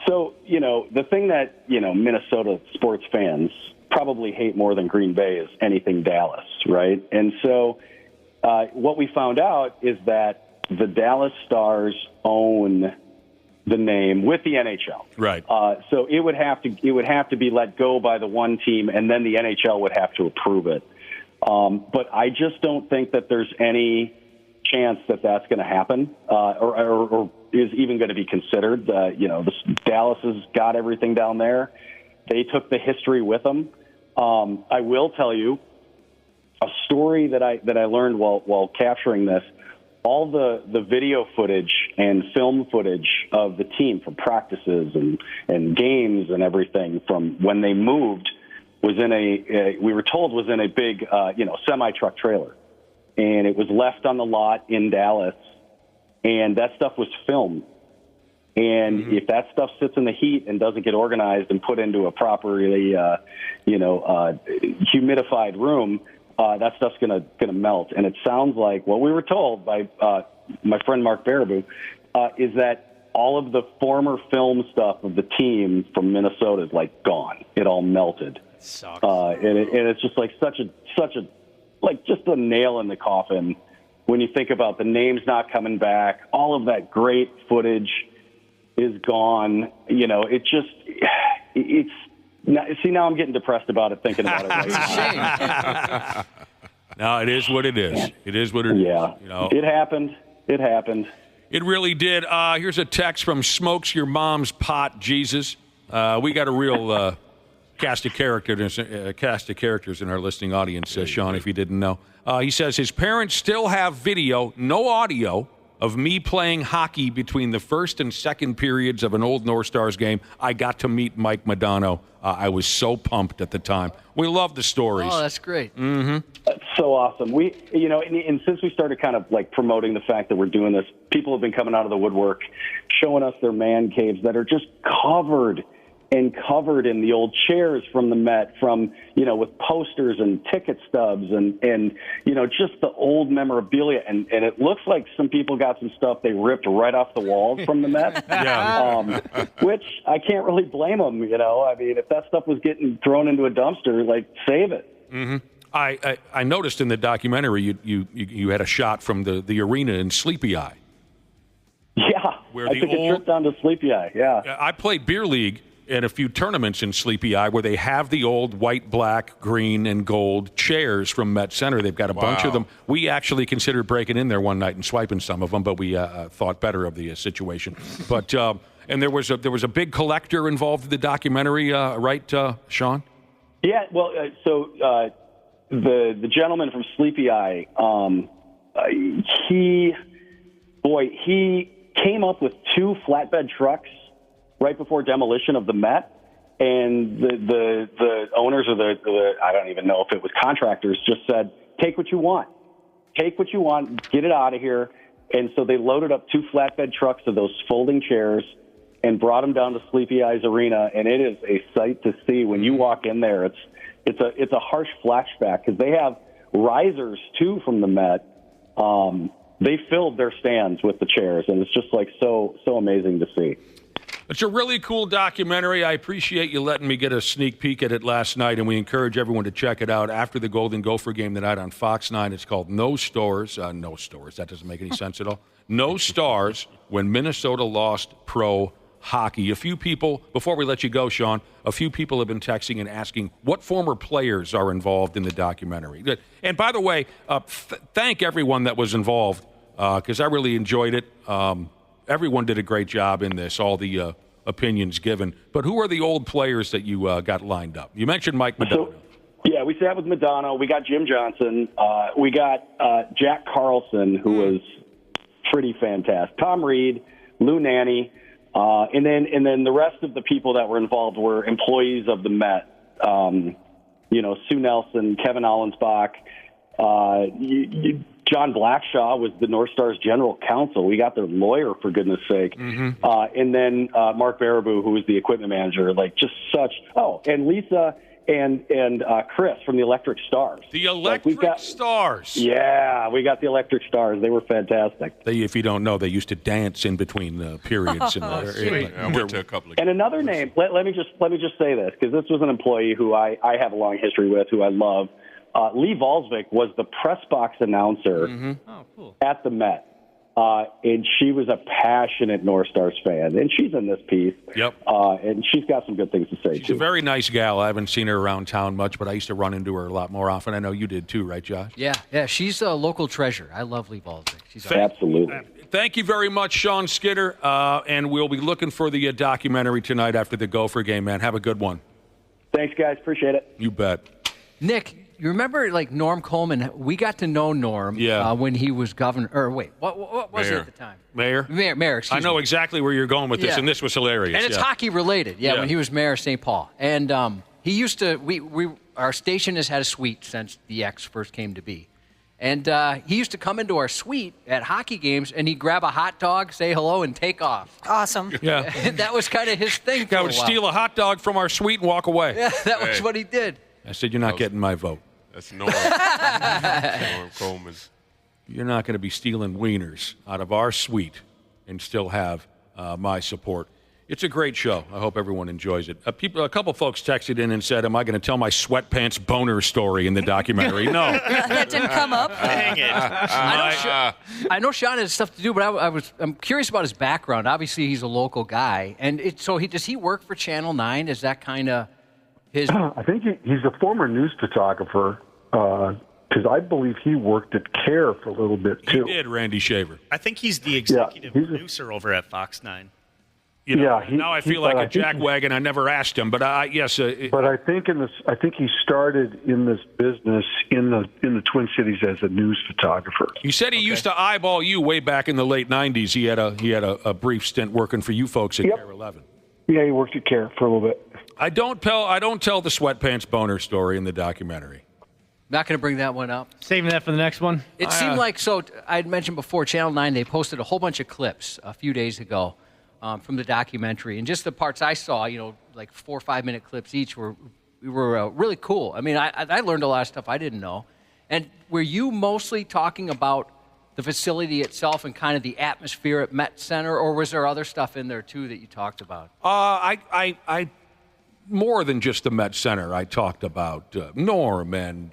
[SPEAKER 24] So, the thing that, Minnesota sports fans probably hate more than Green Bay is anything Dallas, right? And so what we found out is that the Dallas Stars own the name with the NHL.
[SPEAKER 4] Right.
[SPEAKER 24] So it would have to be let go by the one team, and then the NHL would have to approve it. But I just don't think that there's any chance that that's going to happen or is even going to be considered. Dallas has got everything down there. They took the history with them. I will tell you a story that I learned while capturing this. All the video footage and film footage of the team from practices and games and everything from when they moved was in we were told was in a big semi-truck trailer, and it was left on the lot in Dallas, and that stuff was filmed. And if that stuff sits in the heat and doesn't get organized and put into a properly, humidified room, that stuff's gonna melt. And it sounds like what we were told by my friend Mark Baraboo is that all of the former film stuff of the team from Minnesota is like gone. It all melted.
[SPEAKER 6] Sucks.
[SPEAKER 24] And it's just like such a just a nail in the coffin when you think about the names not coming back. All of that great footage is gone. Now I'm getting depressed about it thinking about it right now.
[SPEAKER 4] No, it is what it is. It is what it is.
[SPEAKER 24] Yeah. It happened.
[SPEAKER 4] It really did. Here's a text from Smokes Your Mom's Pot, Jesus. We got a real cast of characters in our listening audience, Sean, if you didn't know. He says his parents still have video, no audio, of me playing hockey between the first and second periods of an old North Stars game. I got to meet Mike Modano. I was so pumped at the time. We love the stories.
[SPEAKER 5] Oh, that's great.
[SPEAKER 4] Mm-hmm.
[SPEAKER 24] That's so awesome. And since we started kind of like promoting the fact that we're doing this, people have been coming out of the woodwork, showing us their man caves that are just covered in the old chairs from the Met, with posters and ticket stubs and just the old memorabilia. And it looks like some people got some stuff they ripped right off the walls from the Met, which I can't really blame them. I mean, if that stuff was getting thrown into a dumpster, like, save it.
[SPEAKER 4] Mm-hmm. I noticed in the documentary you had a shot from the arena in Sleepy Eye.
[SPEAKER 24] Yeah,
[SPEAKER 4] where
[SPEAKER 24] I took a trip down to Sleepy Eye, yeah.
[SPEAKER 4] I played beer league in a few tournaments in Sleepy Eye where they have the old white, black, green, and gold chairs from Met Center. They've got a bunch of them. We actually considered breaking in there one night and swiping some of them, but we thought better of the situation. But and there was a big collector involved in the documentary, right, Sean?
[SPEAKER 24] Yeah, well, the gentleman from Sleepy Eye, he came up with 2 flatbed trucks right before demolition of the Met, and the owners of the I don't even know if it was contractors, just said, take what you want, get it out of here. And so they loaded up 2 flatbed trucks of those folding chairs and brought them down to Sleepy Eye's arena, and it is a sight to see when you walk in there. It's a harsh flashback because they have risers too from the Met. They filled their stands with the chairs, and it's just like so amazing to see.
[SPEAKER 4] It's a really cool documentary. I appreciate you letting me get a sneak peek at it last night, and we encourage everyone to check it out after the Golden Gopher game tonight on Fox 9. It's called No Stores. No Stores. That doesn't make any sense at all. No Stars when Minnesota lost pro hockey. A few people, before we let you go, Sean, a few people have been texting and asking what former players are involved in the documentary. And by the way, thank everyone that was involved because I really enjoyed it. Everyone did a great job in this, all the opinions given. But who are the old players that you got lined up? You mentioned Mike Modano.
[SPEAKER 24] Yeah, we sat with Modano. We got Jim Johnson. We got Jack Carlson, who was pretty fantastic. Tom Reed, Lou Nanny, and then the rest of the people that were involved were employees of the Met. Sue Nelson, Kevin Allensbach, John Blackshaw was the North Stars general counsel. We got their lawyer, for goodness sake. Mm-hmm. And then Mark Baraboo, who was the equipment manager, and Lisa and Chris from the Electric Stars.
[SPEAKER 4] The Electric Stars.
[SPEAKER 24] Yeah, we got the Electric Stars. They were fantastic.
[SPEAKER 4] If you don't know, they used to dance in between periods.
[SPEAKER 23] I went to a couple of
[SPEAKER 24] and another name, let me just say this, because this was an employee who I have a long history with, who I love. Lee Valsvik was the press box announcer at the Met. And she was a passionate North Stars fan, and she's in this piece.
[SPEAKER 4] Yep.
[SPEAKER 24] And she's got some good things to say,
[SPEAKER 4] She's a very nice gal. I haven't seen her around town much, but I used to run into her a lot more often. I know you did too, right, Josh?
[SPEAKER 5] Yeah. She's a local treasure. I love Lee Valsvik. She's
[SPEAKER 24] absolutely.
[SPEAKER 4] Thank you very much, Sean Skidder. And we'll be looking for the documentary tonight after the Gopher game, man. Have a good one.
[SPEAKER 24] Thanks, guys. Appreciate it.
[SPEAKER 4] You bet.
[SPEAKER 5] Nick, you remember, Norm Coleman? We got to know Norm when he was governor. Or wait, what was he at the time?
[SPEAKER 4] Mayor,
[SPEAKER 5] excuse me.
[SPEAKER 4] I know exactly where you're going with this, and this was hilarious.
[SPEAKER 5] And it's hockey related, when he was mayor of St. Paul. And he used to, our station has had a suite since the X first came to be. And he used to come into our suite at hockey games, and he'd grab a hot dog, say hello, and take off.
[SPEAKER 7] Awesome.
[SPEAKER 4] Yeah.
[SPEAKER 5] That was kind of his thing for
[SPEAKER 4] a while. Would steal a hot dog from our suite and walk away.
[SPEAKER 5] Yeah, that was what he did.
[SPEAKER 4] I said, you're not getting my vote.
[SPEAKER 23] That's Norm. Norm Coleman.
[SPEAKER 4] You're not going to be stealing wieners out of our suite and still have my support. It's a great show. I hope everyone enjoys it. A couple folks texted in and said, am I going to tell my sweatpants boner story in the documentary? No.
[SPEAKER 7] That didn't come up.
[SPEAKER 24] Dang it.
[SPEAKER 5] I know Sean has stuff to do, but I'm curious about his background. Obviously, he's a local guy. And does he work for Channel 9? Is that kind of his...
[SPEAKER 22] I think he's a former news photographer, because I believe he worked at CARE for a little bit, too.
[SPEAKER 4] He did, Randy Shaver.
[SPEAKER 8] I think he's the executive producer over at Fox 9.
[SPEAKER 4] You know,
[SPEAKER 22] Yeah,
[SPEAKER 4] now I feel like a jackwagon. I never asked him, but yes.
[SPEAKER 22] But I think he started in this business in the Twin Cities as a news photographer.
[SPEAKER 4] He said he used to eyeball you way back in the late '90s. He had a brief stint working for you folks at Care 11.
[SPEAKER 22] Yeah, he worked at Care for a little bit.
[SPEAKER 4] I don't tell the sweatpants boner story in the documentary.
[SPEAKER 5] Not going to bring that one up.
[SPEAKER 6] Saving that for the next one.
[SPEAKER 5] It seemed like, so I had mentioned before, Channel 9, they posted a whole bunch of clips a few days ago from the documentary. And just the parts I saw, like 4 or 5 minute clips each were really cool. I mean, I learned a lot of stuff I didn't know. And were you mostly talking about the facility itself and kind of the atmosphere at Met Center, or was there other stuff in there, too, that you talked about?
[SPEAKER 4] I more than just the Met Center. I talked about Norm and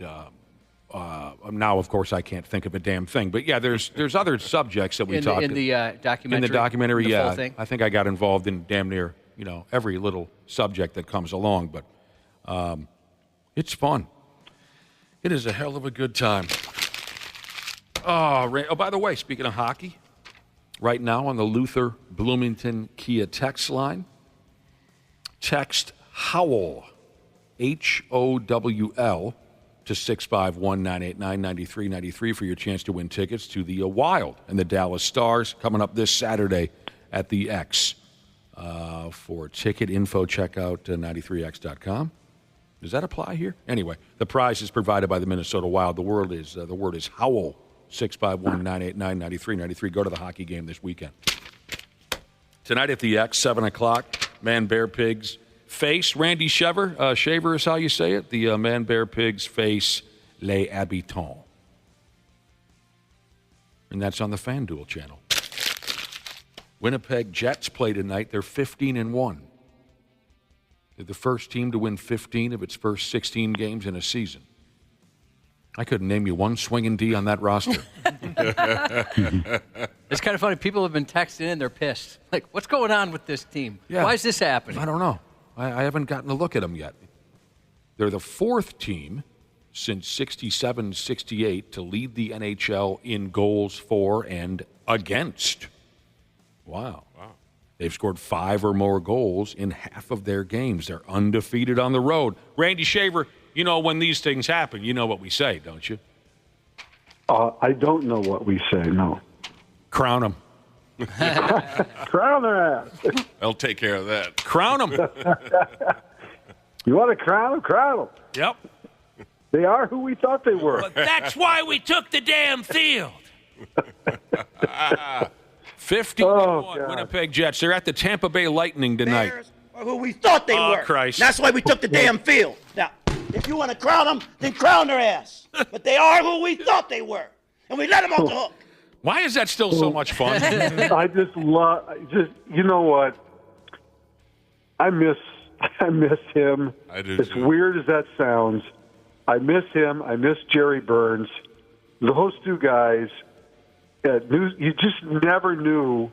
[SPEAKER 4] now, of course, I can't think of a damn thing. But, yeah, there's other subjects that we talked about.
[SPEAKER 5] In the documentary?
[SPEAKER 4] In the documentary,
[SPEAKER 5] the
[SPEAKER 4] yeah.
[SPEAKER 5] full thing?
[SPEAKER 4] I think I got involved in damn near, every little subject that comes along. But it's fun. It is a hell of a good time. Oh, by the way, speaking of hockey, right now on the Luther Bloomington Kia text line, text HOWL, HOWL, to 651-989-9393 for your chance to win tickets to the Wild and the Dallas Stars coming up this Saturday at the X. For ticket info, check out 93x.com. Does that apply here? Anyway, the prize is provided by the Minnesota Wild. The word is HOWL, 651-989-9393. Go to the hockey game this weekend. Tonight at the X, 7 o'clock, Man, Bear, Pigs face Randy Shaver. Shaver is how you say it. The Man, Bear, Pigs face Les Habitants. And that's on the FanDuel channel. Winnipeg Jets play tonight. They're 15-1. They're the first team to win 15 of its first 16 games in a season. I couldn't name you one swinging D on that roster.
[SPEAKER 5] It's kind of funny. People have been texting in. They're pissed. Like, what's going on with this team?
[SPEAKER 4] Yeah.
[SPEAKER 5] Why is this happening?
[SPEAKER 4] I don't know. I haven't gotten a look at them yet. They're the fourth team since 67-68 to lead the NHL in goals for and against. Wow. They've scored 5 or more goals in half of their games. They're undefeated on the road. Randy Shaver, when these things happen, you know what we say, don't you?
[SPEAKER 22] I don't know what we say, no.
[SPEAKER 4] Crown them.
[SPEAKER 22] Crown their ass.
[SPEAKER 23] I'll take care of that.
[SPEAKER 4] Crown them.
[SPEAKER 22] You want to crown them? Crown them.
[SPEAKER 4] Yep.
[SPEAKER 22] They are who we thought they were.
[SPEAKER 4] Well, that's why we took the damn field. 15-1 Winnipeg Jets. They're at the Tampa Bay Lightning tonight.
[SPEAKER 1] Bears are who we thought they were.
[SPEAKER 4] Christ.
[SPEAKER 1] That's why we took the damn field. Now, if you want to crown them, then crown their ass. But they are who we thought they were. And we let them off the hook.
[SPEAKER 4] Why is that still so much fun?
[SPEAKER 22] I just you know what? I miss him.
[SPEAKER 23] I do
[SPEAKER 22] As
[SPEAKER 23] too.
[SPEAKER 22] weird as that sounds, I miss him. I miss Jerry Burns. Those two guys, you just never knew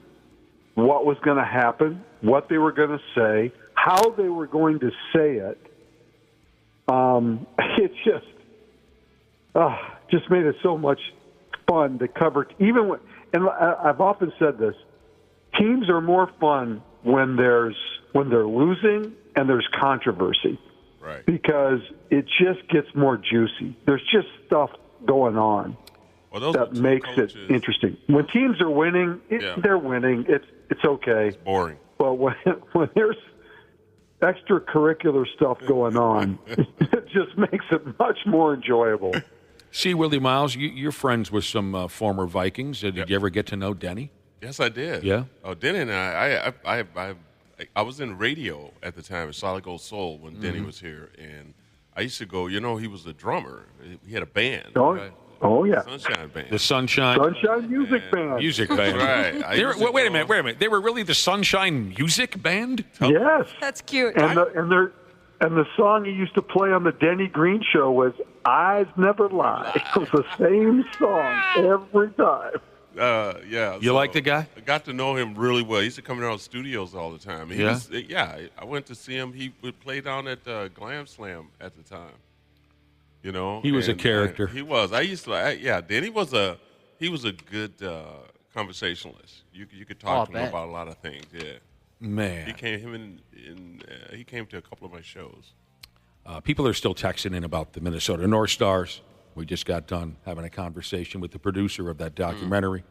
[SPEAKER 22] what was going to happen, what they were going to say, how they were going to say it. It just made it so much fun to cover. Even when, and I've often said this, teams are more fun when they're losing and there's controversy,
[SPEAKER 23] right?
[SPEAKER 22] Because it just gets more juicy. There's just stuff going on that makes it interesting. When teams are winning, they're winning. It's okay. It's
[SPEAKER 23] boring.
[SPEAKER 22] But when there's extracurricular stuff going on, it just makes it much more enjoyable.
[SPEAKER 4] C Willi Myles, you're friends with some former Vikings. Did you ever get to know Denny?
[SPEAKER 23] Yes, I did.
[SPEAKER 4] Yeah.
[SPEAKER 23] Oh, Denny and I was in radio at the time at Solid Gold Soul when Denny was here, and I used to go. He was a drummer. He had a band.
[SPEAKER 22] Oh yeah.
[SPEAKER 23] Sunshine Band.
[SPEAKER 4] The Sunshine
[SPEAKER 22] Music Band.
[SPEAKER 4] Music Band.
[SPEAKER 23] Right.
[SPEAKER 4] Wait a minute. They were really the Sunshine Music Band?
[SPEAKER 22] Yes.
[SPEAKER 7] That's cute.
[SPEAKER 22] And the song he used to play on the Denny Green Show was "Eyes Never Lie." It was the same song every time.
[SPEAKER 23] Yeah.
[SPEAKER 4] You like the guy?
[SPEAKER 23] I got to know him really well. He used to come around studios all the time. I went to see him. He would play down at Glam Slam at the time.
[SPEAKER 4] He was a character.
[SPEAKER 23] He was. Denny was a good conversationalist. You could talk to him about a lot of things. Yeah.
[SPEAKER 4] Man.
[SPEAKER 23] He came he came to a couple of my shows.
[SPEAKER 4] People are still texting in about the Minnesota North Stars. We just got done having a conversation with the producer of that documentary.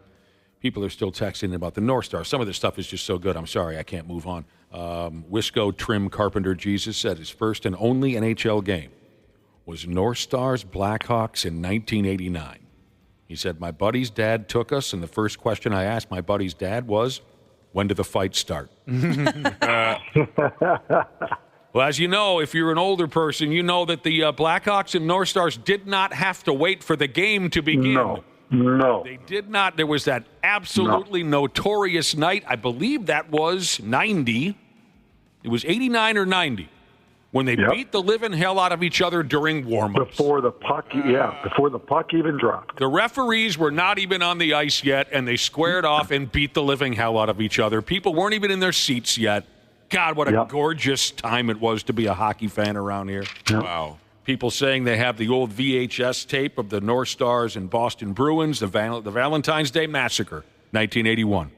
[SPEAKER 4] People are still texting in about the North Stars. Some of this stuff is just so good. I'm sorry, I can't move on. Wisco Trim Carpenter Jesus said his first and only NHL game was North Stars Blackhawks in 1989. He said, my buddy's dad took us, and the first question I asked my buddy's dad was, when did the fight start? Well, as you know, if you're an older person, you know that the Blackhawks and North Stars did not have to wait for the game to begin.
[SPEAKER 22] No.
[SPEAKER 4] They did not. There was that absolutely notorious night. I believe that was 90. It was 89 or 90 when they beat the living hell out of each other during warm-ups.
[SPEAKER 22] Before the puck even dropped.
[SPEAKER 4] The referees were not even on the ice yet, and they squared off and beat the living hell out of each other. People weren't even in their seats yet. God, what a gorgeous time it was to be a hockey fan around here.
[SPEAKER 23] Wow.
[SPEAKER 4] People saying they have the old VHS tape of the North Stars and Boston Bruins, the Valentine's Day Massacre, 1981,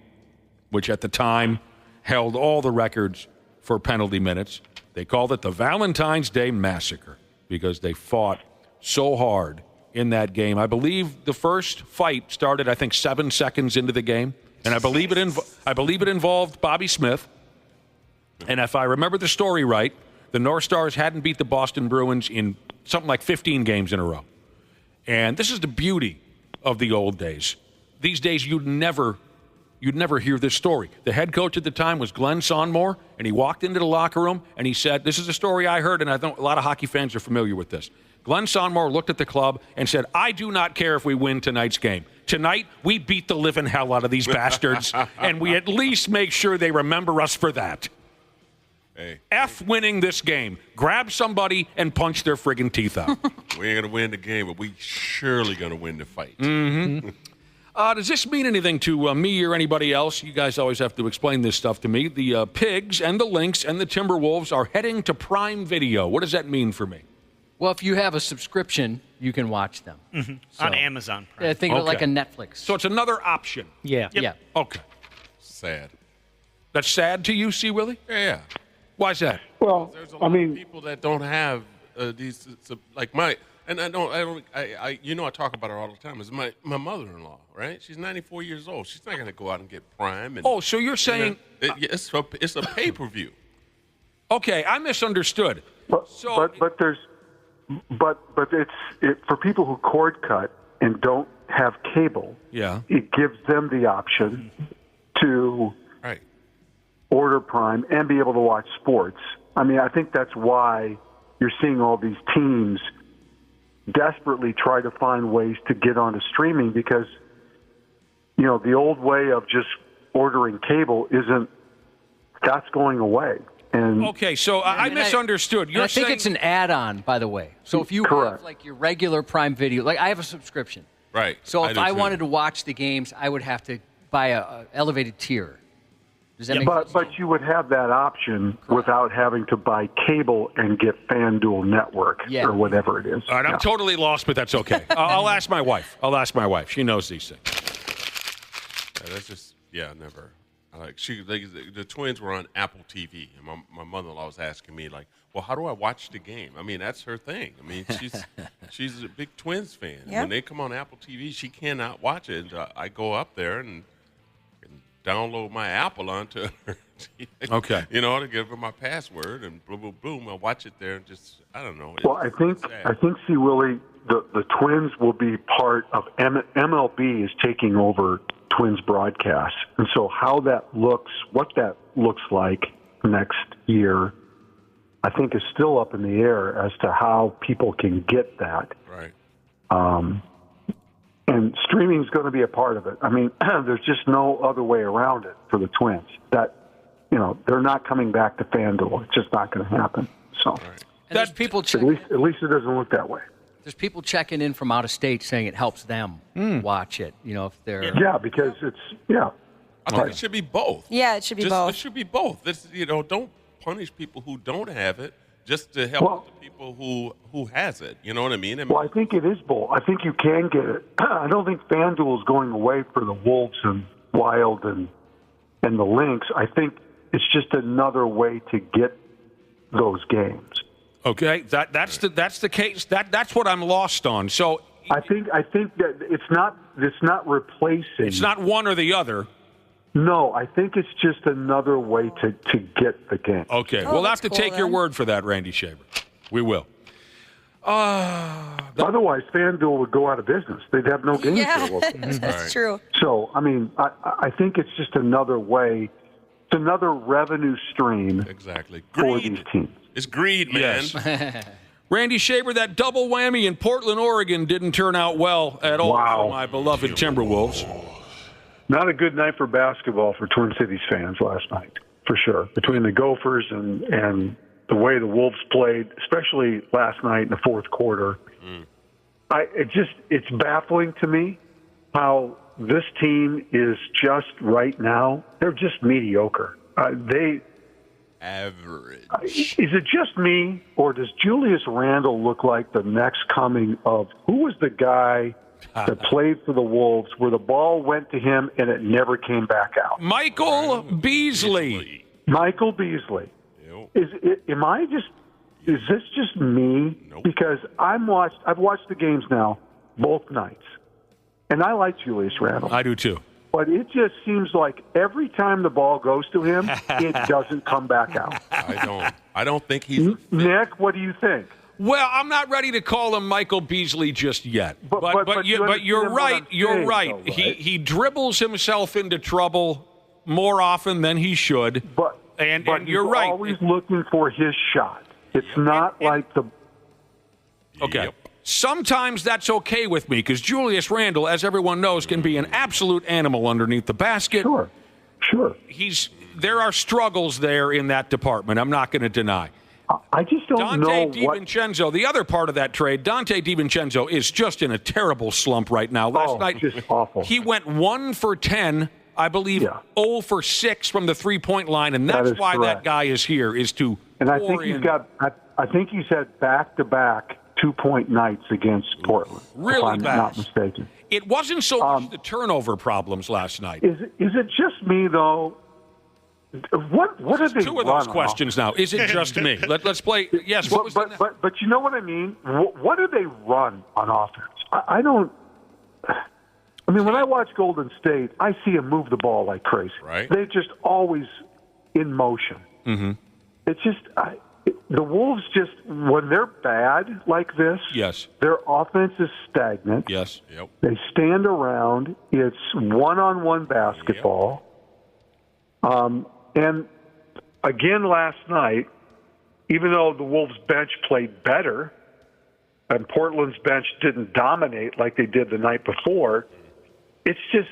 [SPEAKER 4] which at the time held all the records for penalty minutes. They called it the Valentine's Day Massacre because they fought so hard in that game. I believe the first fight started, 7 seconds into the game, and I believe it involved Bobby Smith. And if I remember the story right, the North Stars hadn't beat the Boston Bruins in something like 15 games in a row. And this is the beauty of the old days. These days, you'd never hear this story. The head coach at the time was Glenn Sonmore, and he walked into the locker room, and he said, this is a story I heard, and I think a lot of hockey fans are familiar with this. Glenn Sonmore looked at the club and said, I do not care if we win tonight's game. Tonight, we beat the living hell out of these bastards, and we at least make sure they remember us for that.
[SPEAKER 23] Hey.
[SPEAKER 4] F winning this game. Grab somebody and punch their friggin' teeth out.
[SPEAKER 23] We ain't going to win the game, but we surely going to win the fight.
[SPEAKER 4] Mm-hmm. Does this mean anything to me or anybody else? You guys always have to explain this stuff to me. The Pigs and the Lynx and the Timberwolves are heading to Prime Video. What does that mean for me?
[SPEAKER 5] Well, if you have a subscription, you can watch them.
[SPEAKER 2] Mm-hmm. On Amazon Prime.
[SPEAKER 5] Yeah, think of it like a Netflix.
[SPEAKER 4] So it's another option.
[SPEAKER 6] Yeah.
[SPEAKER 5] Yeah.
[SPEAKER 4] Okay.
[SPEAKER 23] Sad.
[SPEAKER 4] That's sad to you, C Willi?
[SPEAKER 23] Yeah.
[SPEAKER 4] Why is that?
[SPEAKER 22] Well,
[SPEAKER 23] there's a lot of people that don't have these, like my, and I talk about her all the time. Is my mother-in-law, right? She's 94 years old. She's not going to go out and get Prime. And,
[SPEAKER 4] so you're saying
[SPEAKER 23] it's a pay-per-view.
[SPEAKER 4] Okay, I misunderstood.
[SPEAKER 22] But it's for people who cord cut and don't have cable.
[SPEAKER 4] Yeah.
[SPEAKER 22] It gives them the option to order Prime and be able to watch sports. I mean, I think that's why you're seeing all these teams desperately try to find ways to get onto streaming because, the old way of just ordering cable that's going away. And
[SPEAKER 4] okay, so I misunderstood.
[SPEAKER 5] I think it's an add-on, by the way. So if you have like your regular Prime Video, like I have a subscription.
[SPEAKER 23] Right.
[SPEAKER 5] So if I wanted to watch the games, I would have to buy a elevated tier. Does that make sense?
[SPEAKER 22] But you would have that option without having to buy cable and get FanDuel Network or whatever it is.
[SPEAKER 4] All right, I'm totally lost, but that's okay. I'll ask my wife. She knows these things.
[SPEAKER 23] That's just never. The Twins were on Apple TV, and my mother-in-law was asking me well, how do I watch the game? I mean, that's her thing. I mean, she's a big Twins fan.
[SPEAKER 7] Yeah.
[SPEAKER 23] When they come on Apple TV, she cannot watch it. I go up there and download my Apple onto her TV,
[SPEAKER 4] okay.
[SPEAKER 23] To give her my password and boom, I'll watch it there and just, I don't know.
[SPEAKER 22] Well, I think, C. Willi, the Twins will be part of MLB is taking over Twins broadcast. And so what that looks like next year, I think is still up in the air as to how people can get that.
[SPEAKER 23] Right.
[SPEAKER 22] And streaming is going to be a part of it. I mean, there's just no other way around it for the Twins. That, they're not coming back to FanDuel. It's just not going to happen. So,
[SPEAKER 5] and there's people
[SPEAKER 22] at least it doesn't look that way.
[SPEAKER 5] There's people checking in from out of state saying it helps them watch it. If they're
[SPEAKER 22] because it's
[SPEAKER 23] I think it should be both.
[SPEAKER 7] Yeah, it should be both.
[SPEAKER 23] It should be both. Don't punish people who don't have it just to help the people who has it. You know what I mean?
[SPEAKER 22] Well, I think it is both. I think you can get it. I don't think FanDuel is going away for the Wolves and Wild and the Lynx. I think it's just another way to get those games.
[SPEAKER 4] Okay, that's the case. That's what I'm lost on. So
[SPEAKER 22] I think that it's not replacing.
[SPEAKER 4] It's not one or the other.
[SPEAKER 22] No, I think it's just another way to get the game.
[SPEAKER 4] Okay, we'll have to take your word for that, Randy Shaver. We will.
[SPEAKER 22] Otherwise, FanDuel would go out of business. They'd have no games.
[SPEAKER 7] Yeah, that's true.
[SPEAKER 22] So, I mean, I think it's just another way. It's another revenue stream.
[SPEAKER 23] Exactly.
[SPEAKER 22] For these teams.
[SPEAKER 23] It's greed, man.
[SPEAKER 4] Yes. Randy Shaver, that double whammy in Portland, Oregon didn't turn out well at all for my beloved Timberwolves.
[SPEAKER 22] Not a good night for basketball for Twin Cities fans last night, for sure. Between the Gophers and the way the Wolves played, especially last night in the fourth quarter, it's baffling to me how this team is just right now. They're just mediocre.
[SPEAKER 23] Average.
[SPEAKER 22] Is it just me, or does Julius Randle look like the next coming of who was the guy that played for the Wolves where the ball went to him and it never came back out?
[SPEAKER 4] Michael Beasley.
[SPEAKER 22] Michael Beasley. Is this just me?
[SPEAKER 23] Nope.
[SPEAKER 22] Because I've watched the games now, both nights, and I like Julius Randle.
[SPEAKER 4] I do too.
[SPEAKER 22] But it just seems like every time the ball goes to him, it doesn't come back out.
[SPEAKER 23] I don't think he's.
[SPEAKER 22] Nick, what do you think?
[SPEAKER 4] Well, I'm not ready to call him Michael Beasley just yet. But you're right. You're right.
[SPEAKER 22] Though, right.
[SPEAKER 4] He dribbles himself into trouble more often than he should.
[SPEAKER 22] But
[SPEAKER 4] you're right.
[SPEAKER 22] Always looking for his shot. It's not like the.
[SPEAKER 4] Okay.
[SPEAKER 23] Yep.
[SPEAKER 4] Sometimes that's okay with me because Julius Randle, as everyone knows, can be an absolute animal underneath the basket.
[SPEAKER 22] Sure.
[SPEAKER 4] There are struggles there in that department. I'm not going to deny.
[SPEAKER 22] I just don't know
[SPEAKER 4] Dante DiVincenzo, the other part of that trade, Dante DiVincenzo is just in a terrible slump right now. Last night,
[SPEAKER 22] just awful.
[SPEAKER 4] He went 1 for 10, I believe, 0 for 6 from the three-point line, and that's why
[SPEAKER 22] correct.
[SPEAKER 4] that guy is here, is to
[SPEAKER 22] And I think he's had back-to-back 2-point nights against Portland.
[SPEAKER 4] Really
[SPEAKER 22] if I'm
[SPEAKER 4] bad.
[SPEAKER 22] not mistaken.
[SPEAKER 4] It wasn't so much the turnover problems last night.
[SPEAKER 22] Is it just me though? What are they?
[SPEAKER 4] Two of those questions now. Is it just me? Let's play. Yes.
[SPEAKER 22] But you know what I mean. What do they run on offense? I don't. I mean, when I watch Golden State, I see them move the ball like crazy.
[SPEAKER 23] Right.
[SPEAKER 22] They're just always in motion.
[SPEAKER 4] Mm-hmm.
[SPEAKER 22] It's just the Wolves. Just when they're bad like this,
[SPEAKER 4] yes,
[SPEAKER 22] their offense is stagnant.
[SPEAKER 4] Yes.
[SPEAKER 23] Yep.
[SPEAKER 22] They stand around. It's one-on-one basketball. Yep. And again last night, even though the Wolves bench played better, and Portland's bench didn't dominate like they did the night before, it's just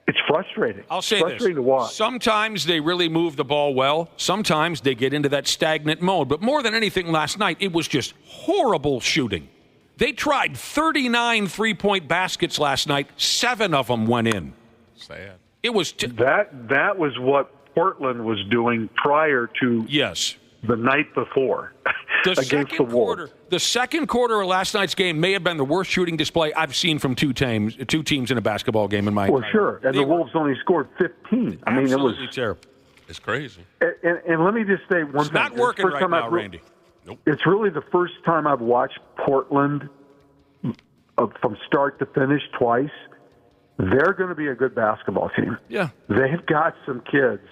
[SPEAKER 22] it's frustrating.
[SPEAKER 4] I'll say
[SPEAKER 22] frustrating
[SPEAKER 4] this.
[SPEAKER 22] To watch.
[SPEAKER 4] Sometimes they really move the ball well. Sometimes they get into that stagnant mode. But more than anything last night, it was just horrible shooting. They tried 39 three-point baskets last night. 7 of them went in.
[SPEAKER 23] Sad.
[SPEAKER 4] It was
[SPEAKER 22] that was what Portland was doing prior to the night before against the Wolves.
[SPEAKER 4] The second quarter of last night's game may have been the worst shooting display I've seen from two teams in a basketball game in my
[SPEAKER 22] Well, sure. And the Wolves only scored 15. I mean, it was
[SPEAKER 4] terrible.
[SPEAKER 23] It's crazy.
[SPEAKER 22] And let me just say one thing.
[SPEAKER 4] It's not working right now, Randy.
[SPEAKER 23] Nope.
[SPEAKER 22] It's really the first time I've watched Portland from start to finish twice. They're going to be a good basketball team.
[SPEAKER 4] Yeah.
[SPEAKER 22] They've got some kids.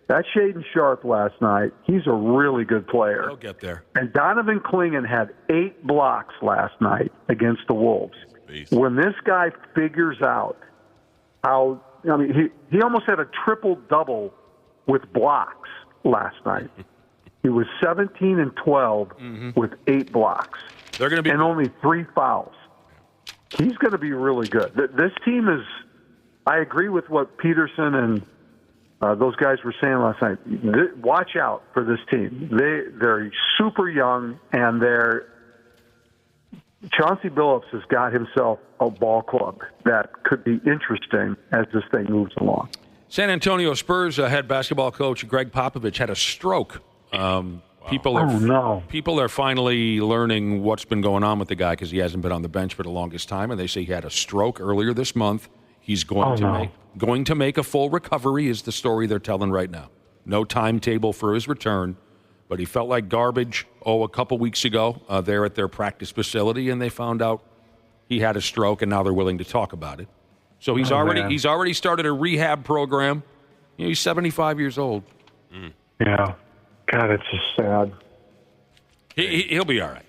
[SPEAKER 22] That Shaden Sharp last night, he's a really good player.
[SPEAKER 4] They'll get there.
[SPEAKER 22] And Donovan Clingan had 8 blocks last night against the Wolves. When this guy figures out how, I mean, he almost had a triple-double with blocks last night. He was 17 and 12 with 8 blocks.
[SPEAKER 4] They're going to be
[SPEAKER 22] and only 3 fouls. He's going to be really good. This team is, I agree with what Peterson and those guys were saying last night. Watch out for this team. They're super young, and Chauncey Billups has got himself a ball club that could be interesting as this thing moves along.
[SPEAKER 4] San Antonio Spurs head basketball coach Greg Popovich had a stroke. People are finally learning what's been going on with the guy because he hasn't been on the bench for the longest time, and they say he had a stroke earlier this month. He's going to make a full recovery is the story they're telling right now. No timetable for his return, but he felt like garbage, a couple weeks ago there at their practice facility, and they found out he had a stroke, and now they're willing to talk about it. So he's already started a rehab program. He's 75 years old.
[SPEAKER 22] Yeah. God, it's just sad.
[SPEAKER 4] He'll be all right.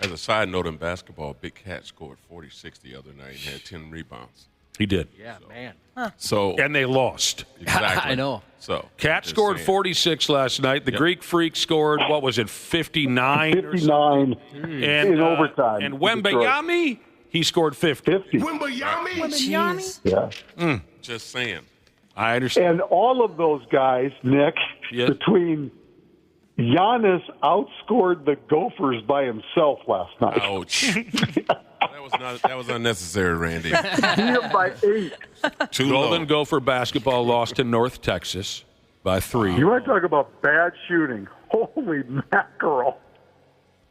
[SPEAKER 23] As a side note in basketball, Big Cat scored 46 the other night and had 10 rebounds.
[SPEAKER 4] He did.
[SPEAKER 5] Yeah, man.
[SPEAKER 23] So
[SPEAKER 4] and they lost.
[SPEAKER 23] Exactly.
[SPEAKER 5] I know.
[SPEAKER 23] So
[SPEAKER 4] Cat scored 46 last night. The Greek Freak scored, 59?
[SPEAKER 22] 59 in overtime.
[SPEAKER 4] And Wembayami, he scored 50.
[SPEAKER 22] Wembayami? Yeah.
[SPEAKER 23] Just saying.
[SPEAKER 4] I understand.
[SPEAKER 22] And all of those guys, Nick, between Giannis outscored the Gophers by himself last night.
[SPEAKER 23] Ouch. That was unnecessary, Randy.
[SPEAKER 22] By 8.
[SPEAKER 4] Golden Gopher basketball lost to North Texas by 3.
[SPEAKER 22] You want to talk about bad shooting? Holy mackerel.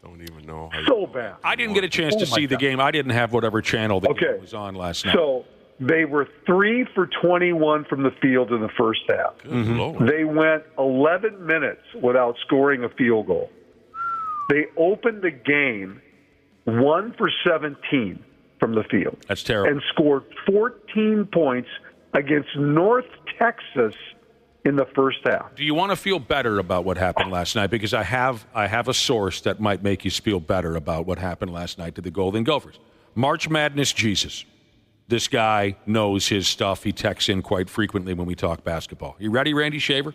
[SPEAKER 23] Don't even know.
[SPEAKER 22] So bad.
[SPEAKER 4] I didn't get a chance to see the game. I didn't have whatever channel the game was on last night.
[SPEAKER 22] So they were 3 for 21 from the field in the first half. They went 11 minutes without scoring a field goal. They opened the game 1 for 17 from the field.
[SPEAKER 4] That's terrible.
[SPEAKER 22] And scored 14 points against North Texas in the first half.
[SPEAKER 4] Do you want to feel better about what happened last night? Because I have a source that might make you feel better about what happened last night to the Golden Gophers. March Madness Jesus. This guy knows his stuff. He texts in quite frequently when we talk basketball. You ready, Randy Shaver?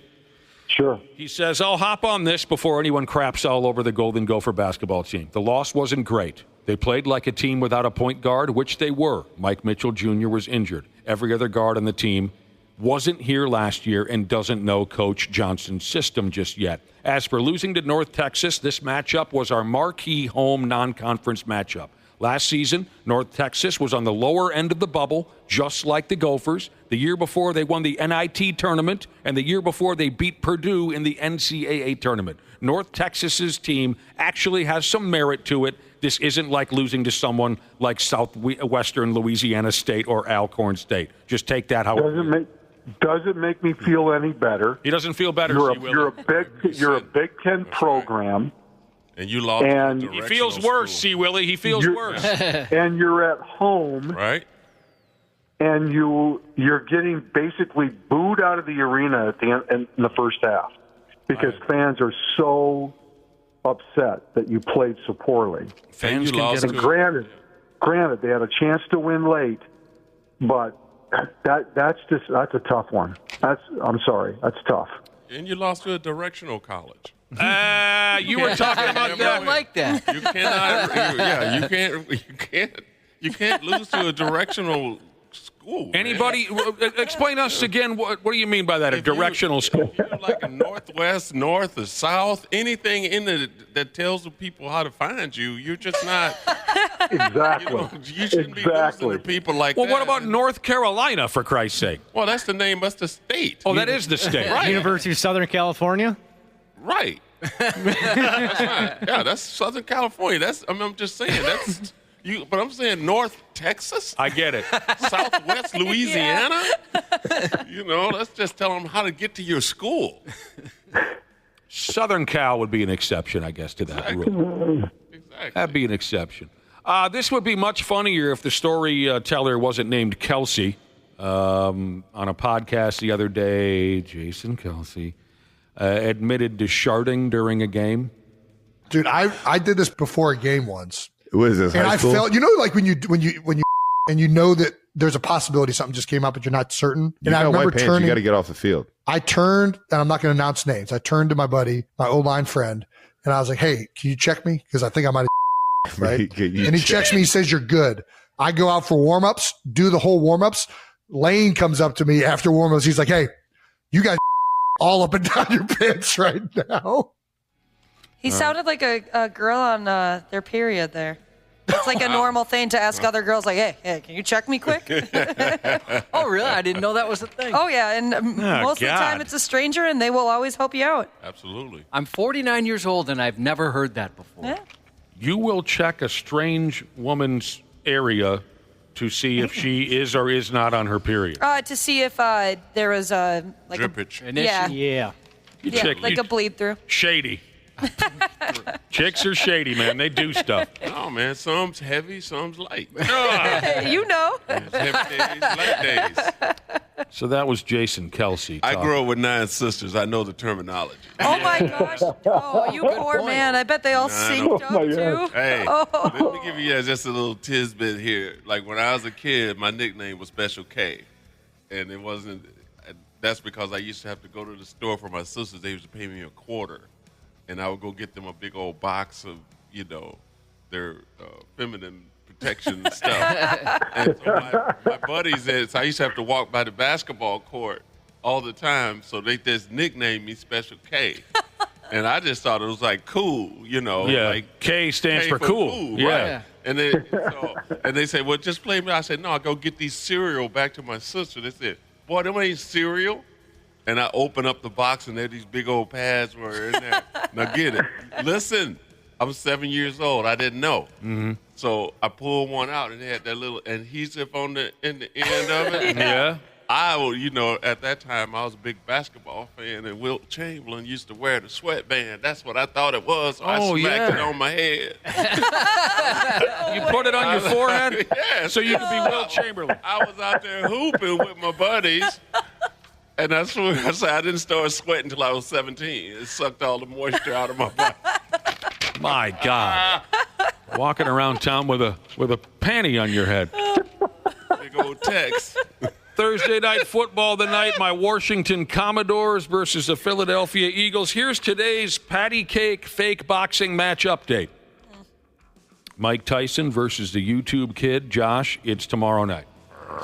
[SPEAKER 22] Sure.
[SPEAKER 4] He says, I'll hop on this before anyone craps all over the Golden Gopher basketball team. The loss wasn't great. They played like a team without a point guard, which they were. Mike Mitchell Jr. was injured. Every other guard on the team wasn't here last year and doesn't know Coach Johnson's system just yet. As for losing to North Texas, this matchup was our marquee home non-conference matchup. Last season, North Texas was on the lower end of the bubble, just like the Gophers. The year before, they won the NIT tournament, and the year before, they beat Purdue in the NCAA tournament. North Texas's team actually has some merit to it. This isn't like losing to someone like Southwestern Louisiana State or Alcorn State. Just take that how
[SPEAKER 22] Doesn't make me feel any better.
[SPEAKER 4] He doesn't feel better.
[SPEAKER 22] You're a Big Ten program.
[SPEAKER 23] And you lost.
[SPEAKER 22] And
[SPEAKER 4] he feels worse, C. Willi. He feels worse.
[SPEAKER 22] And you're at home,
[SPEAKER 23] right?
[SPEAKER 22] And you're getting basically booed out of the arena at the end in the first half because fans are so upset that you played so poorly.
[SPEAKER 4] Fans can get
[SPEAKER 22] granted, they had a chance to win late, but that's a tough one. I'm sorry, that's tough.
[SPEAKER 23] And you lost to a directional college.
[SPEAKER 4] You were talking about that.
[SPEAKER 5] I like that.
[SPEAKER 23] You cannot. You can't lose to a directional school.
[SPEAKER 4] Anybody explain us again? What do you mean by that? A directional school?
[SPEAKER 23] You're like a northwest, north, or south. Anything in it that tells the people how to find you. You're just not.
[SPEAKER 22] Exactly.
[SPEAKER 23] You shouldn't be losing to people like that.
[SPEAKER 4] Well, what about North Carolina, for Christ's sake?
[SPEAKER 23] Well, that's the name. That's the state.
[SPEAKER 4] Oh, that is the state.
[SPEAKER 23] Right.
[SPEAKER 6] University of Southern California.
[SPEAKER 23] Right. That's right. Yeah, that's Southern California. I'm just saying that's you. But I'm saying North Texas.
[SPEAKER 4] I get it.
[SPEAKER 23] Southwest Louisiana. Let's just tell them how to get to your school.
[SPEAKER 4] Southern Cal would be an exception, I guess, to that rule.
[SPEAKER 23] Exactly.
[SPEAKER 4] That'd be an exception. This would be much funnier if the storyteller wasn't named Kelsey. On a podcast the other day, Jason Kelsey admitted to sharding during a game.
[SPEAKER 2] Dude, I did this before a game once.
[SPEAKER 9] What is this?
[SPEAKER 2] And
[SPEAKER 9] high school?
[SPEAKER 2] I felt, like when you and you know that there's a possibility something just came up, but you're not certain.
[SPEAKER 9] You got white pants. You got to get off the field.
[SPEAKER 2] I turned, and I'm not going to announce names. I turned to my buddy, my old line friend, and I was like, "Hey, can you check me? Because I think I might have." Right? And he checks me. He says, "You're good." I go out for warm-ups, do the whole warm-ups. Lane comes up to me after warm-ups. He's like, "Hey, you guys all up and down your pants right now."
[SPEAKER 7] He sounded like a girl on their period there. It's like a normal thing to ask other girls, like, hey, can you check me quick?
[SPEAKER 5] Oh, really? I didn't know that was a thing.
[SPEAKER 7] Oh, yeah, and most of the time it's a stranger, and they will always help you out.
[SPEAKER 23] Absolutely.
[SPEAKER 5] I'm 49 years old, and I've never heard that before.
[SPEAKER 7] Yeah.
[SPEAKER 4] You will check a strange woman's area To see if she is or is not on her period.
[SPEAKER 7] To see if there was a like
[SPEAKER 23] Drippage.
[SPEAKER 7] yeah, like a bleed through.
[SPEAKER 4] Shady. Chicks are shady, man. They do stuff.
[SPEAKER 23] Oh man, some's heavy, some's light.
[SPEAKER 7] You know.
[SPEAKER 23] Heavy days, light days.
[SPEAKER 4] So that was Jason Kelsey.
[SPEAKER 23] I grew up with 9 sisters. I know the terminology.
[SPEAKER 7] Oh my gosh! Oh, you poor man. I bet they all synced up too.
[SPEAKER 23] Hey,
[SPEAKER 7] Oh.
[SPEAKER 23] let me give you just a little tidbit here. Like when I was a kid, my nickname was Special K, and it wasn't. That's because I used to have to go to the store for my sisters. They used to pay me a quarter, and I would go get them a big old box of, their feminine protection stuff. And so my buddies, so I used to have to walk by the basketball court all the time, so they just nicknamed me Special K. And I just thought it was like cool,
[SPEAKER 4] Yeah,
[SPEAKER 23] like
[SPEAKER 4] K stands for cool.
[SPEAKER 23] Right? And they say, well, just play me. I said, no, I'll go get these cereal back to my sister. They said, boy, them ain't cereal. And I open up the box, and there these big old pads were in there. Now get it. Listen, I was 7 years old. I didn't know.
[SPEAKER 4] Mm-hmm.
[SPEAKER 23] So I pulled one out, and they had that little adhesive in the end of it.
[SPEAKER 4] Yeah.
[SPEAKER 23] At that time, I was a big basketball fan, and Wilt Chamberlain used to wear the sweatband. That's what I thought it was, so I smacked it on my head.
[SPEAKER 4] You put it on your forehead?
[SPEAKER 23] Yeah.
[SPEAKER 4] So you could be Wilt Chamberlain.
[SPEAKER 23] I was out there hooping with my buddies, and I said I didn't start sweating until I was 17. It sucked all the moisture out of my body.
[SPEAKER 4] My God. Walking around town with a panty on your head.
[SPEAKER 23] Big old Tex.
[SPEAKER 4] Thursday night football tonight, my Washington Commodores versus the Philadelphia Eagles. Here's today's patty cake fake boxing match update. Mike Tyson versus the YouTube kid, Josh. It's tomorrow night.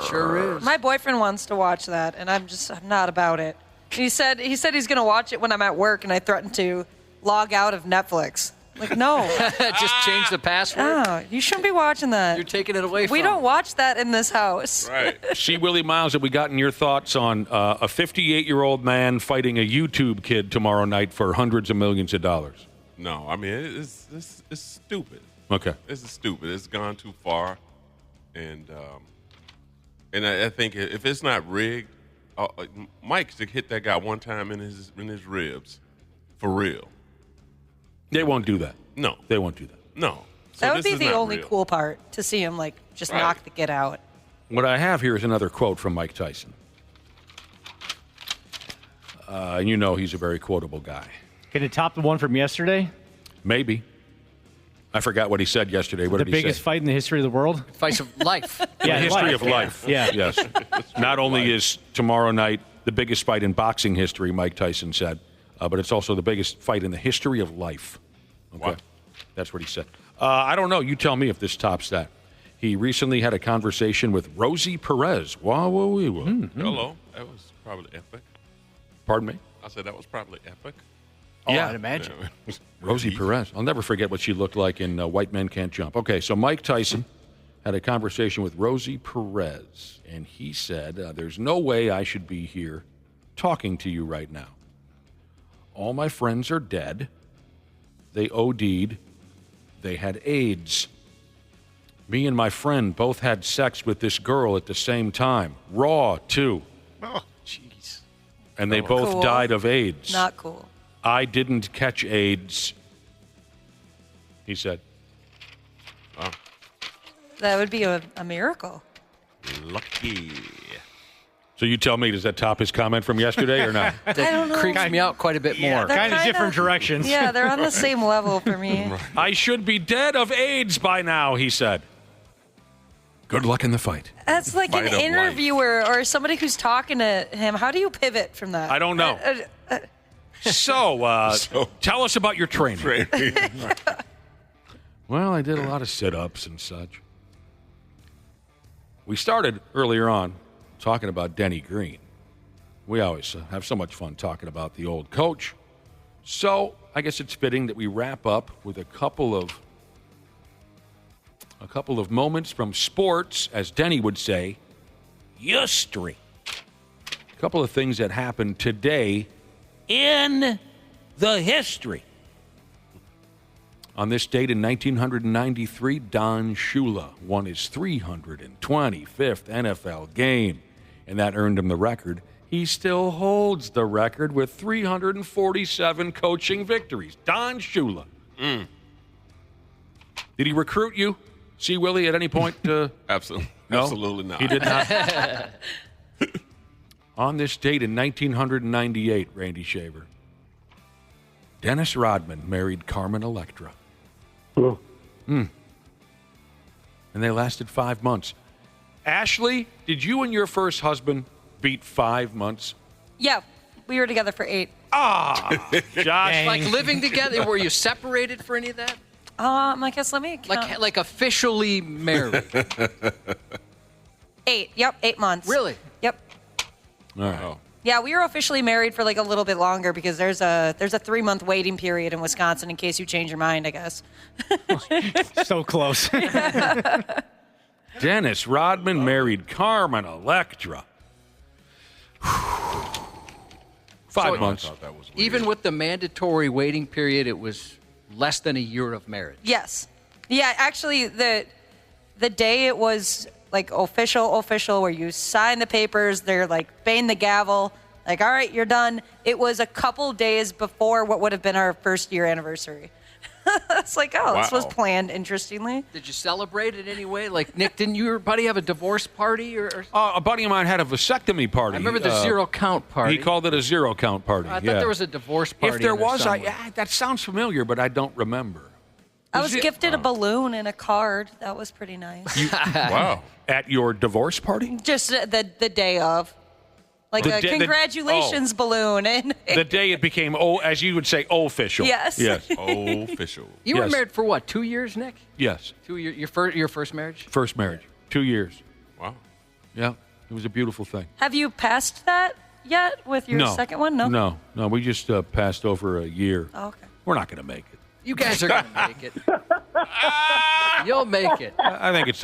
[SPEAKER 5] Sure is.
[SPEAKER 7] My boyfriend wants to watch that, and I'm not about it. He said he's going to watch it when I'm at work, and I threatened to log out of Netflix. Like, no.
[SPEAKER 5] Just change the password?
[SPEAKER 7] No, you shouldn't be watching that.
[SPEAKER 5] You're taking it away from
[SPEAKER 7] We don't watch that in this house.
[SPEAKER 23] Right.
[SPEAKER 4] C Willi Myles, have we gotten your thoughts on a 58-year-old man fighting a YouTube kid tomorrow night for hundreds of millions of dollars?
[SPEAKER 23] No, I mean, it's stupid.
[SPEAKER 4] Okay.
[SPEAKER 23] This is stupid. It's gone too far. And I think if it's not rigged, Mike should hit that guy one time in his ribs, for real.
[SPEAKER 4] They won't do that.
[SPEAKER 23] No.
[SPEAKER 4] They won't do that.
[SPEAKER 23] No. So
[SPEAKER 7] that would be the only
[SPEAKER 23] real.
[SPEAKER 7] cool part, to see him, just knock the kid out.
[SPEAKER 4] What I have here is another quote from Mike Tyson. And you know he's a very quotable guy.
[SPEAKER 6] Can it top the one from yesterday?
[SPEAKER 4] Maybe. I forgot what he said yesterday. What
[SPEAKER 6] The
[SPEAKER 4] did he say?
[SPEAKER 6] biggest fight in the history of the world?
[SPEAKER 5] Fights of life.
[SPEAKER 4] The history of life.
[SPEAKER 6] Yeah.
[SPEAKER 4] Yes. Not only is tomorrow night the biggest fight in boxing history, Mike Tyson said, but it's also the biggest fight in the history of life. Okay.
[SPEAKER 23] Wow.
[SPEAKER 4] That's what he said. I don't know. You tell me if this tops that. He recently had a conversation with Rosie Perez.
[SPEAKER 23] Hello. That was probably epic.
[SPEAKER 4] Pardon me?
[SPEAKER 23] I said that was probably epic.
[SPEAKER 5] Oh,
[SPEAKER 4] Yeah.
[SPEAKER 5] I'd imagine.
[SPEAKER 4] Rosie Perez. I'll never forget what she looked like in White Men Can't Jump. Okay, so Mike Tyson had a conversation with Rosie Perez, and he said, there's no way I should be here talking to you right now. All my friends are dead. They OD'd. They had AIDS. Me and my friend both had sex with this girl at the same time. Raw, too.
[SPEAKER 23] Oh, jeez.
[SPEAKER 4] And they both
[SPEAKER 7] Cool.
[SPEAKER 4] died of AIDS.
[SPEAKER 7] Not cool.
[SPEAKER 4] I didn't catch AIDS, he said.
[SPEAKER 23] Oh,
[SPEAKER 7] That would be a miracle.
[SPEAKER 23] lucky.
[SPEAKER 4] So you tell me, does that top his comment from yesterday or not?
[SPEAKER 5] That
[SPEAKER 7] I don't know.
[SPEAKER 5] creeps me out quite a bit more.
[SPEAKER 7] They're
[SPEAKER 6] Kind of different directions.
[SPEAKER 7] Yeah, they're on the same level for me.
[SPEAKER 4] I should be dead of AIDS by now, he said. Good luck in the fight.
[SPEAKER 7] That's like
[SPEAKER 23] Fight
[SPEAKER 7] an
[SPEAKER 23] of life.
[SPEAKER 7] interviewer or somebody who's talking to him. How do you pivot from that?
[SPEAKER 4] I don't know. So, tell us about your training. Well, I did a lot of sit-ups and such. We started earlier on talking about Denny Green. We always have so much fun talking about the old coach. So I guess it's fitting that we wrap up with a couple of moments from sports, as Denny would say, history. A couple of things that happened today in the history. On this date in 1993, Don Shula won his 325th NFL game, and that earned him the record. He still holds the record with 347 coaching victories. Don Shula. Did he recruit you, C. Willi, at any point?
[SPEAKER 23] Absolutely.
[SPEAKER 4] No?
[SPEAKER 23] Absolutely not.
[SPEAKER 4] He did not. On this date in 1998, Randy Shaver, Dennis Rodman married Carmen Electra. And they lasted 5 months. Ashley, did you and your first husband beat 5 months?
[SPEAKER 7] Yeah, we were together for 8.
[SPEAKER 4] Josh.
[SPEAKER 5] Like living together? Were you separated for any of that?
[SPEAKER 7] I guess let me count.
[SPEAKER 5] Like officially married?
[SPEAKER 7] 8. Yep, 8 months.
[SPEAKER 5] Really?
[SPEAKER 7] Yep.
[SPEAKER 4] All right.
[SPEAKER 7] Yeah, we were officially married for like a little bit longer because there's a 3-month waiting period in Wisconsin in case you change your mind, I guess.
[SPEAKER 6] So close.
[SPEAKER 4] Dennis Rodman married Carmen Electra. 5 months.
[SPEAKER 5] Even with the mandatory waiting period, it was less than a year of marriage.
[SPEAKER 7] Yes. Yeah, actually, the day it was like official, where you sign the papers, they're like bang the gavel, like, all right, you're done. It was a couple days before what would have been our first year anniversary. It's like, this was planned, interestingly.
[SPEAKER 5] Did you celebrate it any way? Like, Nick, didn't your buddy have a divorce party? Or
[SPEAKER 4] a buddy of mine had a vasectomy party.
[SPEAKER 5] I remember the zero count party.
[SPEAKER 4] He called it a zero count party.
[SPEAKER 5] I thought there was a divorce party.
[SPEAKER 4] If there
[SPEAKER 5] in there
[SPEAKER 4] was,
[SPEAKER 5] somewhere.
[SPEAKER 4] that sounds familiar, but I don't remember.
[SPEAKER 7] I was gifted a balloon and a card. That was pretty nice.
[SPEAKER 4] Wow. At your divorce party?
[SPEAKER 7] Just the day of. Like a congratulations balloon. And
[SPEAKER 4] the day it became, as you would say, official.
[SPEAKER 7] Yes.
[SPEAKER 4] Yes.
[SPEAKER 23] Official.
[SPEAKER 5] You were married for what, 2 years, Nick?
[SPEAKER 4] Yes.
[SPEAKER 5] 2 years. Your first marriage?
[SPEAKER 4] First marriage. 2 years.
[SPEAKER 23] Wow.
[SPEAKER 4] Yeah. It was a beautiful thing.
[SPEAKER 7] Have you passed that yet with your second one? No.
[SPEAKER 4] No. We just passed over a year.
[SPEAKER 7] Oh, okay.
[SPEAKER 4] We're not going to make it.
[SPEAKER 5] You guys are going to make it. You'll make it.
[SPEAKER 4] I think it's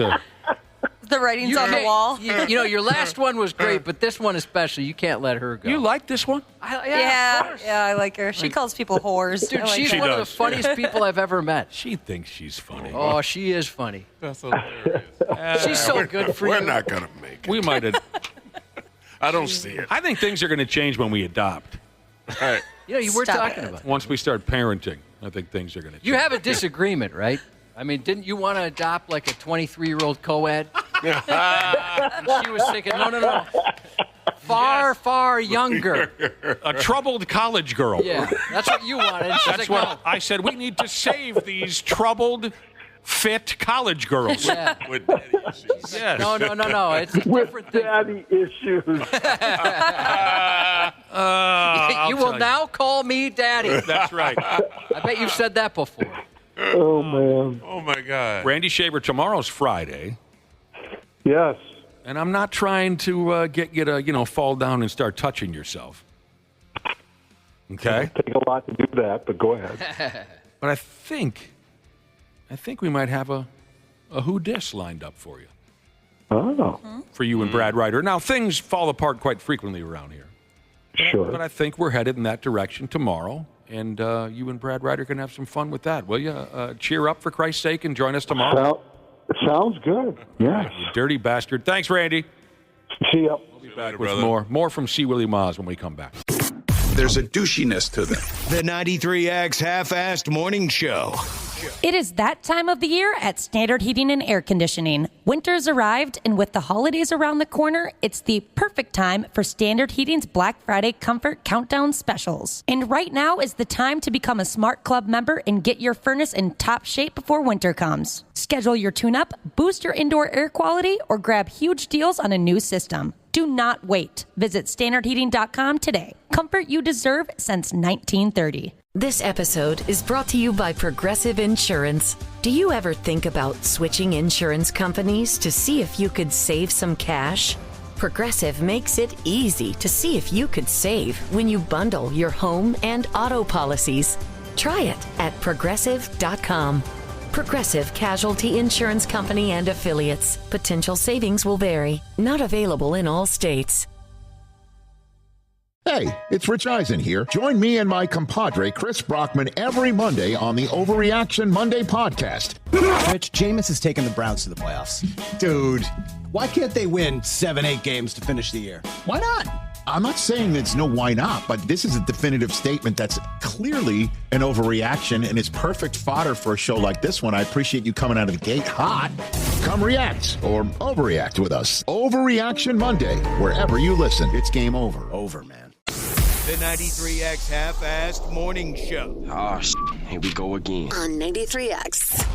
[SPEAKER 7] the writing's on the wall.
[SPEAKER 5] You know, your last one was great, but this one especially, you can't let her go.
[SPEAKER 4] You like this one?
[SPEAKER 7] Yeah, I like her. She calls people whores.
[SPEAKER 5] Dude,
[SPEAKER 7] I like
[SPEAKER 5] she's
[SPEAKER 7] her.
[SPEAKER 5] one of the funniest people I've ever met.
[SPEAKER 4] She thinks she's funny.
[SPEAKER 5] Oh, she is funny.
[SPEAKER 23] That's hilarious.
[SPEAKER 5] She's so good for you.
[SPEAKER 23] We're not going to make it.
[SPEAKER 4] We might have.
[SPEAKER 23] I don't see it.
[SPEAKER 4] I think things are going to change when we adopt.
[SPEAKER 23] All right.
[SPEAKER 5] You know, you were talking about it.
[SPEAKER 4] Once we start parenting, I think things are going to change.
[SPEAKER 5] You have a disagreement, right? I mean, didn't you want to adopt like a 23-year-old co-ed? And she was thinking, no. Far younger.
[SPEAKER 4] A troubled college girl.
[SPEAKER 5] Yeah, that's what you wanted. She's
[SPEAKER 4] That's
[SPEAKER 5] like,
[SPEAKER 4] what
[SPEAKER 5] no.
[SPEAKER 4] I said. We need to save these troubled, fit college girls.
[SPEAKER 5] Yeah.
[SPEAKER 23] With daddy issues.
[SPEAKER 4] Yes.
[SPEAKER 5] No. It's a different thing.
[SPEAKER 22] Daddy issues.
[SPEAKER 5] You will now call me daddy.
[SPEAKER 4] That's right.
[SPEAKER 5] I bet you've said that before.
[SPEAKER 22] Oh, man.
[SPEAKER 23] Oh, my God.
[SPEAKER 4] Randy Shaver, tomorrow's Friday.
[SPEAKER 22] Yes.
[SPEAKER 4] And I'm not trying to get you to, fall down and start touching yourself. Okay?
[SPEAKER 22] It'll take a lot to do that, but go ahead.
[SPEAKER 4] But I think we might have a who dis lined up for you.
[SPEAKER 22] Oh.
[SPEAKER 4] For you and Brad Ryder. Now, things fall apart quite frequently around here.
[SPEAKER 22] Sure.
[SPEAKER 4] But I think we're headed in that direction tomorrow. And you and Brad Ryder can have some fun with that. Will you cheer up for Christ's sake and join us tomorrow?
[SPEAKER 22] Sounds good. Yes.
[SPEAKER 4] You dirty bastard. Thanks, Randy.
[SPEAKER 22] See ya.
[SPEAKER 23] We'll be back
[SPEAKER 4] With more from C Willi Myles when we come back.
[SPEAKER 3] There's a douchiness to them. The 93X Half-Assed Morning Show.
[SPEAKER 11] It is that time of the year at Standard Heating and Air Conditioning. Winter's arrived, and with the holidays around the corner, it's the perfect time for Standard Heating's Black Friday Comfort Countdown specials. And right now is the time to become a Smart Club member and get your furnace in top shape before winter comes. Schedule your tune-up, boost your indoor air quality, or grab huge deals on a new system. Do not wait. Visit standardheating.com today. Comfort you deserve since 1930.
[SPEAKER 12] This episode is brought to you by Progressive Insurance. Do you ever think about switching insurance companies to see if you could save some cash? Progressive makes it easy to see if you could save when you bundle your home and auto policies. Try it at progressive.com. Progressive Casualty Insurance Company and Affiliates. Potential savings will vary. Not available in all states.
[SPEAKER 10] Hey, it's Rich Eisen here. Join me and my compadre, Chris Brockman, every Monday on the Overreaction Monday podcast.
[SPEAKER 13] Rich, Jameis has taken the Browns to the playoffs. Dude, why can't they win 7-8 games to finish the year? Why not?
[SPEAKER 10] I'm not saying there's no why not, but this is a definitive statement that's clearly an overreaction and is perfect fodder for a show like this one. I appreciate you coming out of the gate hot. Come react or overreact with us. Overreaction Monday, wherever you listen. It's game over.
[SPEAKER 13] Over, man.
[SPEAKER 3] The 93X Half-Assed Morning Show.
[SPEAKER 14] Oh, here we go again.
[SPEAKER 20] On 93X.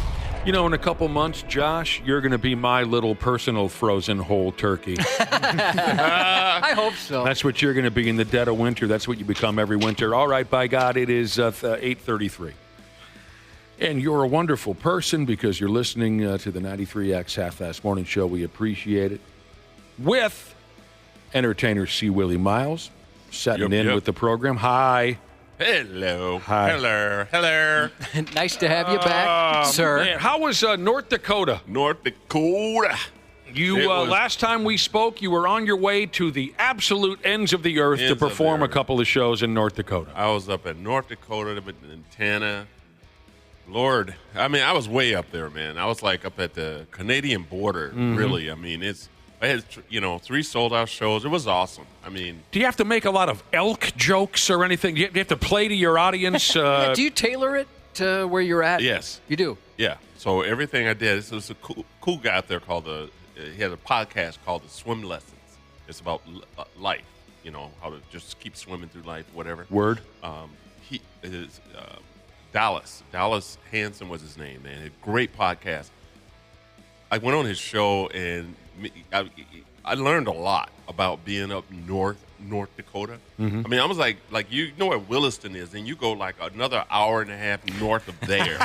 [SPEAKER 4] You know, in a couple months, Josh, you're going to be my little personal frozen whole turkey.
[SPEAKER 5] I hope so.
[SPEAKER 4] That's what you're going to be in the dead of winter. That's what you become every winter. All right, by God, it is 8:33. And you're a wonderful person because you're listening to the 93X Half-Assed Morning Show. We appreciate it. With entertainer C Willi Myles. Setting in with the program. Hi.
[SPEAKER 23] Hello.
[SPEAKER 4] Hi.
[SPEAKER 23] Hello.
[SPEAKER 5] Nice to have you back, sir.
[SPEAKER 4] Man, how was North Dakota?
[SPEAKER 23] North Dakota.
[SPEAKER 4] You last time we spoke, you were on your way to the absolute ends of the earth to perform a couple of shows in North Dakota.
[SPEAKER 23] I was up in North Dakota, Montana. Lord, I mean, I was way up there, man. I was like up at the Canadian border, really. I mean, I had, 3 sold-out shows. It was awesome. I mean,
[SPEAKER 4] do you have to make a lot of elk jokes or anything? Do you have to play to your audience?
[SPEAKER 5] Do you tailor it to where you're at?
[SPEAKER 23] Yes.
[SPEAKER 5] You do?
[SPEAKER 23] Yeah. So everything I did, this was a cool guy out there he had a podcast called The Swim Lessons. It's about life, how to just keep swimming through life, whatever.
[SPEAKER 4] Word.
[SPEAKER 23] He is Dallas Hanson was his name, man. A great podcast. I went on his show and I learned a lot about being up North Dakota. I mean, I was like you know where Williston is, and you go like another hour and a half north of there.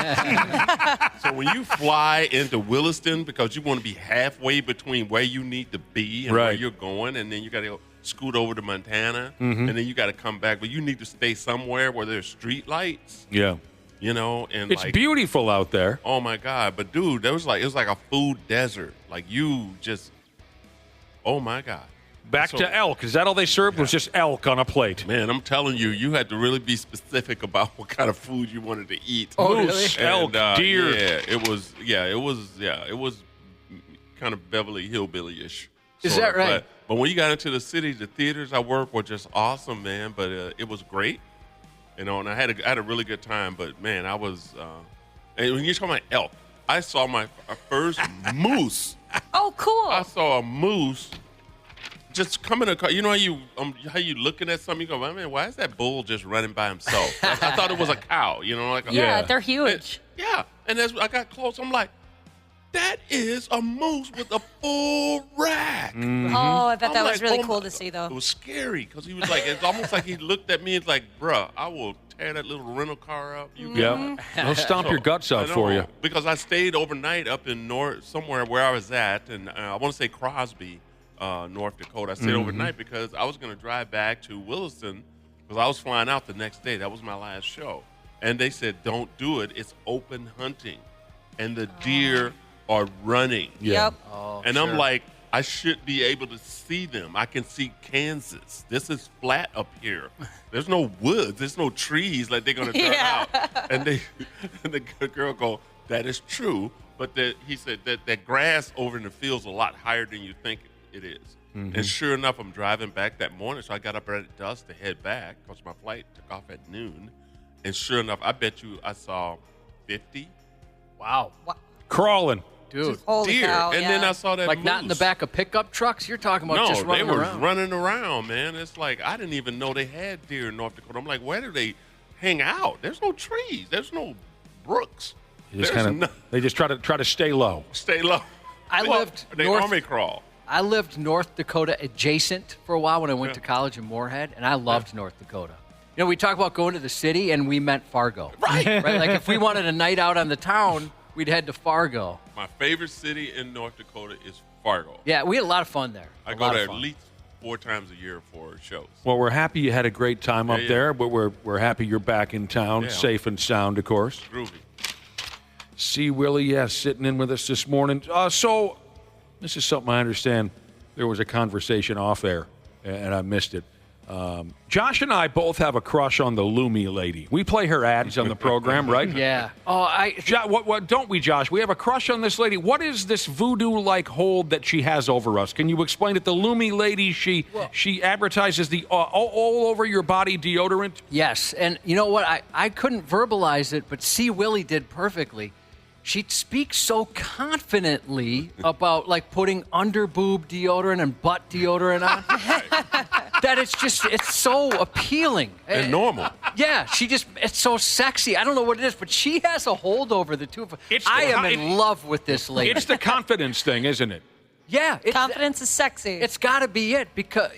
[SPEAKER 23] So when you fly into Williston, because you want to be halfway between where you need to be and where you're going, and then you got to scoot over to Montana, and then you got to come back, but you need to stay somewhere where there's street lights.
[SPEAKER 4] Yeah.
[SPEAKER 23] And
[SPEAKER 4] it's beautiful out there.
[SPEAKER 23] Oh my God! But dude, it was like a food desert. Like you just, oh my God!
[SPEAKER 4] Back to elk. Is that all they served? Was just elk on a plate?
[SPEAKER 23] Man, I'm telling you, you had to really be specific about what kind of food you wanted to eat.
[SPEAKER 4] Oh, moose, really? Elk, deer.
[SPEAKER 23] Yeah, it was kind of Beverly Hillbilly-ish.
[SPEAKER 5] Is that right?
[SPEAKER 23] But when you got into the city, the theaters I worked were just awesome, man. But it was great. And I had a really good time, but man, I was. And when you're talking about elk, I saw my first moose.
[SPEAKER 11] Oh, cool!
[SPEAKER 23] I saw a moose just coming across. You know how you looking at something, you go, man, why is that bull just running by himself? I thought it was a cow.
[SPEAKER 11] Yeah, they're huge.
[SPEAKER 23] And as I got close, I'm like, that is a moose with a full rack.
[SPEAKER 11] Mm-hmm. Oh, I bet that was really cool to see, though.
[SPEAKER 23] It was scary because he was like, it's almost like he looked at me and like, bruh, I will tear that little rental car up.
[SPEAKER 4] He'll stomp your guts out for you.
[SPEAKER 23] Because I stayed overnight up in somewhere where I was at, and I want to say Crosby, North Dakota. I stayed overnight because I was going to drive back to Williston because I was flying out the next day. That was my last show. And they said, don't do it. It's open hunting. And the deer are running.
[SPEAKER 11] Yep.
[SPEAKER 23] Oh, and I'm like, I should be able to see them. I can see Kansas. This is flat up here. There's no woods. There's no trees like they're going to turn out. And the girl go, that is true. But he said that grass over in the field's a lot higher than you think it is. Mm-hmm. And sure enough, I'm driving back that morning. So I got up at dusk to head back because my flight took off at noon. And sure enough, I bet you I saw 50.
[SPEAKER 5] Wow.
[SPEAKER 4] Crawling.
[SPEAKER 5] Dude,
[SPEAKER 23] deer.
[SPEAKER 11] Cow,
[SPEAKER 23] and then I saw that
[SPEAKER 5] like
[SPEAKER 23] moose.
[SPEAKER 5] not in the back of pickup trucks. You're talking about just running around.
[SPEAKER 23] No, they were running around, man. It's like I didn't even know they had deer in North Dakota. I'm like, where do they hang out? There's no trees. There's no brooks.
[SPEAKER 4] They just try to stay low.
[SPEAKER 23] Stay low. They army crawl.
[SPEAKER 5] I lived North Dakota adjacent for a while when I went to college in Moorhead, and I loved North Dakota. You know, we talk about going to the city, and we meant Fargo.
[SPEAKER 23] Right.
[SPEAKER 5] Like if we wanted a night out on the town, we'd head to Fargo.
[SPEAKER 23] My favorite city in North Dakota is Fargo.
[SPEAKER 5] Yeah, we had a lot of fun there.
[SPEAKER 23] I go there at least 4 times a year for shows.
[SPEAKER 4] Well, we're happy you had a great time up there, but we're happy you're back in town, safe and sound, of course.
[SPEAKER 23] Groovy.
[SPEAKER 4] C Willi, sitting in with us this morning. So this is something I understand there was a conversation off there, and I missed it. Josh and I both have a crush on the Lumi lady. We play her ads on the program, right?
[SPEAKER 5] Yeah.
[SPEAKER 4] What don't we, Josh? We have a crush on this lady. What is this voodoo-like hold that she has over us? Can you explain it? The Lumi lady, she advertises the all over your body deodorant.
[SPEAKER 5] Yes, and you know what? I couldn't verbalize it, but C Willi did perfectly. She speaks so confidently about like putting under boob deodorant and butt deodorant on that it's so appealing
[SPEAKER 23] and normal.
[SPEAKER 5] Yeah, it's so sexy. I don't know what it is, but she has a hold over the two of us. I am in love with this lady.
[SPEAKER 4] It's the confidence thing, isn't it?
[SPEAKER 5] Yeah,
[SPEAKER 7] confidence is sexy.
[SPEAKER 5] It's got to be it because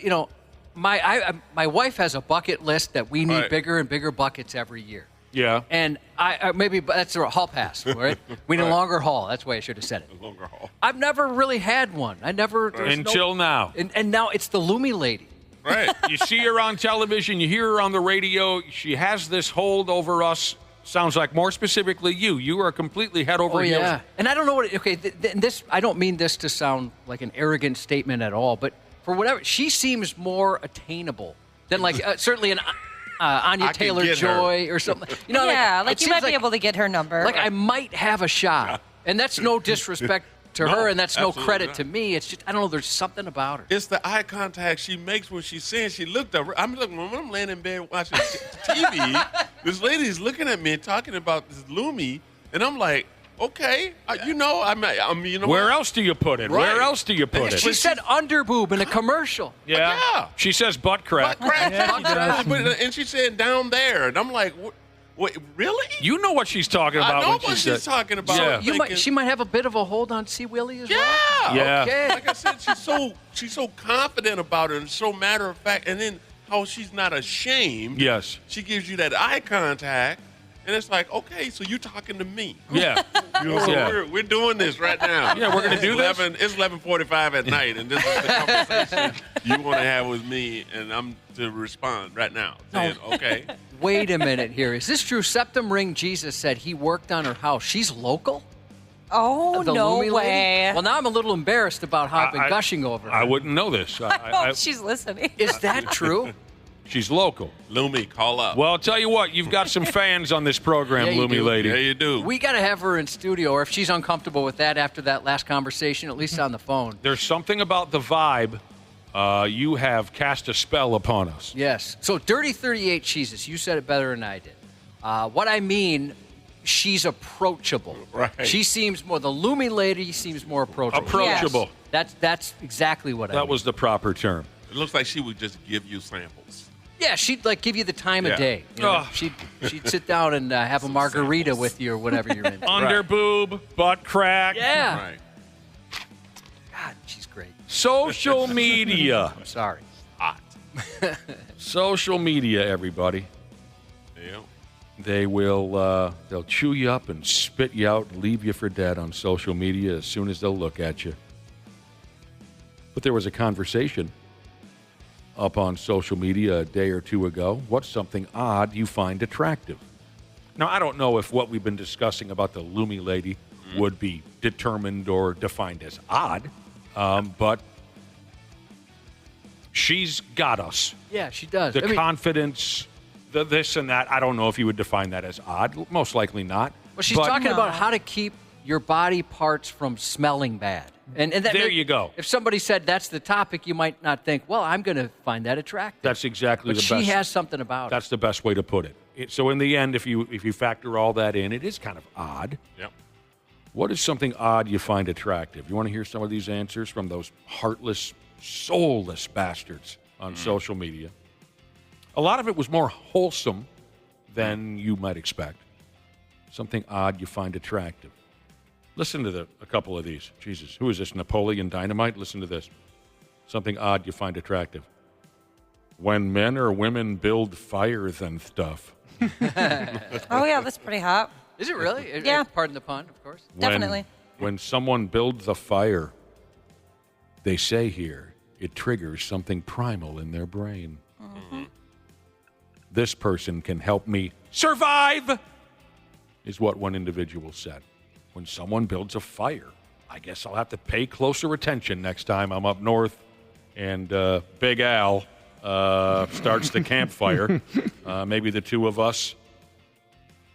[SPEAKER 5] my wife has a bucket list that we need bigger and bigger buckets every year.
[SPEAKER 4] Yeah.
[SPEAKER 5] And I maybe that's a hall pass, right? We no longer haul. That's why I should have said it.
[SPEAKER 23] No longer haul.
[SPEAKER 5] I've never really had one.
[SPEAKER 4] Until now.
[SPEAKER 5] And now it's the Lumi lady.
[SPEAKER 4] Right. You see her on television. You hear her on the radio. She has this hold over us. Sounds like more specifically you. You are completely head over heels.
[SPEAKER 5] Yeah. And I don't know what. This I don't mean this to sound like an arrogant statement at all, but for whatever, she seems more attainable than certainly an. Anya Taylor-Joy or something.
[SPEAKER 7] You might be able to get her number.
[SPEAKER 5] Like I might have a shot. And that's no disrespect to her, and that's no credit to me. It's just, I don't know, there's something about her.
[SPEAKER 23] It's the eye contact she makes when she's saying she looked up. I'm looking, when I'm laying in bed watching TV, this lady's looking at me and talking about this Lumi, and I'm like, okay,
[SPEAKER 4] Where else do you put it?
[SPEAKER 23] Right.
[SPEAKER 4] Where else do you put it?
[SPEAKER 5] She said underboob in a commercial.
[SPEAKER 23] Yeah.
[SPEAKER 4] She says butt crack.
[SPEAKER 23] Butt crack. And she said down there, and I'm like, wait, really?
[SPEAKER 4] You know what she's talking about.
[SPEAKER 23] I know what she's talking about.
[SPEAKER 4] Yeah.
[SPEAKER 5] She might have a bit of a hold on C Willi as well.
[SPEAKER 23] Yeah.
[SPEAKER 5] Okay.
[SPEAKER 23] Like I said, she's so confident about it and so matter of fact, and then how she's not ashamed.
[SPEAKER 4] Yes.
[SPEAKER 23] She gives you that eye contact. And it's like, okay, so you're talking to me.
[SPEAKER 4] Yeah.
[SPEAKER 23] We're doing this right now.
[SPEAKER 4] Yeah, we're going to do this.
[SPEAKER 23] It's 11:45 at night, and this is the conversation you want to have with me, and I'm to respond right now. Saying, okay.
[SPEAKER 5] Wait a minute here. Is this true? Septum Ring Jesus said he worked on her house. She's local?
[SPEAKER 7] Oh, no way.
[SPEAKER 5] Lady? Well, now I'm a little embarrassed about how I've been gushing over her.
[SPEAKER 4] I wouldn't know this.
[SPEAKER 7] I hope she's listening.
[SPEAKER 5] Is that true?
[SPEAKER 4] She's local.
[SPEAKER 23] Lumi, call up.
[SPEAKER 4] Well, I'll tell you what, you've got some fans on this program,
[SPEAKER 5] Yeah, you
[SPEAKER 4] Lumi
[SPEAKER 5] do.
[SPEAKER 4] lady.
[SPEAKER 23] Yeah, you do.
[SPEAKER 5] We got to have her in studio, or if she's uncomfortable with that after that last conversation, at least on the phone.
[SPEAKER 4] There's something about the vibe. You have cast a spell upon us.
[SPEAKER 5] Yes. So, Dirty 38 Jesus, you said it better than I did. What I mean, she's approachable.
[SPEAKER 23] Right.
[SPEAKER 5] She seems more, the Lumi lady seems more approachable.
[SPEAKER 4] Approachable.
[SPEAKER 5] Yes. That's exactly what I mean.
[SPEAKER 4] That was the proper term.
[SPEAKER 23] It looks like she would just give you samples.
[SPEAKER 5] Yeah, she'd like give you the time of
[SPEAKER 23] Yeah.
[SPEAKER 5] day. You know? She'd sit down and have a margarita with you or whatever you're into.
[SPEAKER 4] Under boob, butt crack.
[SPEAKER 5] Yeah.
[SPEAKER 23] Right.
[SPEAKER 5] God, she's great.
[SPEAKER 4] Social media.
[SPEAKER 5] I'm sorry.
[SPEAKER 23] Hot.
[SPEAKER 4] Social media, everybody.
[SPEAKER 23] Yeah.
[SPEAKER 4] They will they'll chew you up and spit you out and leave you for dead on social media as soon as they'll look at you. But there was a conversation up on social media a day or two ago. What's something odd you find attractive? Now, I don't know if what we've been discussing about the Lumi lady would be determined or defined as odd, but she's got us.
[SPEAKER 5] Yeah, she does.
[SPEAKER 4] The confidence, the this and that. I don't know if you would define that as odd. Most likely not.
[SPEAKER 5] Well, she's talking about how to keep your body parts from smelling bad. And that,
[SPEAKER 4] there you go.
[SPEAKER 5] If somebody said that's the topic, you might not think, well, I'm going to find that attractive.
[SPEAKER 4] That's exactly
[SPEAKER 5] but
[SPEAKER 4] the best.
[SPEAKER 5] she has something about
[SPEAKER 4] That's the best way to put it. So in the end, if you factor all that in, it is kind of odd.
[SPEAKER 23] Yep.
[SPEAKER 4] What is something odd you find attractive? You want to hear some of these answers from those heartless, soulless bastards on social media? A lot of it was more wholesome than you might expect. Something odd you find attractive. Listen to a couple of these. Jesus, who is this, Napoleon Dynamite? Listen to this. Something odd you find attractive. When men or women build fires and stuff.
[SPEAKER 7] Oh, yeah, that's pretty hot.
[SPEAKER 5] Is it really?
[SPEAKER 7] Yeah.
[SPEAKER 5] Pardon the pun, of course.
[SPEAKER 7] Definitely.
[SPEAKER 4] When someone builds a fire, they say here, it triggers something primal in their brain.
[SPEAKER 7] Mm-hmm.
[SPEAKER 4] This person can help me survive, is what one individual said. When someone builds a fire, I guess I'll have to pay closer attention next time I'm up north and Big Al starts the campfire. Maybe the two of us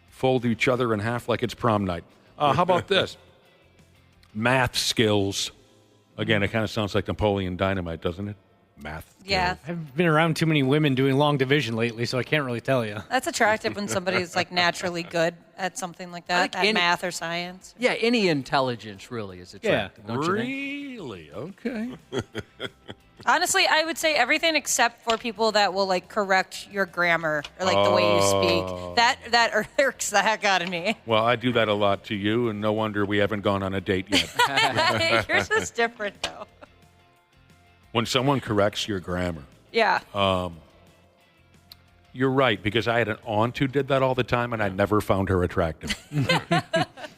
[SPEAKER 4] fold each other in half like it's prom night. How about this? Math skills. Again, it kind of sounds like Napoleon Dynamite, doesn't it? Math skills.
[SPEAKER 7] Yeah.
[SPEAKER 6] I've been around too many women doing long division lately, so I can't really tell you.
[SPEAKER 7] That's attractive when somebody's like naturally good at something like that, at math or science.
[SPEAKER 5] Yeah, any intelligence really is attractive. Don't you think?
[SPEAKER 4] Really? Okay.
[SPEAKER 7] Honestly, I would say everything except for people that will like correct your grammar or like the way you speak. That irks the heck out of me.
[SPEAKER 4] Well, I do that a lot to you, and no wonder we haven't gone on a date yet.
[SPEAKER 7] Yours is different though.
[SPEAKER 4] When someone corrects your grammar.
[SPEAKER 7] Yeah.
[SPEAKER 4] You're right, because I had an aunt who did that all the time, and I never found her attractive.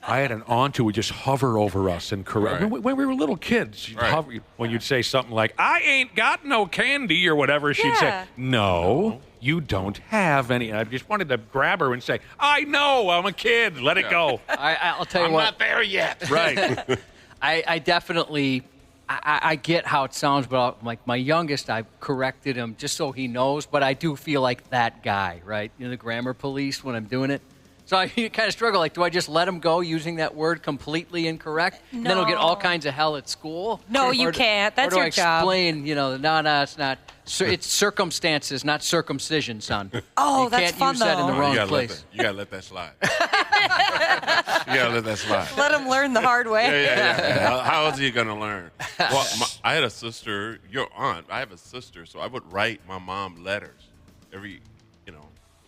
[SPEAKER 4] I had an aunt who would just hover over us and correct.
[SPEAKER 23] Right.
[SPEAKER 4] When we were little kids, she'd hover, when you'd say something like, I ain't got no candy or whatever, she'd say, no, you don't have any. And I just wanted to grab her and say, I know, I'm a kid, let it go.
[SPEAKER 5] I'll tell you
[SPEAKER 23] I'm
[SPEAKER 5] what.
[SPEAKER 23] not there yet.
[SPEAKER 4] Right.
[SPEAKER 5] I definitely, I get how it sounds, but like my youngest, I corrected him just so he knows, but I do feel like that guy, right? You know, the grammar police when I'm doing it. So I kind of struggle, like, do I just let him go using that word completely incorrect?
[SPEAKER 7] No.
[SPEAKER 5] And then he'll get all kinds of hell at school?
[SPEAKER 7] No, you can't. That's your job.
[SPEAKER 5] Or do I explain, no, it's not. It's circumstances, not circumcision, son.
[SPEAKER 7] Oh,
[SPEAKER 5] you
[SPEAKER 7] that's
[SPEAKER 5] can't
[SPEAKER 7] fun,
[SPEAKER 5] use that in the
[SPEAKER 7] though.
[SPEAKER 5] wrong
[SPEAKER 23] You gotta
[SPEAKER 5] place.
[SPEAKER 23] you gotta let that slide. You gotta let that slide.
[SPEAKER 7] Let him learn the hard way.
[SPEAKER 23] Yeah. How is he gonna learn? Well, I had a sister, your aunt. I have a sister, so I would write my mom letters every,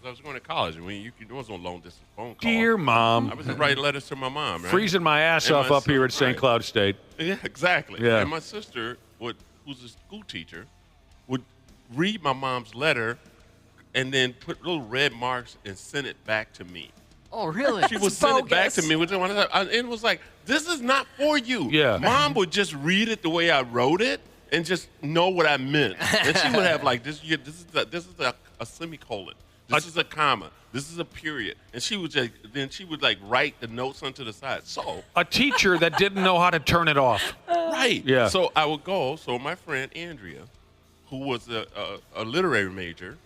[SPEAKER 23] I was going to college, and there was no long distance phone call.
[SPEAKER 4] Dear Mom.
[SPEAKER 23] I was writing letters to my mom. Right?
[SPEAKER 4] Freezing my ass off up here at St. Cloud State.
[SPEAKER 23] Yeah, exactly.
[SPEAKER 4] Yeah.
[SPEAKER 23] And my sister, who's a school teacher, would read my mom's letter and then put little red marks and send it back to me.
[SPEAKER 5] Oh, really?
[SPEAKER 23] She would send it back to me. And it was like, this is not for you.
[SPEAKER 4] Yeah.
[SPEAKER 23] Mom would just read it the way I wrote it and just know what I meant. And she would have like, this is a semicolon. This is a comma. This is a period. And she would write the notes onto the side. So
[SPEAKER 4] a teacher that didn't know how to turn it off.
[SPEAKER 23] Right.
[SPEAKER 4] Yeah.
[SPEAKER 23] So I would go. So my friend Andrea, who was a literary major,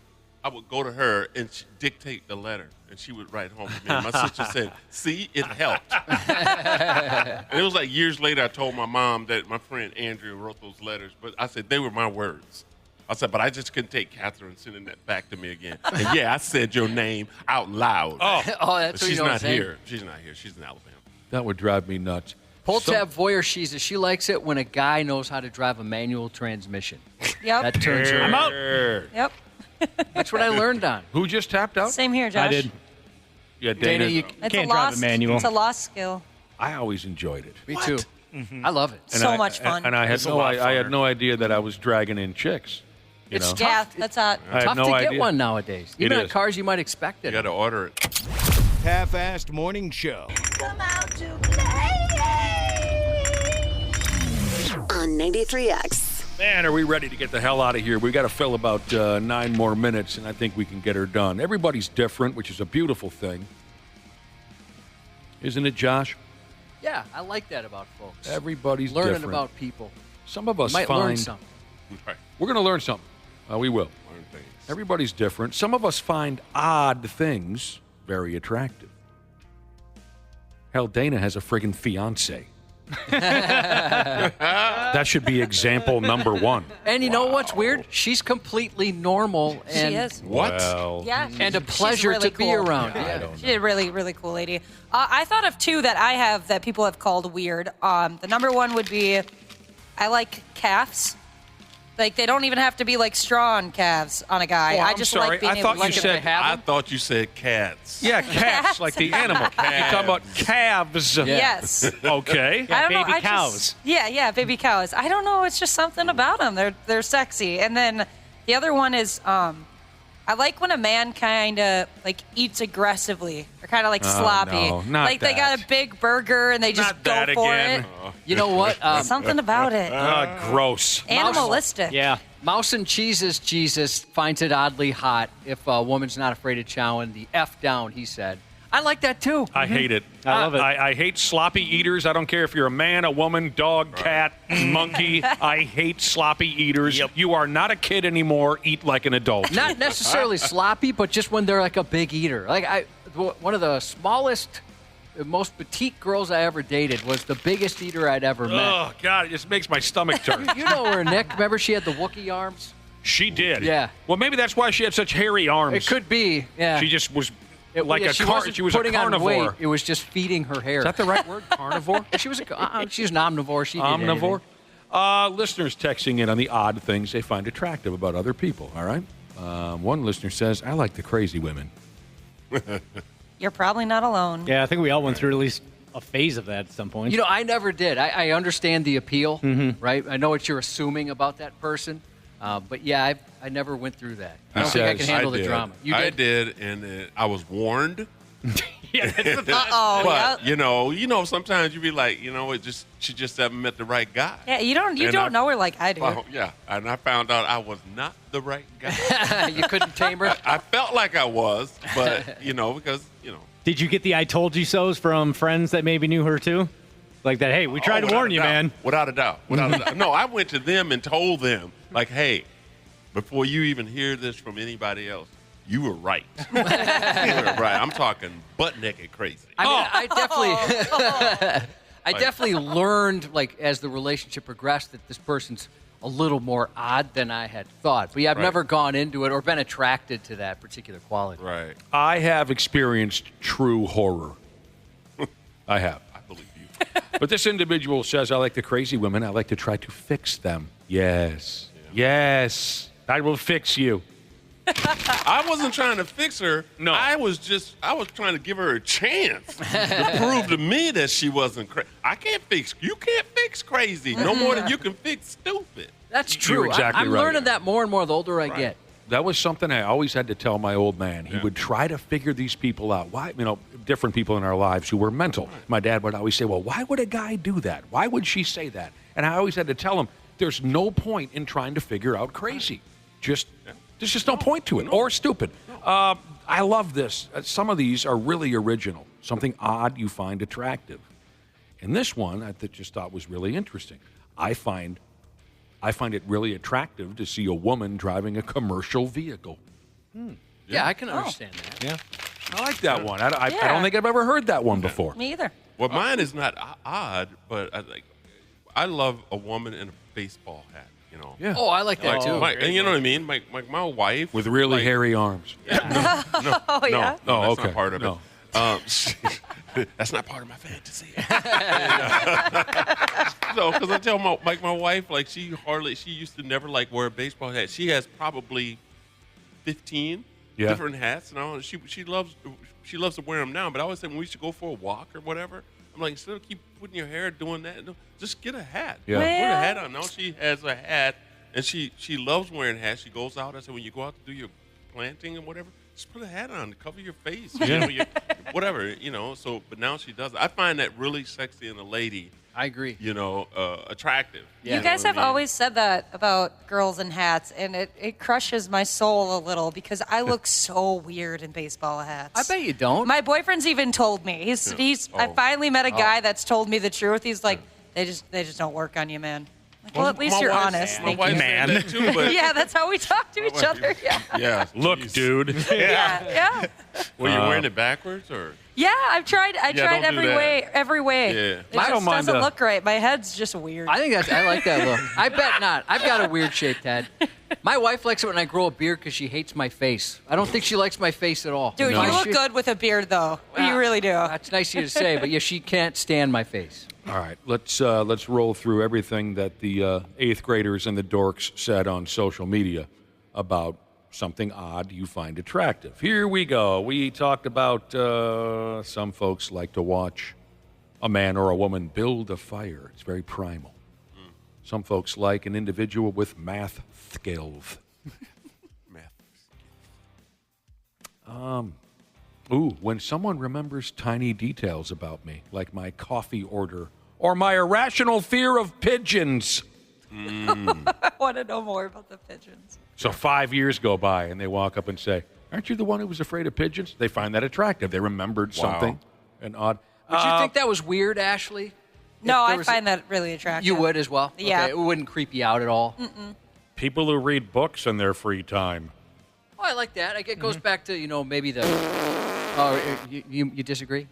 [SPEAKER 23] I would go to her and dictate the letter, and she would write home to me. And my sister said, "See, it helped." And it was like years later, I told my mom that my friend Andrea wrote those letters, but I said they were my words. I said, but I just couldn't take Catherine sending that back to me again. And yeah, I said your name out loud.
[SPEAKER 5] Oh, that's what
[SPEAKER 23] she's
[SPEAKER 5] you know
[SPEAKER 23] not here. She's not here. She's in Alabama.
[SPEAKER 4] That would drive me nuts.
[SPEAKER 5] Pull tab voyeur, she likes it when a guy knows how to drive a manual transmission.
[SPEAKER 7] Yep.
[SPEAKER 5] That turns her
[SPEAKER 7] I'm
[SPEAKER 5] on.
[SPEAKER 7] out. Yep.
[SPEAKER 5] That's what I learned on.
[SPEAKER 4] Who just tapped out?
[SPEAKER 7] Same here, Josh.
[SPEAKER 6] I did.
[SPEAKER 4] Yeah, Dana.
[SPEAKER 5] you
[SPEAKER 7] It's
[SPEAKER 6] can't
[SPEAKER 7] a
[SPEAKER 6] drive
[SPEAKER 7] lost,
[SPEAKER 6] a manual.
[SPEAKER 7] It's a lost skill.
[SPEAKER 4] I always enjoyed it.
[SPEAKER 5] Me too. I love it.
[SPEAKER 7] Much fun.
[SPEAKER 4] And I had
[SPEAKER 23] It's a lot
[SPEAKER 4] I had
[SPEAKER 23] funner.
[SPEAKER 4] no idea that I was dragging in chicks. You know?
[SPEAKER 7] Yeah, that's hot.
[SPEAKER 4] I had
[SPEAKER 5] Tough
[SPEAKER 4] no
[SPEAKER 5] to
[SPEAKER 4] idea.
[SPEAKER 5] get one nowadays. Even on cars, you might expect
[SPEAKER 23] You
[SPEAKER 5] it.
[SPEAKER 23] got to order it.
[SPEAKER 3] Half-assed morning show.
[SPEAKER 20] Come out to play on 93X.
[SPEAKER 4] Man, are we ready to get the hell out of here? We got to fill about 9 more minutes, and I think we can get her done. Everybody's different, which is a beautiful thing. Isn't it, Josh?
[SPEAKER 5] Yeah, I like that about folks.
[SPEAKER 4] Everybody's
[SPEAKER 5] Learning
[SPEAKER 4] different.
[SPEAKER 5] about people.
[SPEAKER 4] Some of us
[SPEAKER 5] Might
[SPEAKER 4] find...
[SPEAKER 5] learn something.
[SPEAKER 23] Right.
[SPEAKER 4] We're going to learn something. We will.
[SPEAKER 23] Learn things.
[SPEAKER 4] Everybody's different. Some of us find odd things very attractive. Hell, Dana has a friggin' fiance. That should be example number 1.
[SPEAKER 5] And you know what's weird? She's completely normal. And
[SPEAKER 7] She is.
[SPEAKER 23] What?
[SPEAKER 4] Well,
[SPEAKER 7] Yeah.
[SPEAKER 5] And a
[SPEAKER 7] she's
[SPEAKER 5] pleasure
[SPEAKER 7] really
[SPEAKER 5] to be
[SPEAKER 7] cool.
[SPEAKER 5] around.
[SPEAKER 4] I
[SPEAKER 5] Yeah.
[SPEAKER 4] don't
[SPEAKER 7] She's a really, really cool lady. I thought of 2 that I have that people have called weird. The number 1 would be I like calves. Like, they don't even have to be, like, straw calves on a guy.
[SPEAKER 4] Oh,
[SPEAKER 7] I
[SPEAKER 4] I'm
[SPEAKER 7] just
[SPEAKER 4] sorry.
[SPEAKER 7] like being
[SPEAKER 4] I
[SPEAKER 7] able
[SPEAKER 4] thought
[SPEAKER 7] to
[SPEAKER 4] you
[SPEAKER 7] like
[SPEAKER 4] said-
[SPEAKER 7] if they have
[SPEAKER 23] I
[SPEAKER 7] them.
[SPEAKER 23] thought you said cats.
[SPEAKER 4] Yeah, calves, like the animal. You're talking about calves.
[SPEAKER 7] Yes.
[SPEAKER 4] Okay.
[SPEAKER 7] I don't know.
[SPEAKER 6] baby
[SPEAKER 7] I
[SPEAKER 6] cows.
[SPEAKER 7] Just, yeah, baby cows. I don't know. It's just something about them. They're sexy. And then the other one is I like when a man kind of like eats aggressively or kind of like sloppy.
[SPEAKER 4] no, not
[SPEAKER 7] like they got
[SPEAKER 4] that.
[SPEAKER 7] a big burger and they just
[SPEAKER 4] Not
[SPEAKER 7] go
[SPEAKER 4] that
[SPEAKER 7] for
[SPEAKER 4] again.
[SPEAKER 7] it.
[SPEAKER 5] You know what?
[SPEAKER 7] Something about it.
[SPEAKER 4] Gross.
[SPEAKER 7] Animalistic.
[SPEAKER 6] Yeah.
[SPEAKER 5] Mouse and Cheese's Jesus finds it oddly hot if a woman's not afraid of chowing the F down, he said. I like that too.
[SPEAKER 4] I hate it.
[SPEAKER 6] I love it.
[SPEAKER 4] I hate sloppy eaters. I don't care if you're a man, a woman, dog, cat, monkey. I hate sloppy eaters.
[SPEAKER 8] Yep.
[SPEAKER 4] You are not a kid anymore. Eat like an adult.
[SPEAKER 5] Not necessarily sloppy, but just when they're like a big eater. Like one of the smallest, most petite girls I ever dated was the biggest eater I'd ever met.
[SPEAKER 4] Oh, God, it just makes my stomach turn.
[SPEAKER 5] You know her, Nick. Remember she had the Wookiee arms?
[SPEAKER 4] She did.
[SPEAKER 5] Yeah.
[SPEAKER 4] Well, maybe that's why she had such hairy arms.
[SPEAKER 5] It could be, yeah.
[SPEAKER 4] She just was
[SPEAKER 5] She
[SPEAKER 4] she was a
[SPEAKER 5] putting on
[SPEAKER 4] carnivore.
[SPEAKER 5] weight. It was just feeding her hair.
[SPEAKER 4] Is that the right word? Carnivore?
[SPEAKER 5] She was an omnivore. She did
[SPEAKER 4] Omnivore?
[SPEAKER 5] anything.
[SPEAKER 4] Listeners texting in on the odd things they find attractive about other people, all right? One listener says, I like the crazy women.
[SPEAKER 7] You're probably not alone.
[SPEAKER 6] Yeah, I think we all went through at least a phase of that at some point.
[SPEAKER 5] You know, I never did. I understand the appeal, right? I know what you're assuming about that person. But yeah, I never went through that. I don't think I can handle the drama. You did?
[SPEAKER 23] I did, and I was warned.
[SPEAKER 6] Yeah, that's the thing.
[SPEAKER 23] But you know, sometimes you be like, she just haven't met the right guy.
[SPEAKER 7] Yeah, you don't know her like I do.
[SPEAKER 23] Well, yeah, and I found out I was not the right guy.
[SPEAKER 5] You couldn't tame her.
[SPEAKER 23] I felt like I was, but because.
[SPEAKER 6] Did you get the "I told you so"s from friends that maybe knew her too? Like that, hey, we tried to warn you, man.
[SPEAKER 23] Without a doubt. No, I went to them and told them, like, hey, before you even hear this from anybody else, you were right. You were right. I'm talking butt naked crazy.
[SPEAKER 5] I mean, I definitely learned, like, as the relationship progressed, that this person's a little more odd than I had thought. But yeah, I've never gone into it or been attracted to that particular quality.
[SPEAKER 23] Right.
[SPEAKER 4] I have experienced true horror. I have.
[SPEAKER 23] I believe you.
[SPEAKER 4] But this individual says, I like the crazy women. I like to try to fix them. Yes. Yeah. Yes. I will fix you.
[SPEAKER 23] I wasn't trying to fix her.
[SPEAKER 4] No.
[SPEAKER 23] I was trying to give her a chance to prove to me that she wasn't crazy. You can't fix crazy no more than you can fix stupid.
[SPEAKER 5] That's true.
[SPEAKER 4] You're exactly
[SPEAKER 5] I'm
[SPEAKER 4] right.
[SPEAKER 5] learning that more and more the older I get.
[SPEAKER 4] That was something I always had to tell my old man. He would try to figure these people out. Why, different people in our lives who were mental. My dad would always say, well, why would a guy do that? Why would she say that? And I always had to tell him, there's no point in trying to figure out crazy. There's just no point to it, or stupid. I love this. Some of these are really original, something odd you find attractive. And this one I just thought was really interesting. I find it really attractive to see a woman driving a commercial vehicle.
[SPEAKER 5] Yeah, I can understand that.
[SPEAKER 6] Yeah.
[SPEAKER 4] I like that one. I don't think I've ever heard that one before.
[SPEAKER 7] Me either.
[SPEAKER 23] Well, mine is not odd, but I love a woman in a baseball hat.
[SPEAKER 4] Yeah.
[SPEAKER 5] Oh, I like that too.
[SPEAKER 23] And you know what I mean? My wife
[SPEAKER 4] With really hairy arms.
[SPEAKER 23] No.
[SPEAKER 7] Oh, yeah?
[SPEAKER 23] No, that's
[SPEAKER 4] okay.
[SPEAKER 23] not part of
[SPEAKER 4] No.
[SPEAKER 23] it. That's not part of my fantasy. So, because I tell my wife, like, she used to never wear a baseball hat. She has probably 15 different hats, and she loves to wear them now. But I always say when we should go for a walk or whatever, I'm like, instead of keep putting your hair doing that, just get a hat.
[SPEAKER 4] Yeah.
[SPEAKER 23] Put a hat on. Now she has a hat, and she loves wearing hats. She goes out. I said, when you go out to do your planting and whatever, just put a hat on to cover your face. Whatever, So, but now she does it. I find that really sexy in a lady.
[SPEAKER 5] I agree.
[SPEAKER 23] Attractive.
[SPEAKER 7] You guys have always said that about girls in hats, and it crushes my soul a little because I look so weird in baseball hats.
[SPEAKER 5] I bet you don't.
[SPEAKER 7] My boyfriend's even told me. I finally met a guy that's told me the truth. He's like, they just don't work on you, man. Like, well, at least you're honest.
[SPEAKER 23] My wife's saying that too, but
[SPEAKER 7] yeah, that's how we talk to each other. Yeah.
[SPEAKER 23] Yeah.
[SPEAKER 4] Look, dude.
[SPEAKER 7] Yeah.
[SPEAKER 23] Were you wearing it backwards or?
[SPEAKER 7] Yeah, I've tried. I tried
[SPEAKER 23] don't do
[SPEAKER 7] every
[SPEAKER 23] that.
[SPEAKER 7] way. Every way.
[SPEAKER 23] Yeah.
[SPEAKER 7] It just doesn't look right. My head's just weird.
[SPEAKER 5] I think I like that look. I bet not. I've got a weird shaped head. My wife likes it when I grow a beard because she hates my face. I don't think she likes my face at all.
[SPEAKER 7] Dude, you look good with a beard, though. You really do.
[SPEAKER 5] That's nice of you to say, but yeah, she can't stand my face.
[SPEAKER 4] All right, let's roll through everything that the 8th graders and the dorks said on social media about something odd you find attractive. Here we go. We talked about some folks like to watch a man or a woman build a fire. It's very primal. Some folks like an individual with math skills. When someone remembers tiny details about me, like my coffee order or my irrational fear of pigeons.
[SPEAKER 7] I want to know more about the pigeons.
[SPEAKER 4] So 5 years go by, and they walk up and say, Aren't you the one who was afraid of pigeons? They find that attractive. They remembered something and odd.
[SPEAKER 5] Would you think that was weird, Ashley?
[SPEAKER 7] No, I find that really attractive.
[SPEAKER 5] You would as well?
[SPEAKER 7] Yeah.
[SPEAKER 5] Okay, it wouldn't creep you out at all?
[SPEAKER 7] Mm-mm.
[SPEAKER 4] People who read books in their free time.
[SPEAKER 5] Oh, I like that. It goes back to, maybe the... Oh, you disagree?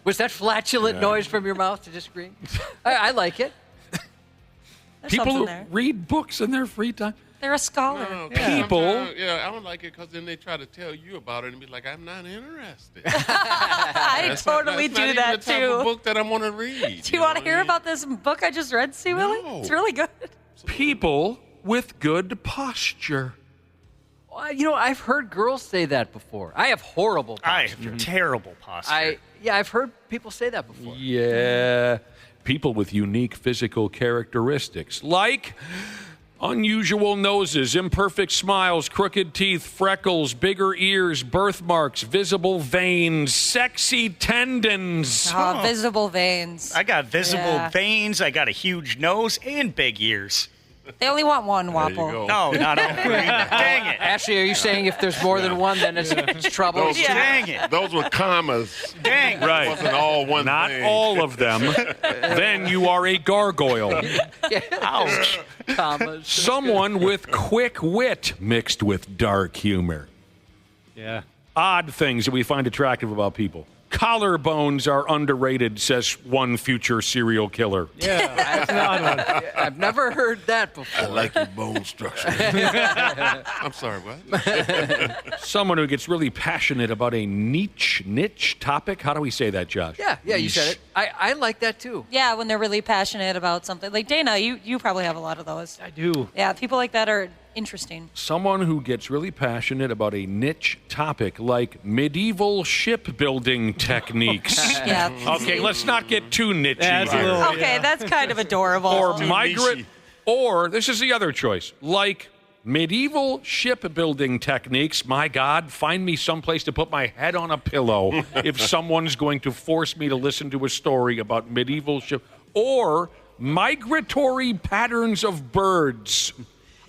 [SPEAKER 5] Was that flatulent noise from your mouth to disagree? I like it.
[SPEAKER 7] There's
[SPEAKER 4] People who
[SPEAKER 7] something there.
[SPEAKER 4] read books in their free time.
[SPEAKER 7] They're a scholar.
[SPEAKER 4] People.
[SPEAKER 23] Yeah, I don't like it because then they try to tell you about it and be like, I'm not interested.
[SPEAKER 7] I totally do that
[SPEAKER 23] That's not even the type
[SPEAKER 7] too.
[SPEAKER 23] of book that I want to read.
[SPEAKER 7] Do you want to hear about this book I just read, C Willi? It's really good.
[SPEAKER 4] People with good posture.
[SPEAKER 5] Well, I've heard girls say that before. I have horrible posture.
[SPEAKER 8] I have terrible posture.
[SPEAKER 5] I've heard people say that before.
[SPEAKER 4] Yeah. People with unique physical characteristics, like unusual noses, imperfect smiles, crooked teeth, freckles, bigger ears, birthmarks, visible veins, sexy tendons.
[SPEAKER 7] Oh, visible veins.
[SPEAKER 8] I got visible
[SPEAKER 7] Yeah.
[SPEAKER 8] veins. I got a huge nose and big ears.
[SPEAKER 7] They only want one wapple.
[SPEAKER 8] No, not all three. Dang it.
[SPEAKER 5] Ashley, are you saying if there's more than one, then it's trouble?
[SPEAKER 23] Those,
[SPEAKER 8] Dang it.
[SPEAKER 23] Those were commas.
[SPEAKER 8] Dang.
[SPEAKER 4] Right.
[SPEAKER 23] It wasn't all one
[SPEAKER 4] Not
[SPEAKER 23] thing.
[SPEAKER 4] all of them. Then you are a gargoyle.
[SPEAKER 8] Ouch.
[SPEAKER 5] Commas.
[SPEAKER 4] Someone with quick wit mixed with dark humor.
[SPEAKER 6] Yeah.
[SPEAKER 4] Odd things that we find attractive about people. Collarbones are underrated, says one future serial killer.
[SPEAKER 6] Yeah, that's an odd one.
[SPEAKER 5] I've never heard that before.
[SPEAKER 23] I like your bone structure. I'm sorry, what?
[SPEAKER 4] Someone who gets really passionate about a niche topic. How do we say that, Josh?
[SPEAKER 5] Yeah, you said it. I like that too.
[SPEAKER 7] Yeah, when they're really passionate about something. Like Dana, you probably have a lot of those.
[SPEAKER 6] I do.
[SPEAKER 7] Yeah, people like that are interesting.
[SPEAKER 4] Someone who gets really passionate about a niche topic like medieval shipbuilding techniques.
[SPEAKER 7] Yeah.
[SPEAKER 4] Okay, let's not get too niche.
[SPEAKER 6] That's a little-
[SPEAKER 7] Okay, that's kind of adorable.
[SPEAKER 4] Or migrant. Or this is the other choice, like medieval shipbuilding techniques. My God, find me someplace to put my head on a pillow if someone's going to force me to listen to a story about medieval ship or migratory patterns of birds.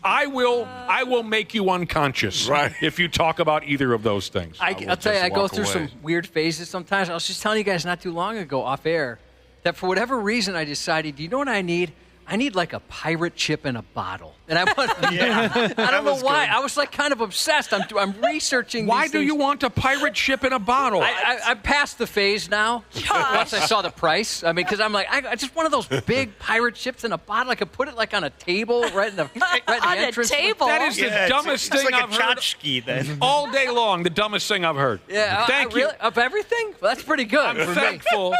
[SPEAKER 4] I will make you unconscious if you talk about either of those things.
[SPEAKER 5] I'll tell you, I go through some weird phases sometimes. I was just telling you guys not too long ago off air that for whatever reason I decided, do you know what I need? I need like a pirate ship in a bottle. And I want I don't know why. I was like kind of obsessed. I'm researching
[SPEAKER 4] Why
[SPEAKER 5] these
[SPEAKER 4] do
[SPEAKER 5] things.
[SPEAKER 4] you want a pirate ship in a bottle?
[SPEAKER 5] I'm past the phase now. Once I saw the price. I mean, because I'm like, I just one of those big pirate ships in a bottle. I could put it like on a table right in the
[SPEAKER 7] On a
[SPEAKER 5] entrance.
[SPEAKER 7] table?
[SPEAKER 4] That is the dumbest
[SPEAKER 8] it's
[SPEAKER 4] thing
[SPEAKER 8] like
[SPEAKER 4] I've
[SPEAKER 8] a
[SPEAKER 4] heard
[SPEAKER 8] tchotchke then.
[SPEAKER 4] all day long. The dumbest thing I've heard.
[SPEAKER 5] Yeah,
[SPEAKER 4] Thank you.
[SPEAKER 5] really? Of everything? Well, that's pretty good.
[SPEAKER 4] I'm
[SPEAKER 5] for me.
[SPEAKER 4] thankful.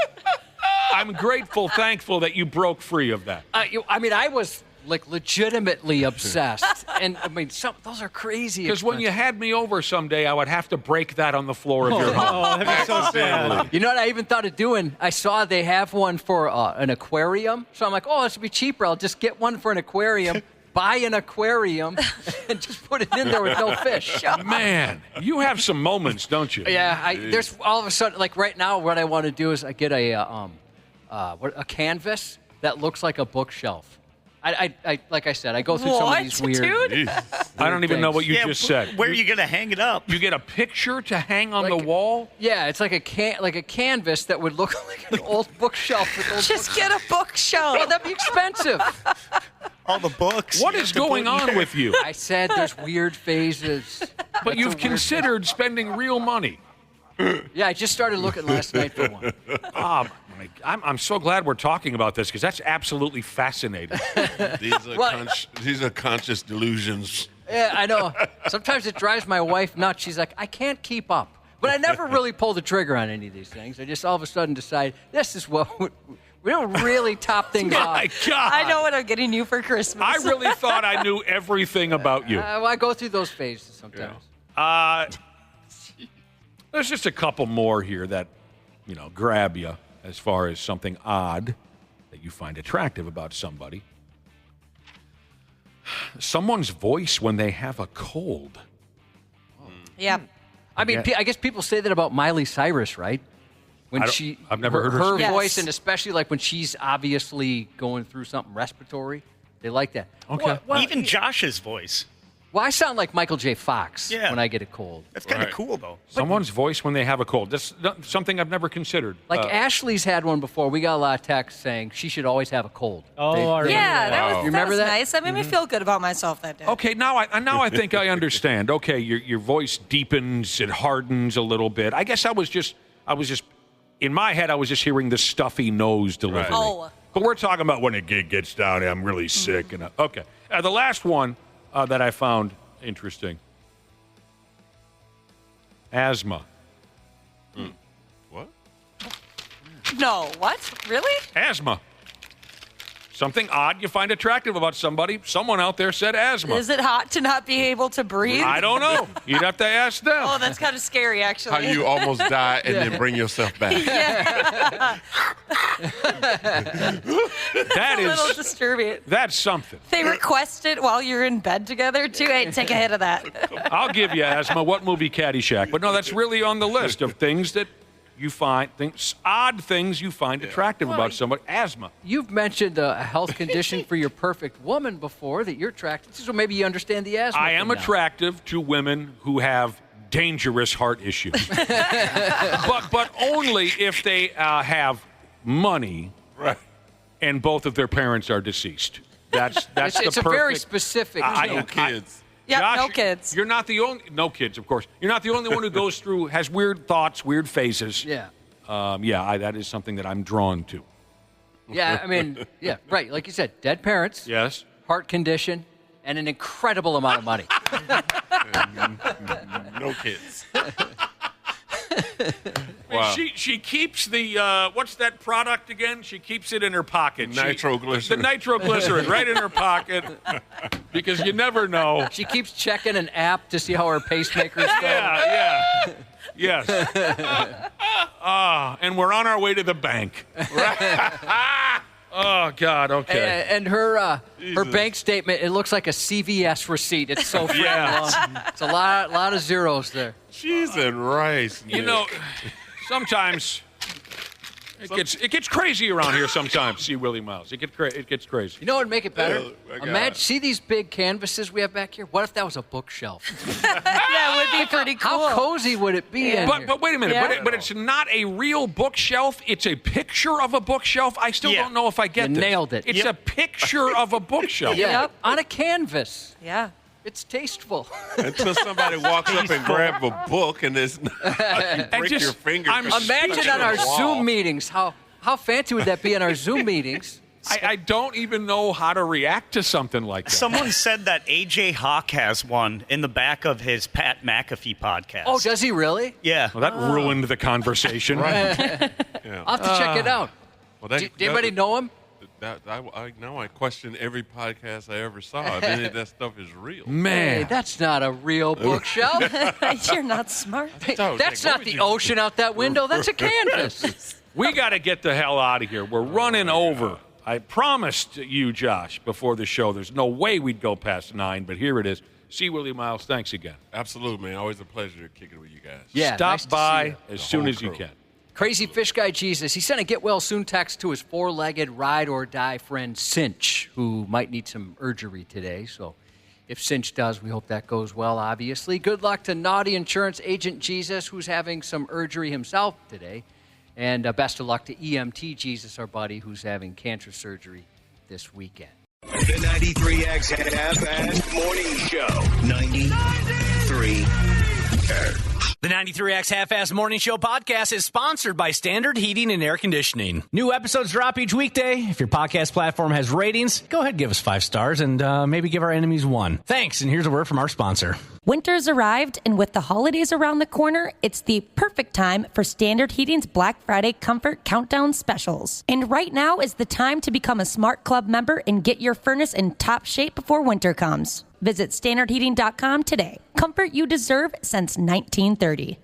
[SPEAKER 4] I'm grateful, thankful that you broke free of that.
[SPEAKER 5] I mean, I was like legitimately obsessed, and I mean, those are crazy.
[SPEAKER 4] Because when you had me over someday, I would have to break that on the floor of your home.
[SPEAKER 6] Oh, that'd be so sad.
[SPEAKER 5] You know what I even thought of doing? I saw they have one for an aquarium, so I'm like, oh, this would be cheaper. I'll just get one for an aquarium. Buy an aquarium and just put it in there with no fish.
[SPEAKER 4] Man, you have some moments, don't you?
[SPEAKER 5] Yeah, there's all of a sudden, like right now, what I want to do is I get a canvas that looks like a bookshelf. I like I said, I go through some of these weird.
[SPEAKER 7] Dude?
[SPEAKER 4] I don't even know what you just said.
[SPEAKER 8] Where are you going to hang it up?
[SPEAKER 4] You get a picture to hang on the wall?
[SPEAKER 5] Yeah, it's like a canvas that would look like an old bookshelf. With old
[SPEAKER 7] Just get a bookshelf.
[SPEAKER 5] Well, that'd be expensive.
[SPEAKER 8] All the books.
[SPEAKER 4] What is going on with you?
[SPEAKER 5] I said there's weird phases.
[SPEAKER 4] But you've considered spending real money.
[SPEAKER 5] Yeah, I just started looking last night for one.
[SPEAKER 4] I'm so glad we're talking about this because that's absolutely fascinating.
[SPEAKER 23] These are conscious delusions.
[SPEAKER 5] Yeah, I know. Sometimes it drives my wife nuts. She's like, I can't keep up. But I never really pull the trigger on any of these things. I just all of a sudden decide this is what we don't really top things off.
[SPEAKER 4] My God.
[SPEAKER 7] I know what I'm getting you for Christmas.
[SPEAKER 4] I really thought I knew everything about you.
[SPEAKER 5] Well, I go through those phases sometimes.
[SPEAKER 4] There's just a couple more here that, grab you as far as something odd that you find attractive about somebody. Someone's voice when they have a cold.
[SPEAKER 7] Yeah.
[SPEAKER 5] I mean, I guess people say that about Miley Cyrus, right? When
[SPEAKER 4] I've never heard
[SPEAKER 5] her
[SPEAKER 4] her
[SPEAKER 5] voice,
[SPEAKER 7] Yes.
[SPEAKER 5] and especially like when she's obviously going through something respiratory, they like that.
[SPEAKER 4] Okay.
[SPEAKER 5] Well,
[SPEAKER 8] Even Josh's voice.
[SPEAKER 5] Well, I sound like Michael J. Fox when I get a cold.
[SPEAKER 8] That's kind of cool, though.
[SPEAKER 4] Someone's voice when they have a cold. That's something I've never considered.
[SPEAKER 5] Like Ashley's had one before. We got a lot of texts saying she should always have a cold.
[SPEAKER 7] That
[SPEAKER 5] remember
[SPEAKER 7] was
[SPEAKER 5] that?
[SPEAKER 7] nice. That made me feel good about myself that day.
[SPEAKER 4] Okay, now I think I understand. Okay, your voice deepens, it hardens a little bit. I guess I was just in my head I was just hearing the stuffy nose delivery.
[SPEAKER 7] Right. Oh.
[SPEAKER 4] But we're talking about when it gets down, I'm really sick. And okay, the last one that I found interesting. Asthma.
[SPEAKER 23] What?
[SPEAKER 7] No, what? Really?
[SPEAKER 4] Asthma. Something odd you find attractive about somebody. Someone out there said asthma.
[SPEAKER 7] Is it hot to not be able to breathe?
[SPEAKER 4] I don't know. You'd have to ask them.
[SPEAKER 7] Oh, that's kind of scary, actually.
[SPEAKER 23] How you almost die and then bring yourself back.
[SPEAKER 7] Yeah.
[SPEAKER 4] That
[SPEAKER 7] a
[SPEAKER 4] is
[SPEAKER 7] little disturbing.
[SPEAKER 4] That's something.
[SPEAKER 7] They request it while you're in bed together, too. Hey, take a hit of that.
[SPEAKER 4] I'll give you asthma. What movie? Caddyshack. But no, that's really on the list of things that you find, odd things you find attractive about somebody. Asthma.
[SPEAKER 5] You've mentioned a health condition for your perfect woman before that you're attracted to, so maybe you understand the asthma.
[SPEAKER 4] I am attractive to women who have dangerous heart issues. but only if they have money and both of their parents are deceased. That's
[SPEAKER 5] it's
[SPEAKER 4] the
[SPEAKER 5] a very specific.
[SPEAKER 23] No kids.
[SPEAKER 7] Yep,
[SPEAKER 4] Josh,
[SPEAKER 7] no kids.
[SPEAKER 4] You're not the only. No kids, of course. You're not the only one who goes through, has weird thoughts, weird phases.
[SPEAKER 5] Yeah.
[SPEAKER 4] That is something that I'm drawn to.
[SPEAKER 5] Yeah, I mean, yeah, right. Like you said, dead parents.
[SPEAKER 4] Yes.
[SPEAKER 5] Heart condition, and an incredible amount of money.
[SPEAKER 23] No kids.
[SPEAKER 4] Wow. She keeps the what's that product again? She keeps it in her pocket.
[SPEAKER 23] Nitroglycerin.
[SPEAKER 4] The nitroglycerin right in her pocket because you never know.
[SPEAKER 5] She keeps checking an app to see how her pacemaker's going.
[SPEAKER 4] Yeah. Yes. And we're on our way to the bank. Oh God. Okay.
[SPEAKER 5] And her bank statement, it looks like a CVS receipt. It's so freaking long. It's a lot of zeros there.
[SPEAKER 23] Cheese and rice.
[SPEAKER 4] You know, sometimes it gets crazy around here. Sometimes, C Willi Myles. It gets crazy.
[SPEAKER 5] You know what would make it better?
[SPEAKER 23] Oh,
[SPEAKER 5] Imagine, see these big canvases we have back here? What if that was a bookshelf?
[SPEAKER 7] Yeah, it would be pretty cool.
[SPEAKER 5] How cozy would it be in here?
[SPEAKER 4] But wait a minute.
[SPEAKER 7] Yeah.
[SPEAKER 4] But it's not a real bookshelf. It's a picture of a bookshelf. I still don't know if I get
[SPEAKER 5] You
[SPEAKER 4] this.
[SPEAKER 5] nailed it.
[SPEAKER 4] It's a picture of a bookshelf.
[SPEAKER 5] Yeah. On a canvas.
[SPEAKER 7] Yeah.
[SPEAKER 5] It's tasteful.
[SPEAKER 23] Until somebody walks up and grabs a book and it's you break your finger.
[SPEAKER 5] Imagine on our Zoom meetings. How fancy would that be in our Zoom meetings?
[SPEAKER 4] I don't even know how to react to something like that.
[SPEAKER 8] Someone said that A.J. Hawk has one in the back of his Pat McAfee podcast.
[SPEAKER 5] Oh, does he really?
[SPEAKER 8] Yeah.
[SPEAKER 4] Well, that ruined the conversation.
[SPEAKER 23] Yeah.
[SPEAKER 5] I'll have to check it out.
[SPEAKER 23] Well,
[SPEAKER 5] Did anybody know him?
[SPEAKER 23] I question every podcast I ever saw. If any of that stuff is real.
[SPEAKER 4] Man.
[SPEAKER 5] Hey, that's not a real bookshelf.
[SPEAKER 7] You're not smart.
[SPEAKER 5] That's not the ocean out that window. That's a canvas.
[SPEAKER 4] We got to get the hell out of here. We're running over. I promised you, Josh, before the show, there's no way we'd go past 9, but here it is. C. Willi Myles, thanks again.
[SPEAKER 23] Absolutely, man. Always a pleasure kicking with you guys.
[SPEAKER 5] Yeah,
[SPEAKER 4] Stop
[SPEAKER 5] nice to
[SPEAKER 4] by
[SPEAKER 5] see you.
[SPEAKER 4] as soon as you can.
[SPEAKER 5] Crazy Fish Guy Jesus. He sent a get well soon text to his four-legged ride or die friend Cinch, who might need some urgery today. So if Cinch does, we hope that goes well, obviously. Good luck to Naughty Insurance Agent Jesus, who's having some urgery himself today. And best of luck to EMT Jesus, our buddy, who's having cancer surgery this weekend.
[SPEAKER 3] The 93X Half-Ass Morning Show. 93
[SPEAKER 15] The 93X Half-Ass Morning Show podcast is sponsored by Standard Heating and Air Conditioning. New episodes drop each weekday. If your podcast platform has ratings, go ahead and give us 5 stars and maybe give our enemies 1. Thanks, and here's a word from our sponsor.
[SPEAKER 11] Winter's arrived, and with the holidays around the corner, it's the perfect time for Standard Heating's Black Friday Comfort Countdown specials. And right now is the time to become a Smart Club member and get your furnace in top shape before winter comes. Visit standardheating.com today. Comfort you deserve since 1930.